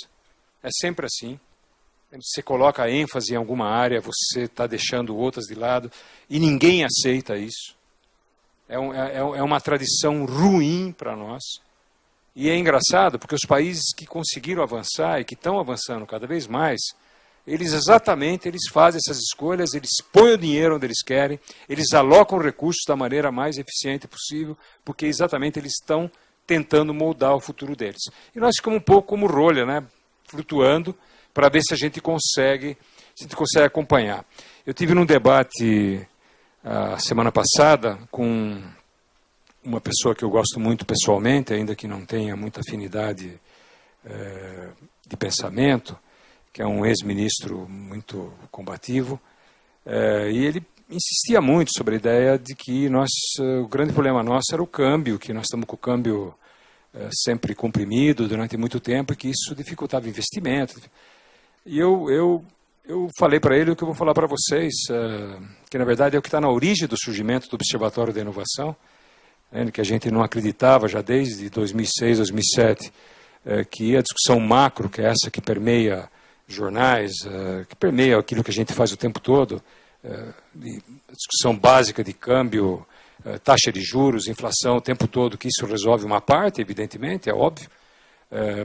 é sempre assim. Você coloca ênfase em alguma área, você está deixando outras de lado, e ninguém aceita isso. É uma tradição ruim para nós. E é engraçado, porque os países que conseguiram avançar e que estão avançando cada vez mais, Eles fazem essas escolhas, eles põem o dinheiro onde eles querem, eles alocam recursos da maneira mais eficiente possível, porque exatamente eles estão tentando moldar o futuro deles. E nós ficamos um pouco como rolha, né, flutuando, para ver se a gente consegue acompanhar. Eu tive num debate a semana passada com uma pessoa que eu gosto muito pessoalmente, ainda que não tenha muita afinidade de pensamento, que é um ex-ministro muito combativo, e ele insistia muito sobre a ideia de que o grande problema nosso era o câmbio, que nós estamos com o câmbio sempre comprimido durante muito tempo e que isso dificultava o investimento. E eu falei para ele o que eu vou falar para vocês, que na verdade é o que está na origem do surgimento do Observatório da Inovação, que a gente não acreditava já desde 2006, 2007, que a discussão macro, que é essa que permeia jornais, que permeia aquilo que a gente faz o tempo todo, a discussão básica de câmbio, taxa de juros, inflação o tempo todo, que isso resolve uma parte, evidentemente, é óbvio,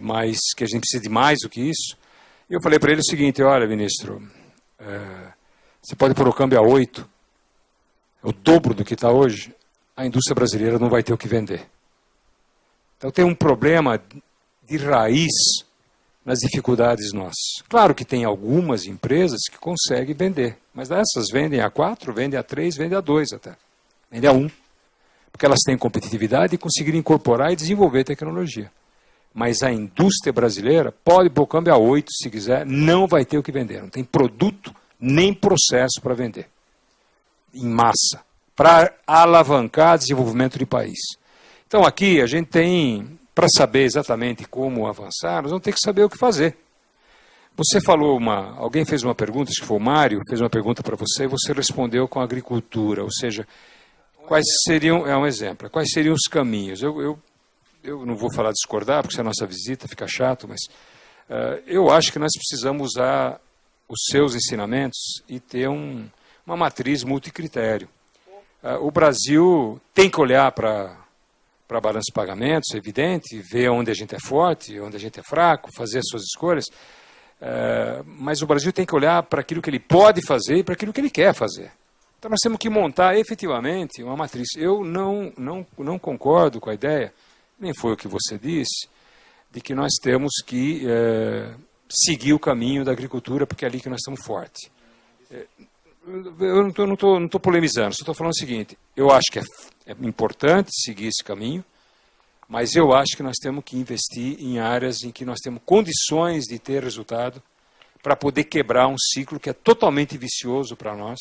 mas que a gente precisa de mais do que isso. E eu falei para ele o seguinte: olha, ministro, você pode pôr o câmbio a 8, é o dobro do que está hoje, a indústria brasileira não vai ter o que vender. Então tem um problema de raiz nas dificuldades nossas. Claro que tem algumas empresas que conseguem vender, mas essas vendem a 4, vendem a 3, vendem a 2 até. Vendem a 1. Porque elas têm competitividade e conseguiram incorporar e desenvolver tecnologia. Mas a indústria brasileira pode pôr o câmbio a 8 se quiser, não vai ter o que vender. Não tem produto nem processo para vender. Em massa. Para alavancar desenvolvimento de país. Então aqui a gente tem, para saber exatamente como avançar, nós vamos ter que saber o que fazer. Você falou alguém fez uma pergunta, acho que foi o Mário, fez uma pergunta para você e você respondeu com a agricultura, ou seja, quais seriam, é um exemplo, quais seriam os caminhos? Eu não vou falar discordar, porque se é a nossa visita fica chato, mas eu acho que nós precisamos usar os seus ensinamentos e ter uma matriz multicritério. O Brasil tem que olhar para a balança de pagamentos, é evidente, ver onde a gente é forte, onde a gente é fraco, fazer as suas escolhas, mas o Brasil tem que olhar para aquilo que ele pode fazer e para aquilo que ele quer fazer. Então nós temos que montar efetivamente uma matriz. Eu não concordo com a ideia, nem foi o que você disse, de que nós temos que seguir o caminho da agricultura, porque é ali que nós estamos fortes. Eu não estou polemizando, só estou falando o seguinte: eu acho que é importante seguir esse caminho, mas eu acho que nós temos que investir em áreas em que nós temos condições de ter resultado para poder quebrar um ciclo que é totalmente vicioso para nós,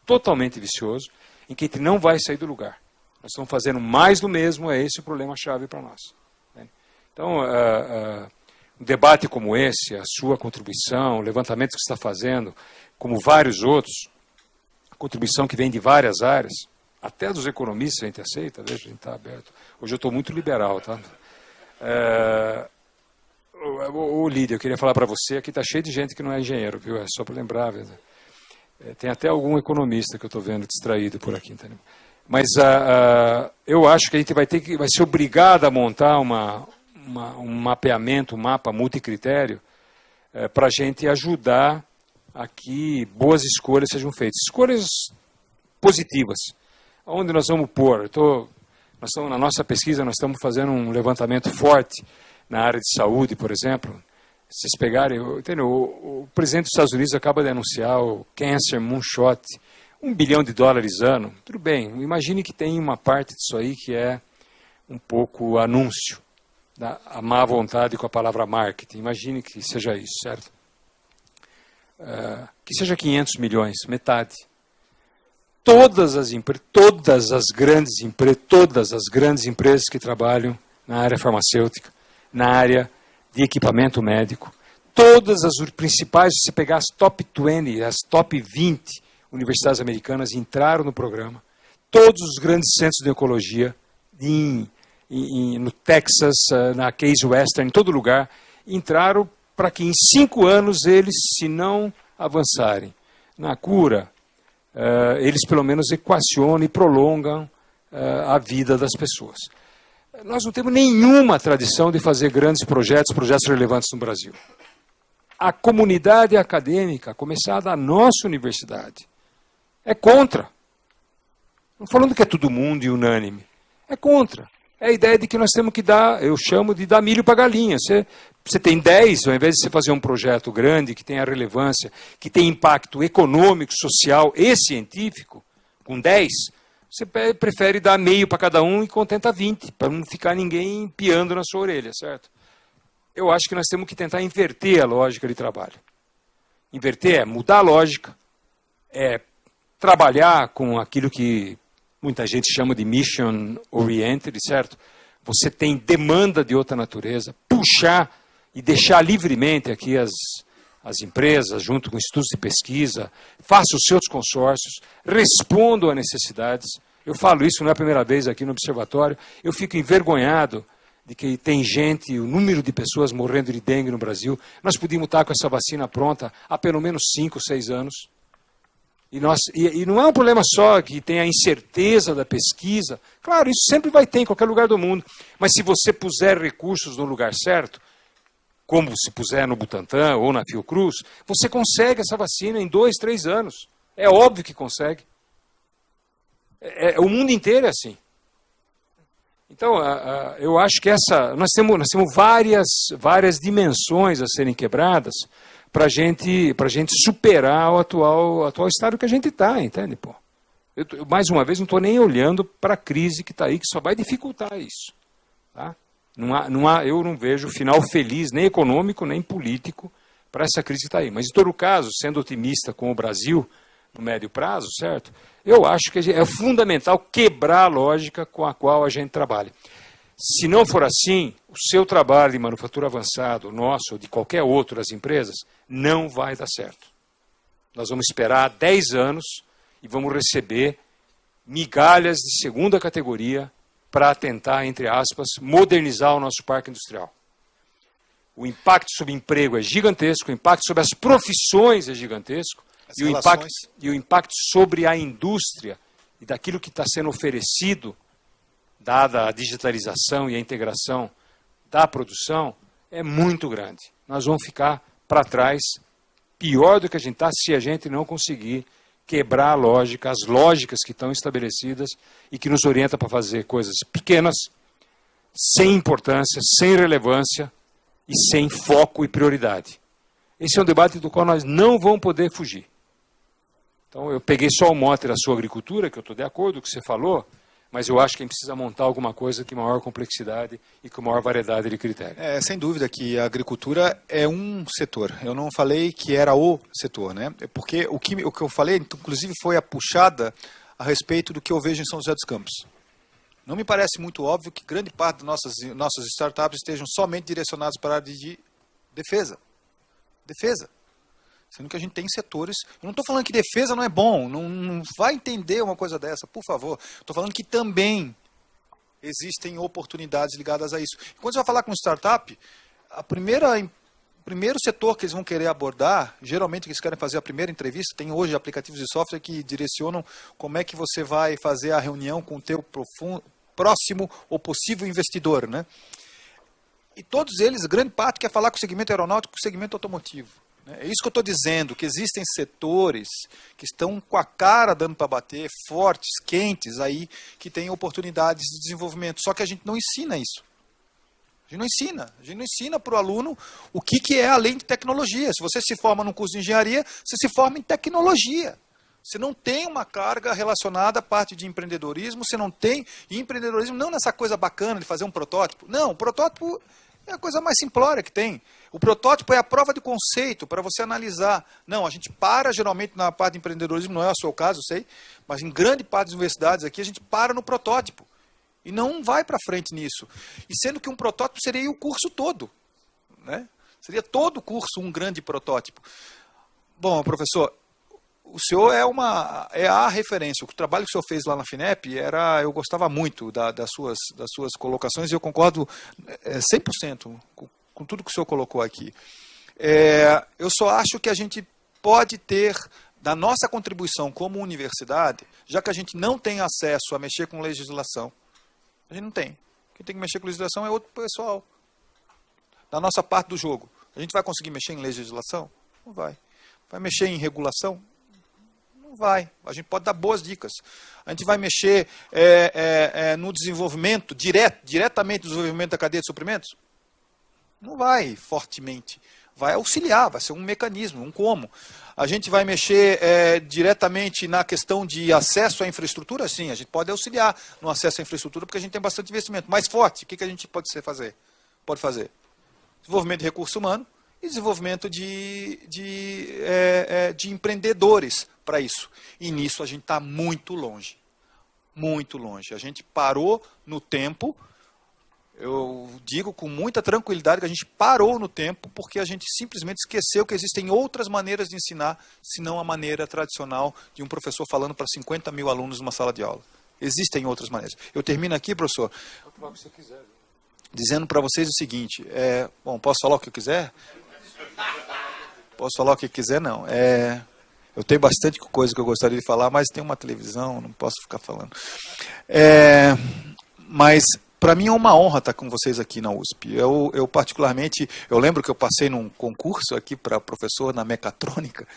totalmente vicioso, em que a gente não vai sair do lugar. Nós estamos fazendo mais do mesmo, é esse o problema-chave para nós. Então, um debate como esse, a sua contribuição, o levantamento que você está fazendo, como vários outros, a contribuição que vem de várias áreas, até dos economistas a gente aceita, veja, a gente está aberto. Hoje eu estou muito liberal, tá? Lídia, eu queria falar para você, aqui está cheio de gente que não é engenheiro, viu? É só para lembrar, tem até algum economista que eu estou vendo distraído por aqui, entendeu? Mas eu acho que a gente vai ser obrigado a montar um mapeamento, um mapa multicritério, para a gente ajudar a que boas escolhas sejam feitas. Escolhas positivas. Onde nós vamos pôr? Nós estamos, na nossa pesquisa, nós estamos fazendo um levantamento forte na área de saúde, por exemplo. Se vocês pegarem, o presidente dos Estados Unidos acaba de anunciar o Cancer Moonshot, $1 bilhão ano. Tudo bem, imagine que tem uma parte disso aí que é um pouco anúncio, a má vontade com a palavra marketing. Imagine que seja isso, certo? Que seja 500 milhões, metade. Todas as grandes empresas que trabalham na área farmacêutica, na área de equipamento médico, todas as principais, se você pegar as top 20, as top 20 universidades americanas entraram no programa, todos os grandes centros de oncologia, no Texas, na Case Western, em todo lugar, entraram para que em 5 anos eles, se não avançarem na cura, eles pelo menos equacionam e prolongam a vida das pessoas. Nós não temos nenhuma tradição de fazer grandes projetos relevantes no Brasil. A comunidade acadêmica, a começar da nossa universidade, é contra. Não falando que é todo mundo e unânime. É contra. É a ideia de que nós temos que dar, eu chamo de dar milho para galinha. Você tem 10, ao invés de você fazer um projeto grande, que tenha relevância, que tenha impacto econômico, social e científico, com 10, você prefere dar meio para cada um e contenta 20, para não ficar ninguém piando na sua orelha, certo? Eu acho que nós temos que tentar inverter a lógica de trabalho. Inverter é mudar a lógica, é trabalhar com aquilo que muita gente chama de mission oriented, certo? Você tem demanda de outra natureza, puxar e deixar livremente aqui as empresas, junto com institutos de pesquisa, faça os seus consórcios, respondam a necessidades. Eu falo isso, não é a primeira vez aqui no Observatório, eu fico envergonhado de que tem gente, o número de pessoas morrendo de dengue no Brasil. Nós podíamos estar com essa vacina pronta há pelo menos 5, 6 anos. E não é um problema só que tem a incerteza da pesquisa. Claro, isso sempre vai ter em qualquer lugar do mundo. Mas se você puser recursos no lugar certo, como se puser no Butantan ou na Fiocruz, você consegue essa vacina em 2, 3 anos. É óbvio que consegue. O mundo inteiro é assim. Então, eu acho que nós temos várias dimensões a serem quebradas para a gente superar o atual estado que a gente está, entende? Pô? Eu, mais uma vez, não estou nem olhando para a crise que está aí, que só vai dificultar isso. Tá? Eu não vejo final feliz, nem econômico, nem político, para essa crise que está aí. Mas, em todo caso, sendo otimista com o Brasil, no médio prazo, certo? Eu acho que é fundamental quebrar a lógica com a qual a gente trabalha. Se não for assim, o seu trabalho de manufatura avançada, o nosso, ou de qualquer outro das empresas, não vai dar certo. Nós vamos esperar 10 anos e vamos receber migalhas de segunda categoria para tentar, entre aspas, modernizar o nosso parque industrial. O impacto sobre o emprego é gigantesco, o impacto sobre as profissões é gigantesco, e o impacto sobre a indústria e daquilo que está sendo oferecido, dada a digitalização e a integração da produção, é muito grande. Nós vamos ficar para trás, pior do que a gente está, se a gente não conseguir quebrar a lógica, as lógicas que estão estabelecidas e que nos orientam para fazer coisas pequenas, sem importância, sem relevância e sem foco e prioridade. Esse é um debate do qual nós não vamos poder fugir. Então, eu peguei só o mote da sua agricultura, que eu estou de acordo com o que você falou, mas eu acho que a gente precisa montar alguma coisa de maior complexidade e com maior variedade de critérios. Sem dúvida que a agricultura é um setor. Eu não falei que era o setor, né? Porque o que eu falei, inclusive, foi a puxada a respeito do que eu vejo em São José dos Campos. Não me parece muito óbvio que grande parte das nossas startups estejam somente direcionadas para a área de defesa. Sendo que a gente tem setores... Eu não estou falando que defesa não é bom, não vai entender uma coisa dessa, por favor. Estou falando que também existem oportunidades ligadas a isso. E quando você vai falar com startup, o primeiro setor que eles vão querer abordar, geralmente eles querem fazer a primeira entrevista, tem hoje aplicativos de software que direcionam como é que você vai fazer a reunião com o teu próximo ou possível investidor, né? E todos eles, grande parte, quer falar com o segmento aeronáutico, com o segmento automotivo. É isso que eu estou dizendo, que existem setores que estão com a cara dando para bater, fortes, quentes aí, que têm oportunidades de desenvolvimento. Só que a gente não ensina isso. A gente não ensina para o aluno o que é além de tecnologia. Se você se forma num curso de engenharia, você se forma em tecnologia. Você não tem uma carga relacionada à parte de empreendedorismo, você não tem empreendedorismo não nessa coisa bacana de fazer um protótipo. Não, o protótipo é a coisa mais simplória que tem. O protótipo é a prova de conceito para você analisar. Não, a gente para geralmente na parte de empreendedorismo, não é o seu caso, eu sei, mas em grande parte das universidades aqui a gente para no protótipo e não vai para frente nisso. E sendo que um protótipo seria o curso todo, né? Seria todo o curso um grande protótipo. Bom, professor, o senhor é a referência. O trabalho que o senhor fez lá na FINEP, eu gostava muito das suas colocações e eu concordo 100% com tudo que o senhor colocou aqui. Eu só acho que a gente pode ter, da nossa contribuição como universidade, já que a gente não tem acesso a mexer com legislação, a gente não tem. Quem tem que mexer com legislação é outro pessoal, da nossa parte do jogo. A gente vai conseguir mexer em legislação? Não vai. Vai mexer em regulação? Não vai. A gente pode dar boas dicas. A gente vai mexer no desenvolvimento, diretamente no desenvolvimento da cadeia de suprimentos? Não vai fortemente. Vai auxiliar, vai ser um mecanismo, um como. A gente vai mexer diretamente na questão de acesso à infraestrutura? Sim, a gente pode auxiliar no acesso à infraestrutura, porque a gente tem bastante investimento. Mais forte, o que a gente pode fazer? Desenvolvimento de recurso humano e desenvolvimento de empreendedores para isso. E nisso a gente está muito longe. Muito longe. A gente parou no tempo. Eu digo com muita tranquilidade que a gente parou no tempo porque a gente simplesmente esqueceu que existem outras maneiras de ensinar, senão a maneira tradicional de um professor falando para 50 mil alunos numa sala de aula. Existem outras maneiras. Eu termino aqui, professor, dizendo para vocês o seguinte, bom, posso falar o que eu quiser? Posso falar o que quiser? Não. Eu tenho bastante coisa que eu gostaria de falar, mas tem uma televisão, não posso ficar falando. Mas para mim é uma honra estar com vocês aqui na USP. Eu particularmente, eu lembro que eu passei num concurso aqui para professor na mecatrônica,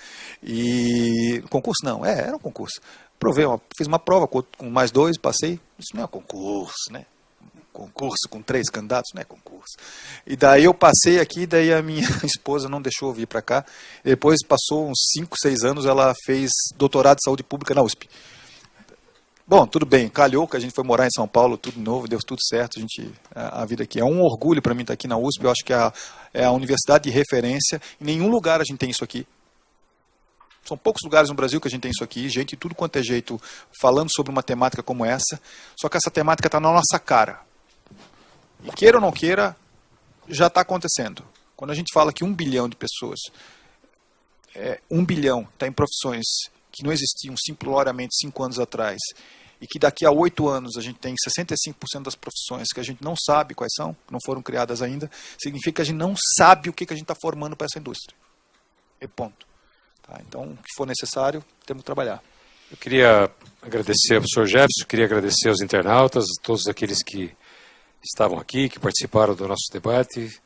e concurso não, era um concurso. Fiz uma prova com mais 2, passei. Isso não é concurso, né? Concurso com 3 candidatos, não é concurso. E daí eu passei aqui, daí a minha esposa não deixou eu vir para cá. Depois passou uns 5, 6 anos, ela fez doutorado de saúde pública na USP. Bom, tudo bem, calhou que a gente foi morar em São Paulo, tudo novo, deu tudo certo, a vida aqui. É um orgulho para mim estar aqui na USP, eu acho que é a universidade de referência. Em nenhum lugar a gente tem isso aqui. São poucos lugares no Brasil que a gente tem isso aqui, gente de tudo quanto é jeito falando sobre uma temática como essa, só que essa temática está na nossa cara. E queira ou não queira, já está acontecendo. Quando a gente fala que 1 bilhão de pessoas, 1 bilhão está em profissões que não existiam simploriamente 5 anos atrás, e que daqui a 8 anos a gente tem 65% das profissões que a gente não sabe quais são, não foram criadas ainda, significa que a gente não sabe o que a gente está formando para essa indústria. E ponto. Tá, então, o que for necessário, temos que trabalhar. Eu queria agradecer ao professor Jefferson, queria agradecer aos internautas, todos aqueles que estavam aqui, que participaram do nosso debate.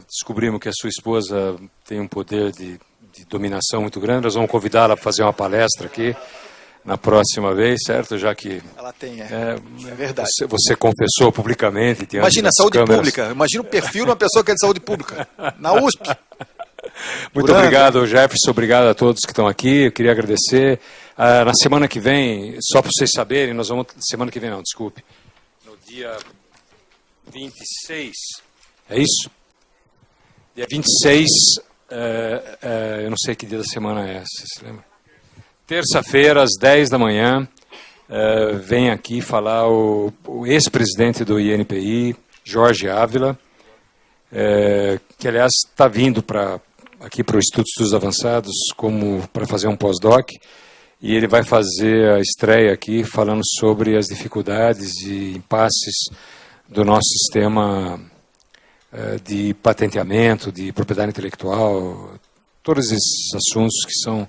Descobrimos que a sua esposa tem um poder de dominação muito grande. Nós vamos convidá-la para fazer uma palestra aqui na próxima vez, certo? Já que ela tem, é verdade. Você confessou publicamente. Imagina, saúde pública. Imagina o perfil de uma pessoa que é de saúde pública. Na USP. Muito obrigado, Jefferson. Obrigado a todos que estão aqui. Eu queria agradecer. Na semana que vem, só para vocês saberem, nós vamos... Semana que vem não, desculpe. No dia 26. É isso? Dia 26... eu não sei que dia da semana é essa, você lembra? Terça-feira, às 10 da manhã, vem aqui falar o ex-presidente do INPI, Jorge Ávila, que, aliás, está vindo aqui para o Instituto de Estudos Avançados para fazer um pós-doc, e ele vai fazer a estreia aqui falando sobre as dificuldades e impasses do nosso sistema de patenteamento, de propriedade intelectual, todos esses assuntos que são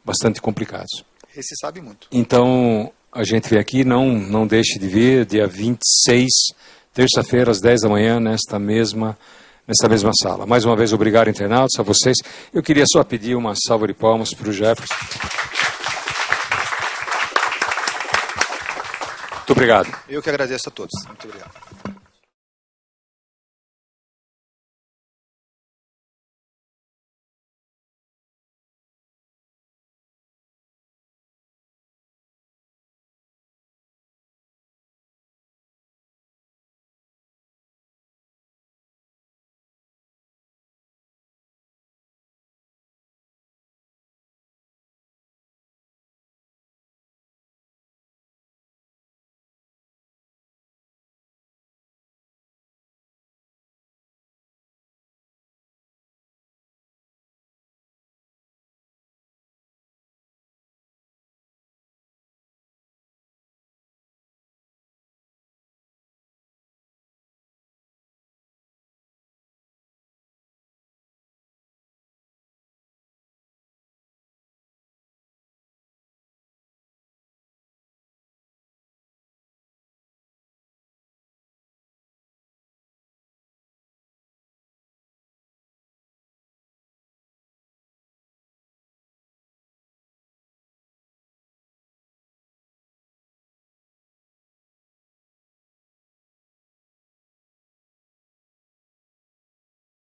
bastante complicados. Esse sabe muito. Então, a gente vem aqui, não deixe de vir, dia 26, terça-feira, às 10 da manhã, nesta mesma sala. Mais uma vez, obrigado, internautas, a vocês. Eu queria só pedir uma salva de palmas para o Jefferson. Muito obrigado. Eu que agradeço a todos. Muito obrigado.